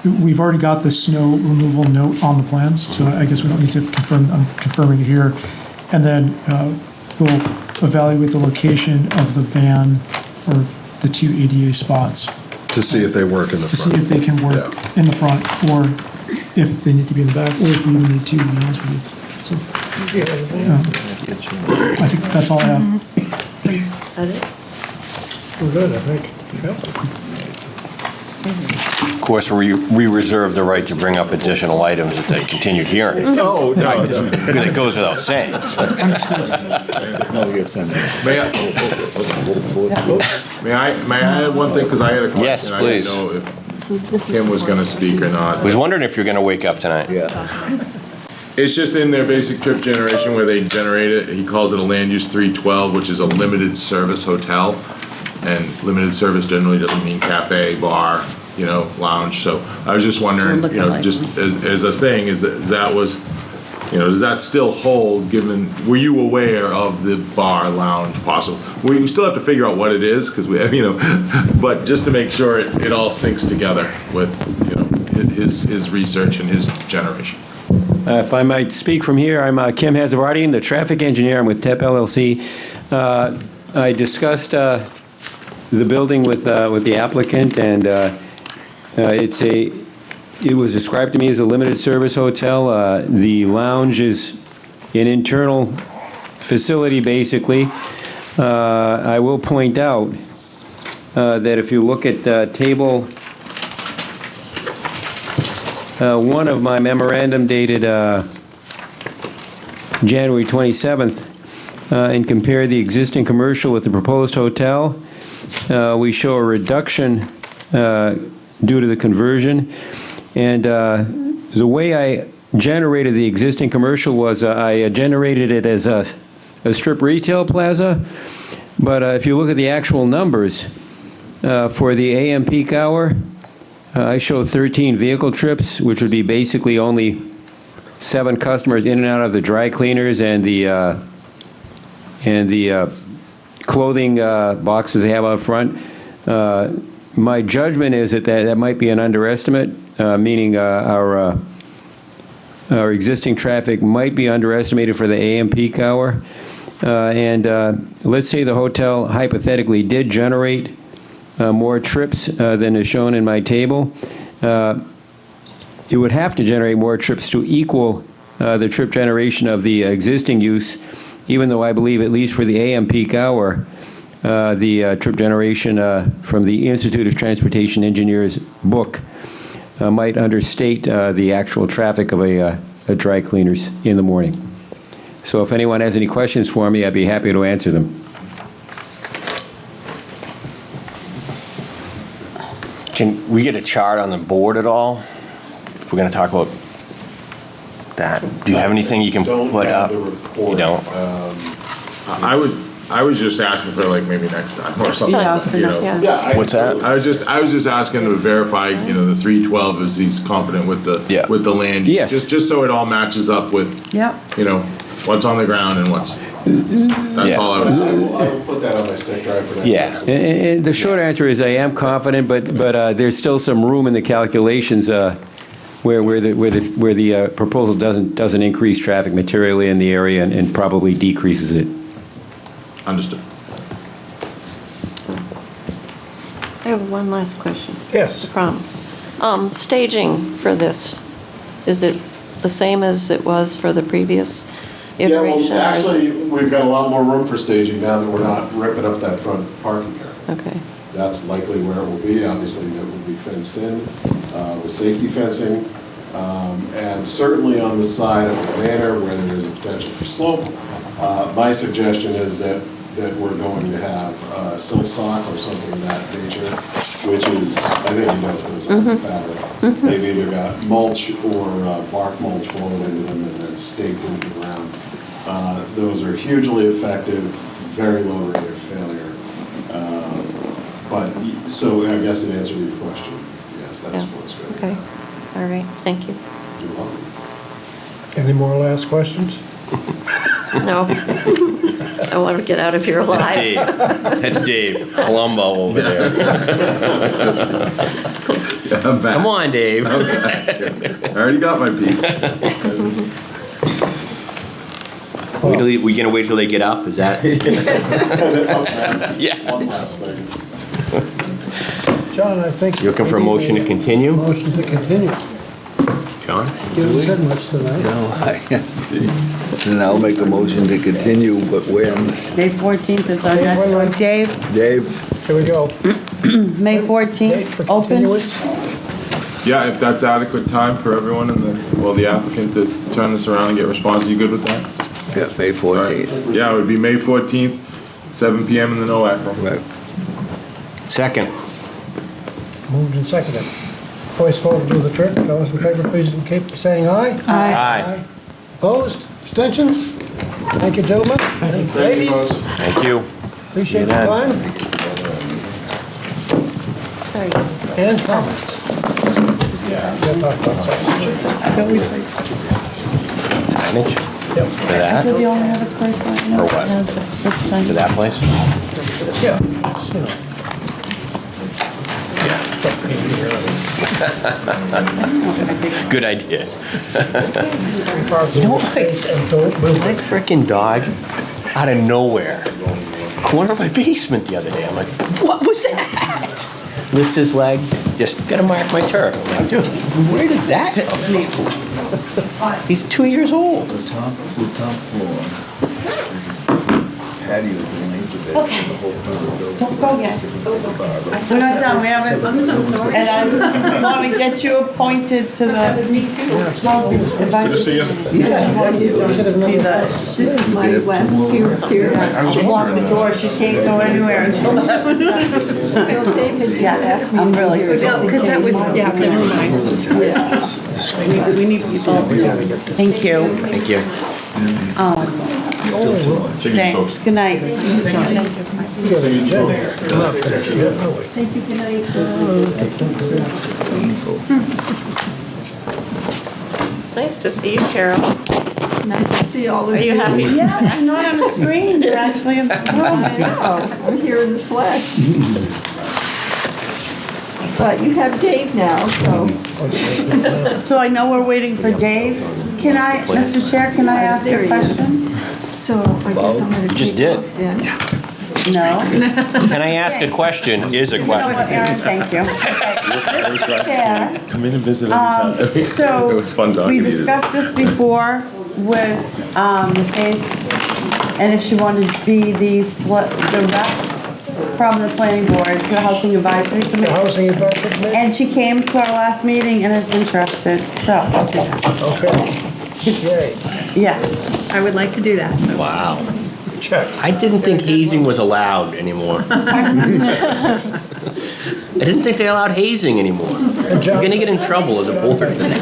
we've already got the snow removal note on the plans, so I guess we don't need to confirm, I'm confirming it here. And then we'll evaluate the location of the van or the two ADA spots. To see if they work in the To front. see if they can work in the front, or if they need to be in the back, or if we even need two, to be honest with you. So, I think that's all I have. We're good, I think. Of course, we reserve the right to bring up additional items at the continued hearing. Oh, no. It goes without saying. May I add one thing, because I had a question. Yes, please. I didn't know if Kim was going to speak or not. I was wondering if you're going to wake up tonight. It's just in their basic trip generation where they generate it. He calls it a land use 312, which is a limited service hotel. And limited service generally doesn't mean cafe, bar, lounge. So I was just wondering, just as a thing, is that was does that still hold, were you aware of the bar lounge possible? We still have to figure out what it is, because but just to make sure it all syncs together with, his research and his generation. If I might speak from here, I'm Kim Hazavardian, the traffic engineer. I'm with TEP LLC. I discussed the building with the applicant, and it was described to me as a limited service hotel. The lounge is an internal facility, basically. I will point out that if you look at table 1 of my memorandum dated January 27th, and compare the existing commercial with the proposed hotel, we show a reduction due to the conversion. And the way I generated the existing commercial was I generated it as a strip retail plaza. But if you look at the actual numbers for the AM peak hour, I show 13 vehicle trips, which would be basically only 7 customers in and out of the dry cleaners and the clothing boxes they have out front. My judgment is that might be an underestimate, meaning our existing traffic might be underestimated for the AM peak hour. And let's say the hotel hypothetically did generate more trips than is shown in my table. It would have to generate more trips to equal the trip generation of the existing use, even though I believe, at least for the AM peak hour, the trip generation from the Institute of Transportation Engineers book might understate the actual traffic of a dry cleaners in the morning. So if anyone has any questions for me, I'd be happy to answer them. Can we get a chart on the board at all? If we're going to talk about that. Do you have anything you can put up? You don't? I was just asking for maybe next time or something. What's that? I was just asking to verify, the 312 is he's confident with the land. Yes. Just so it all matches up with, what's on the ground and what's. That's all I would. I will put that on my stick drive for next. Yeah. And the short answer is I am confident, but there's still some room in the calculations where the proposal doesn't increase traffic materially in the area and probably decreases it. Understood. I have one last question. Yes. I promise. Staging for this, is it the same as it was for the previous Yeah, iteration? well, actually, we've got a lot more room for staging now that we're not ripping up that front parking area. Okay. That's likely where it will be. Obviously, that will be fenced in with safety fencing. And certainly on the side of the manor where there is a potential for slope, my suggestion is that we're going to have silk sock or something of that nature, which is, I think you know, those are fabric. They've either got mulch or bark mulch blown into them and then staked into the ground. Those are hugely effective, very low rate of failure. So I guess in answer to your question, yes, that's what's good. Okay, all right, thank you. You're welcome. Any more last questions? No, I want to get out of here alive. Dave. That's Dave Columbo over there. I'm back. Come on, Dave. Okay. I already got my piece. We gonna wait till they get up? Is that? Yeah. One last thing. John, I think. You looking for a motion to continue? Motion to continue. John? You haven't said much tonight. Then I'll make a motion to continue, but when? May 14th is our next one. Dave, Here we go. May Date 14th, for open? continuance. Yeah, if that's adequate time for everyone and the applicant to turn this around and get responses, you good with that? Yeah, May 14th. Yeah, it would be May 14th, 7 PM in the NOAC room. Right. Second. Moved and seconded. Voice vote will do the trick. All those in favor, please indicate by saying aye. Aye. Opposed? Abstentions? Thank you, gentlemen. And Thank you, ladies, folks. Thank you. appreciate your time Sorry. and comments. Yeah, we'll talk about something. signage for that? We're the only other place right now Or what? that has such For that place? Yeah. Good idea. You know what? My freaking dog, out of nowhere, corner of my basement the other day. I'm like, what was that? Lifts his leg, just gotta mark my turf. I'm like, dude, where did that come from? He's 2 years old. The top floor. Patio underneath of it. Okay. The whole front of the building. Don't go yet. We're not done, we haven't, and I want to get you appointed to the housing advisory. Good to see you. This is my last appearance here. I was Lock wondering the that. door, she can't go anywhere until that. Yeah, I'm really. Because that was, yeah, never mind. We need people. Thank you. Thank you. Thanks, good night. Thank you, good night. Nice to see you, Carol. Nice to see all of you. Are you happy? Yeah, I'm not on the screen, you're actually in the room. I'm here in the flesh. But you have Dave now, so. So I know we're waiting for Dave. Can I, Mr. Chair, can I ask There a he is. question? So I guess I'm gonna Just take did. off then. No? Can I ask a question? Is a You know what, question. Aaron, thank you. Mr. Chair, Come in and visit so It was fun we talking to you. discussed this before with Ms. Hayes, and if she wanted to be the rep from the planning board to the housing advisory The committee. Housing Advisory Committee? And she came to our last meeting and is interested, so, Okay. Yay. yes. I would like to do that. Wow. Check. I didn't think hazing was allowed anymore. I didn't think they allowed hazing anymore. You're gonna get in trouble as a board for that.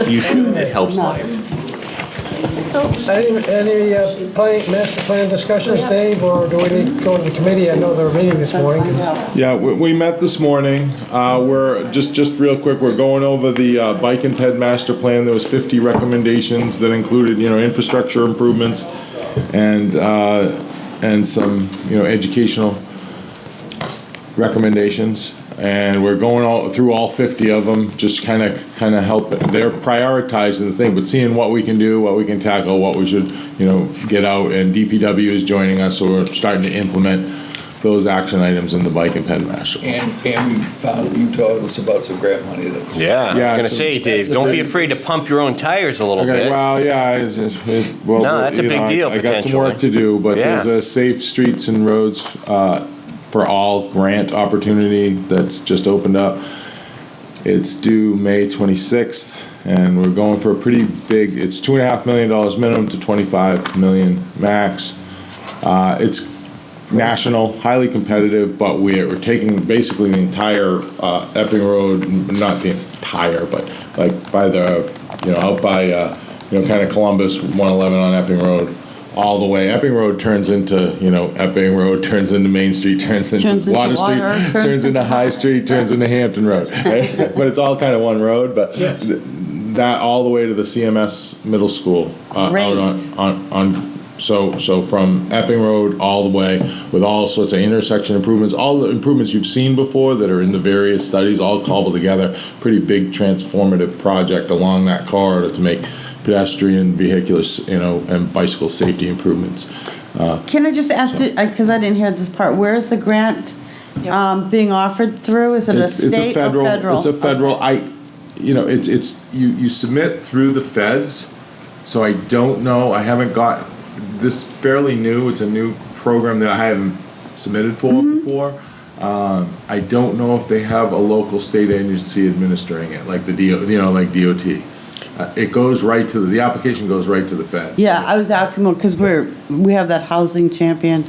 You should, it helps life. Any master plan discussions, Dave, or do we need to go to the committee? I know they're meeting this morning. Yeah, we met this morning. We're, just real quick, we're going over the Bike and Ped Master Plan. There was 50 recommendations that included, infrastructure improvements and some, educational recommendations. And we're going through all 50 of them, just kind of help. They're prioritizing the thing, but seeing what we can do, what we can tackle, what we should, get out. And DPW is joining us, so we're starting to implement those action items in the Bike and Ped Master. And we found, you told us about some grant money that's. Yeah, I was gonna so- say, Dave, don't be afraid to pump your own tires a little Okay, bit. well, yeah, No, that's a big deal, I got some work potentially. to do, but Yeah. there's a Safe Streets and Roads for All grant opportunity that's just opened up. It's due May 26th, and we're going for a pretty big, it's $2.5 million minimum to 25 million max. It's national, highly competitive, but we're taking basically the entire Epping Road, not the entire, but like by the, out by, kind of Columbus, 111 on Epping Road, all the way. Epping Road turns into, Epping Road turns into Main Street, turns into Water Street, turns into High Street, turns into Hampton Road, right? But it's all kind of one road, but that all the way to the CMS Middle School. Out so from Epping Road all the way with all sorts of intersection improvements, all the improvements you've seen before that are in the various studies, all cobbled together. Pretty big transformative project along that corridor to make pedestrian, vehicular, and bicycle safety improvements. Can I just ask, because I didn't hear this part, where is the grant being offered through? Is it a state or federal? It's a federal. You submit through the feds, so I don't know. I haven't got this fairly new. It's a new program that I haven't submitted for before. I don't know if they have a local state agency administering it, like the like DOT. It goes right to the application goes right to the feds. Yeah, I was asking more because we have that housing champion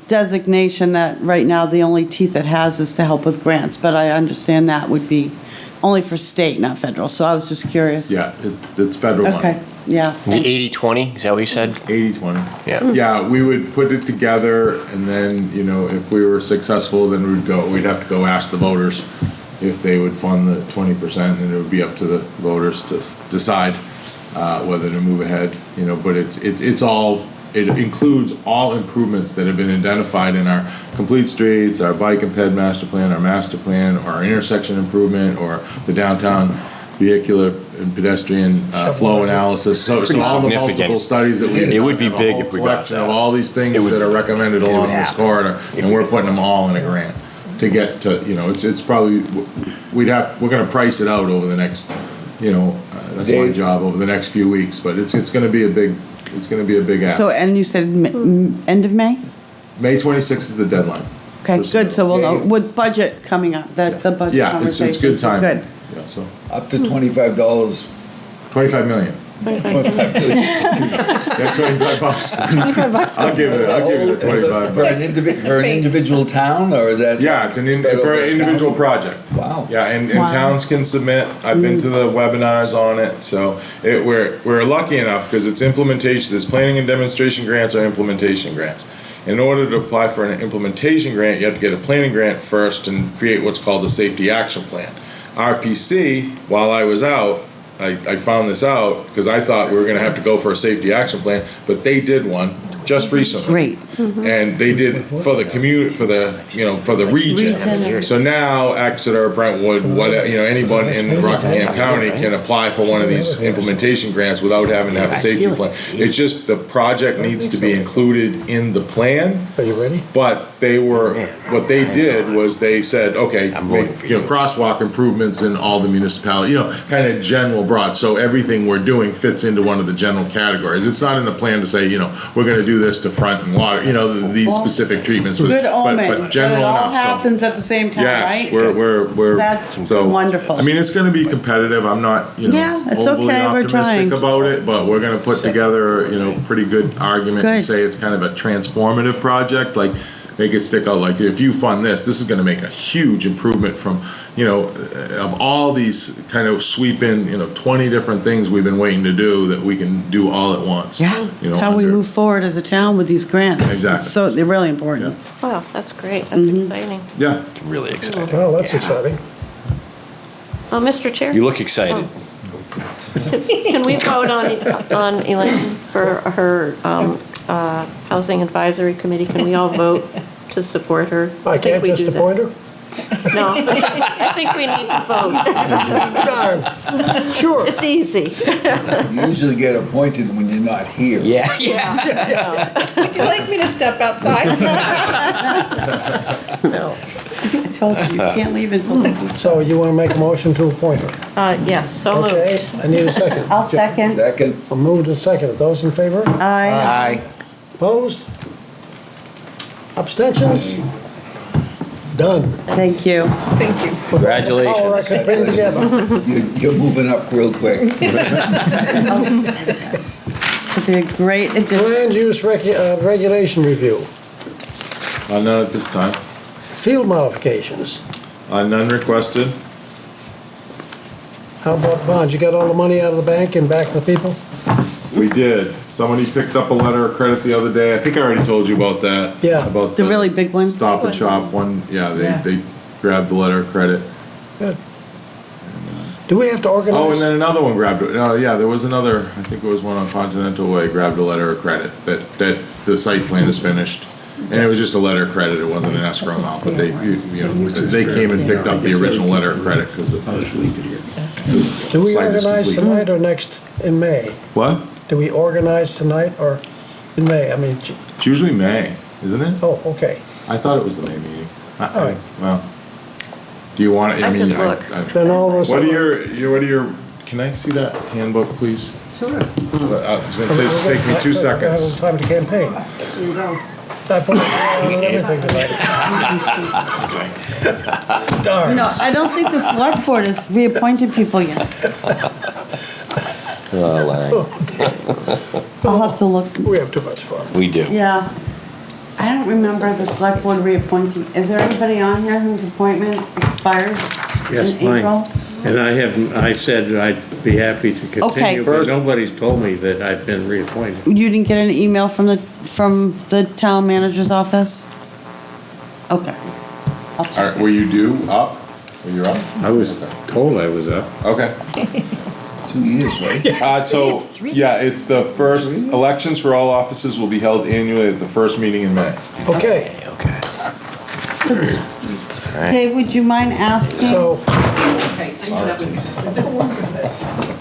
designation that right now the only teeth it has is to help with grants, but I understand that would be only for state, not federal, so I was just curious. Yeah, it's federal money. Okay, yeah. The 80-20, is that what you said? 80-20. Yeah. Yeah, we would put it together, and then, if we were successful, then we'd have to go ask the voters, if they would fund the 20%, and it would be up to the voters to decide whether to move ahead, but it includes all improvements that have been identified in our complete streets, our bike and ped master plan, our intersection improvement, or the downtown vehicular and pedestrian flow analysis. So all the multiple studies that we. It would be have a big whole if we got collection that. of all these things It would- that are recommended it would along this happen. corridor, and we're putting them all in a grant to get to, it's probably, we're gonna price it out over the next, that's my Dave? job, over the next few weeks, but it's gonna be a big ask. So, and you said end of May? May 26th is the deadline. Okay, For good, so we'll know, Okay. with budget coming up, the budget Yeah, conversation. it's good time. Good. Yeah, so, Up to $25. 25 million. That's 25 bucks. 25 bucks. I'll give it the 25 For bucks. an individual town, or is that? Yeah, it's spread for over an the individual county? project. Wow. Yeah, and Wow. towns can submit. I've been to the webinars on it, so we're lucky enough because it's implementation. There's planning and demonstration grants or implementation grants. In order to apply for an implementation grant, you have to get a planning grant first and create what's called a safety action plan. RPC, while I was out, I found this out because I thought we were gonna have to go for a safety action plan, but they did one just recently. Great. And they did for the community, for the region. Region. So now Exeter, Brentwood, anyone in Rockingham County can apply for one of these implementation grants without having to have a safety plan. It's just the project needs to be included in the plan. Are you ready? But what they did was they said, okay, crosswalk improvements in all the municipalities, kind of general broad. So everything we're doing fits into one of the general categories. It's not in the plan to say, we're gonna do this to front and water, these specific treatments. Good but omen, but general it all enough, so- happens at the same time, right? Yes, we're. That's so, wonderful. I mean, it's gonna be competitive. I'm not, Yeah, it's overly okay, we're optimistic trying. about it, but we're gonna put together, pretty good argument to Good. say it's kind of a transformative project, like, make it stick out, like, if you fund this is gonna make a huge improvement from, of all these kind of sweep in, 20 different things we've been waiting to do that we can do all at once. Yeah, that's how we move forward as a town with these grants. Exactly. So they're really important. Wow, that's great, that's exciting. Yeah. It's really exciting. Well, that's exciting. Mr. Chair? You look excited. Can we vote on Elaine for her Housing Advisory Committee? Can we all vote to support her? I think can't we just do that. appoint her? No, I think we need to vote. Darn, sure. It's easy. You usually get appointed when you're not here. Yeah. Would you like me to step outside? No. I told you, you can't leave until this is. So you want to make a motion to appoint her? Yes, so Okay, moved. I need a second. I'll second. Second. I'll move to second. Those in favor? Aye. Opposed? Abstentions? Done. Thank you. Thank you. Congratulations. Power I can bring together. You're moving up real quick. It'd be a great addition. Land use regulation review. None at this time. Field modifications. None requested. How about bonds? You got all the money out of the bank and back to the people? We did. Somebody picked up a letter of credit the other day. I think I already told you about that. Yeah. About The really big one? Stop and Shop one. Yeah, they grabbed the letter of credit. Good. Do we have to organize? Oh, and then another one grabbed it. Oh, yeah, there was another, I think it was one on Continental Way, grabbed a letter of credit that the site plan is finished. And it was just a letter of credit. It wasn't an escrow amount, but they came and picked up the original letter of credit because the Do we site is organize complete. tonight or next in May? What? Do we organize tonight or in May? I mean, It's usually May, isn't it? oh, okay. I thought it was the May meeting. All right. Well, do you want it? I mean, could look. Then all of us. What are your, can I see that handbook, please? Sure. I was gonna say, it's taking me 2 seconds. Time to campaign. I put it on everything tonight. Darn. No, I don't think the select board has reappointed people yet. I'll have to look. We have too much fun. We do. Yeah. I don't remember the select board reappointing. Is there anybody on here whose appointment expires Yes, in mine. April? And I said I'd be happy to continue, but First- nobody's told me that I've been reappointed. You didn't get an email from the town manager's office? Okay. I'll check. Were you due up? You're up? I was told I was up. Okay. 2 years, right? So, yeah, it's the first, elections for all offices will be held annually at the first meeting in May. Okay. Dave, would you mind asking So,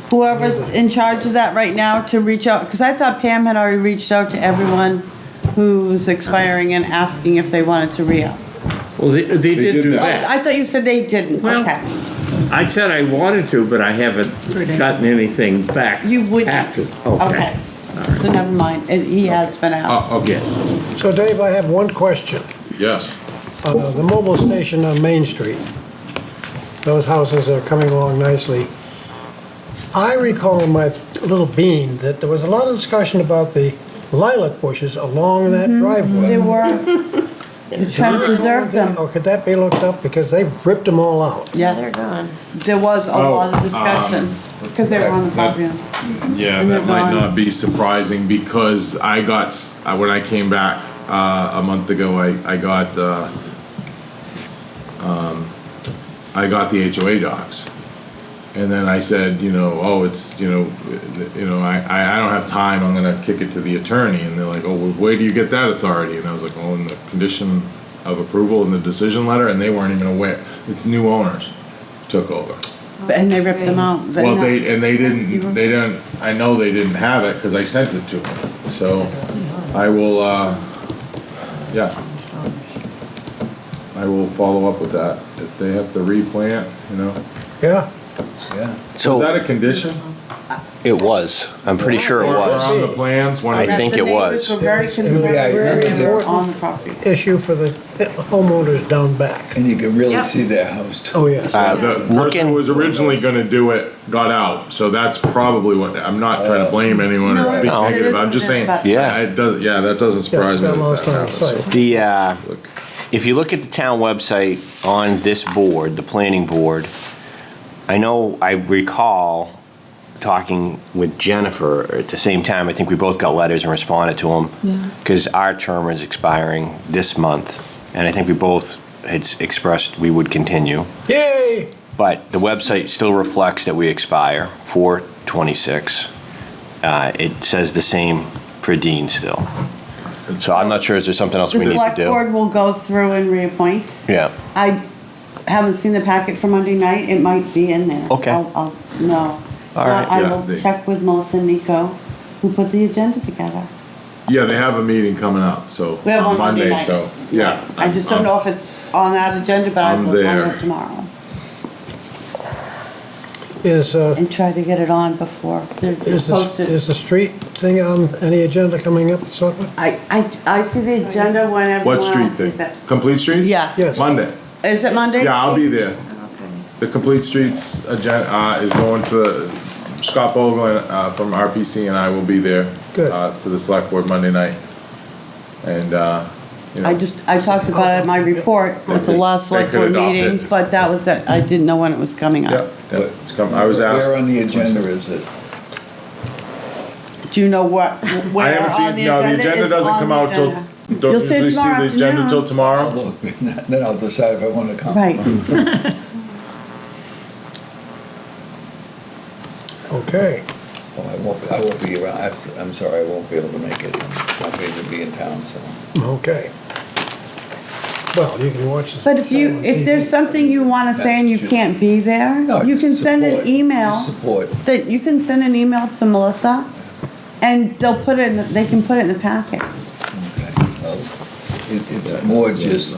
whoever's in charge of that right now to reach out? Because I thought Pam had already reached out to everyone who's expiring and asking if they wanted to re-up. Well, they did do Oh, that. I thought you said they didn't. Well, Okay. I said I wanted to, but I haven't gotten anything back. You wouldn't. After, Okay. So never mind. He has been asked. Okay. so Dave, I have one question. Yes. The mobile station on Main Street, those houses are coming along nicely. I recall in my little bean that there was a lot of discussion about the lilac bushes along that driveway. They were. They're trying to preserve them. Or could that be looked up, because they've ripped them all out? Yeah, they're gone. There was a lot of discussion because they were on the property. Yeah, And that they're might gone. not be surprising because I got, when I came back a month ago, I got the HOA docs. And then I said, it's, I don't have time, I'm gonna kick it to the attorney. And they're like, oh, well, where do you get that authority? And I was like, well, in the condition of approval in the decision letter, and they weren't even aware. It's new owners took over. And they ripped them out. but Well, not- they didn't, I know they didn't have it because I sent it to them. So I will, I will follow up with that. If they have to replant, Yeah? Yeah. So- Was that a condition? It was. I'm pretty sure it Or was. on the plans? One of I the- think The it neighbors was. were very concerned Yeah, that they were important. on the property. Issue for the homeowners down back. And you can really Yep. see their house too. Oh, yes. The person who was originally gonna do it got out, so that's probably what, I'm not trying to blame anyone No, or be no, it negative, I'm isn't, just saying. but- Yeah. It does, that doesn't surprise me. got that lost that on happened, site. so. The, if you look at the town website on this board, the planning board, I know, I recall talking with Jennifer at the same time. I think we both got letters and responded to them. Because our term is expiring this month, and I think we both had expressed we would continue. Yay! But the website still reflects that we expire 4/26. It says the same for Dean still. So I'm not sure, is there something else The we need to select do? board will go through and reappoint. Yeah. I haven't seen the packet for Monday night. It might be in there. Okay. I'll no. All right. I Yeah, will they- check with Melissa and Nico, who put the agenda together. Yeah, they have a meeting coming up, so, We have on on Monday Monday, night. so, yeah. I just don't know if it's on that agenda, but I I'm will find there. out tomorrow Is, and try to get it on before they're posted. is the street thing on any agenda coming up, Selectman? I see the agenda when everyone What street else thing? sees it. Complete Streets? Yeah. Yes. Monday. Is it Monday? Yeah, I'll be there. The Complete Streets agenda, is going to, Scott Bogle from RPC and I will be there. Good. To the select board Monday night. And, I talked about it in my report at the last They select could board adopt meeting, it. but that was it. I didn't know when it was coming Yeah, up. it's come, I was asked. Where on the agenda is it? Do you know what, I where haven't on seen, the no, agenda? the agenda It's doesn't on come the out till, agenda. don't You'll see it usually see tomorrow the agenda till afternoon. tomorrow. Look, then I'll decide if I want to come. Right. Okay. Oh, I won't be around. I'm sorry, I won't be able to make it. I'm not going to be in town, so. Okay. Well, you can watch this. But if there's something you want to say and you can't be there, No, you just can send an support. email. Just support. That you can send an email to Melissa, and they'll put it. They can put it in the packet. Okay. Well, it's more just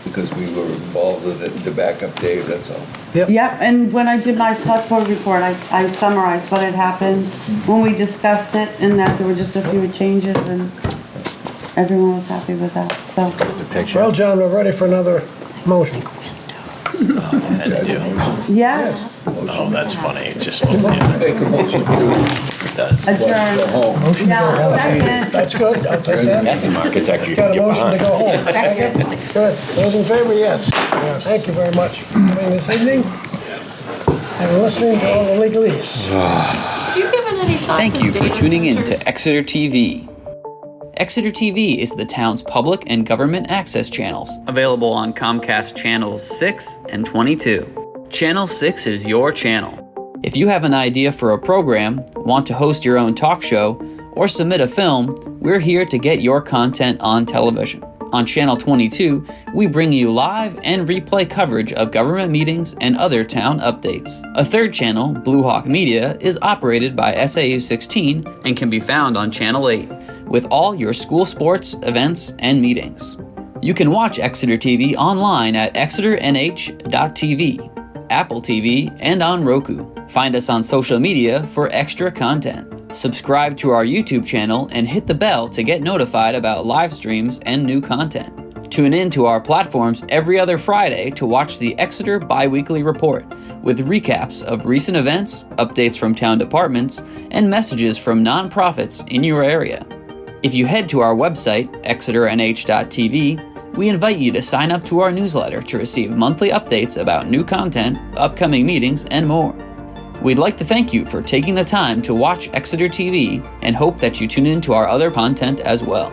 because we were involved with it to back up Dave, that's all. Yep. And when I did my select board report, I summarized what had happened when we discussed it, and that there were just a few changes, and everyone was happy with that. So. Well, John, we're ready for another motion. Yeah. Oh, that's funny. It just won't be. Make a motion to It does. Adjourn. Motion Yeah, second. That's good, I'll take that. That's some architecture you Got can a get motion to behind. go home. Second. Good. Those in favor, yes. Thank you very much for coming this evening and listening to all the legalese. Have you given any thought Thank to you for data tuning in centers? to Exeter TV. Exeter TV is the town's public and government access channels, available on Comcast Channels 6 and 22. Channel 6 is your channel. If you have an idea for a program, want to host your own talk show, or submit a film, we're here to get your content on television. On Channel 22, we bring you live and replay coverage of government meetings and other town updates. A third channel, Blue Hawk Media, is operated by SAU 16 and can be found on Channel 8, with all your school sports, events, and meetings. You can watch Exeter TV online at exeternh.tv, Apple TV, and on Roku. Find us on social media for extra content. Subscribe to our YouTube channel and hit the bell to get notified about live streams and new content. Tune in to our platforms every other Friday to watch the Exeter Biweekly Report, with recaps of recent events, updates from town departments, and messages from nonprofits in your area. If you head to our website, exeternh.tv, we invite you to sign up to our newsletter to receive monthly updates about new content, upcoming meetings, and more. We'd like to thank you for taking the time to watch Exeter TV and hope that you tune in to our other content as well.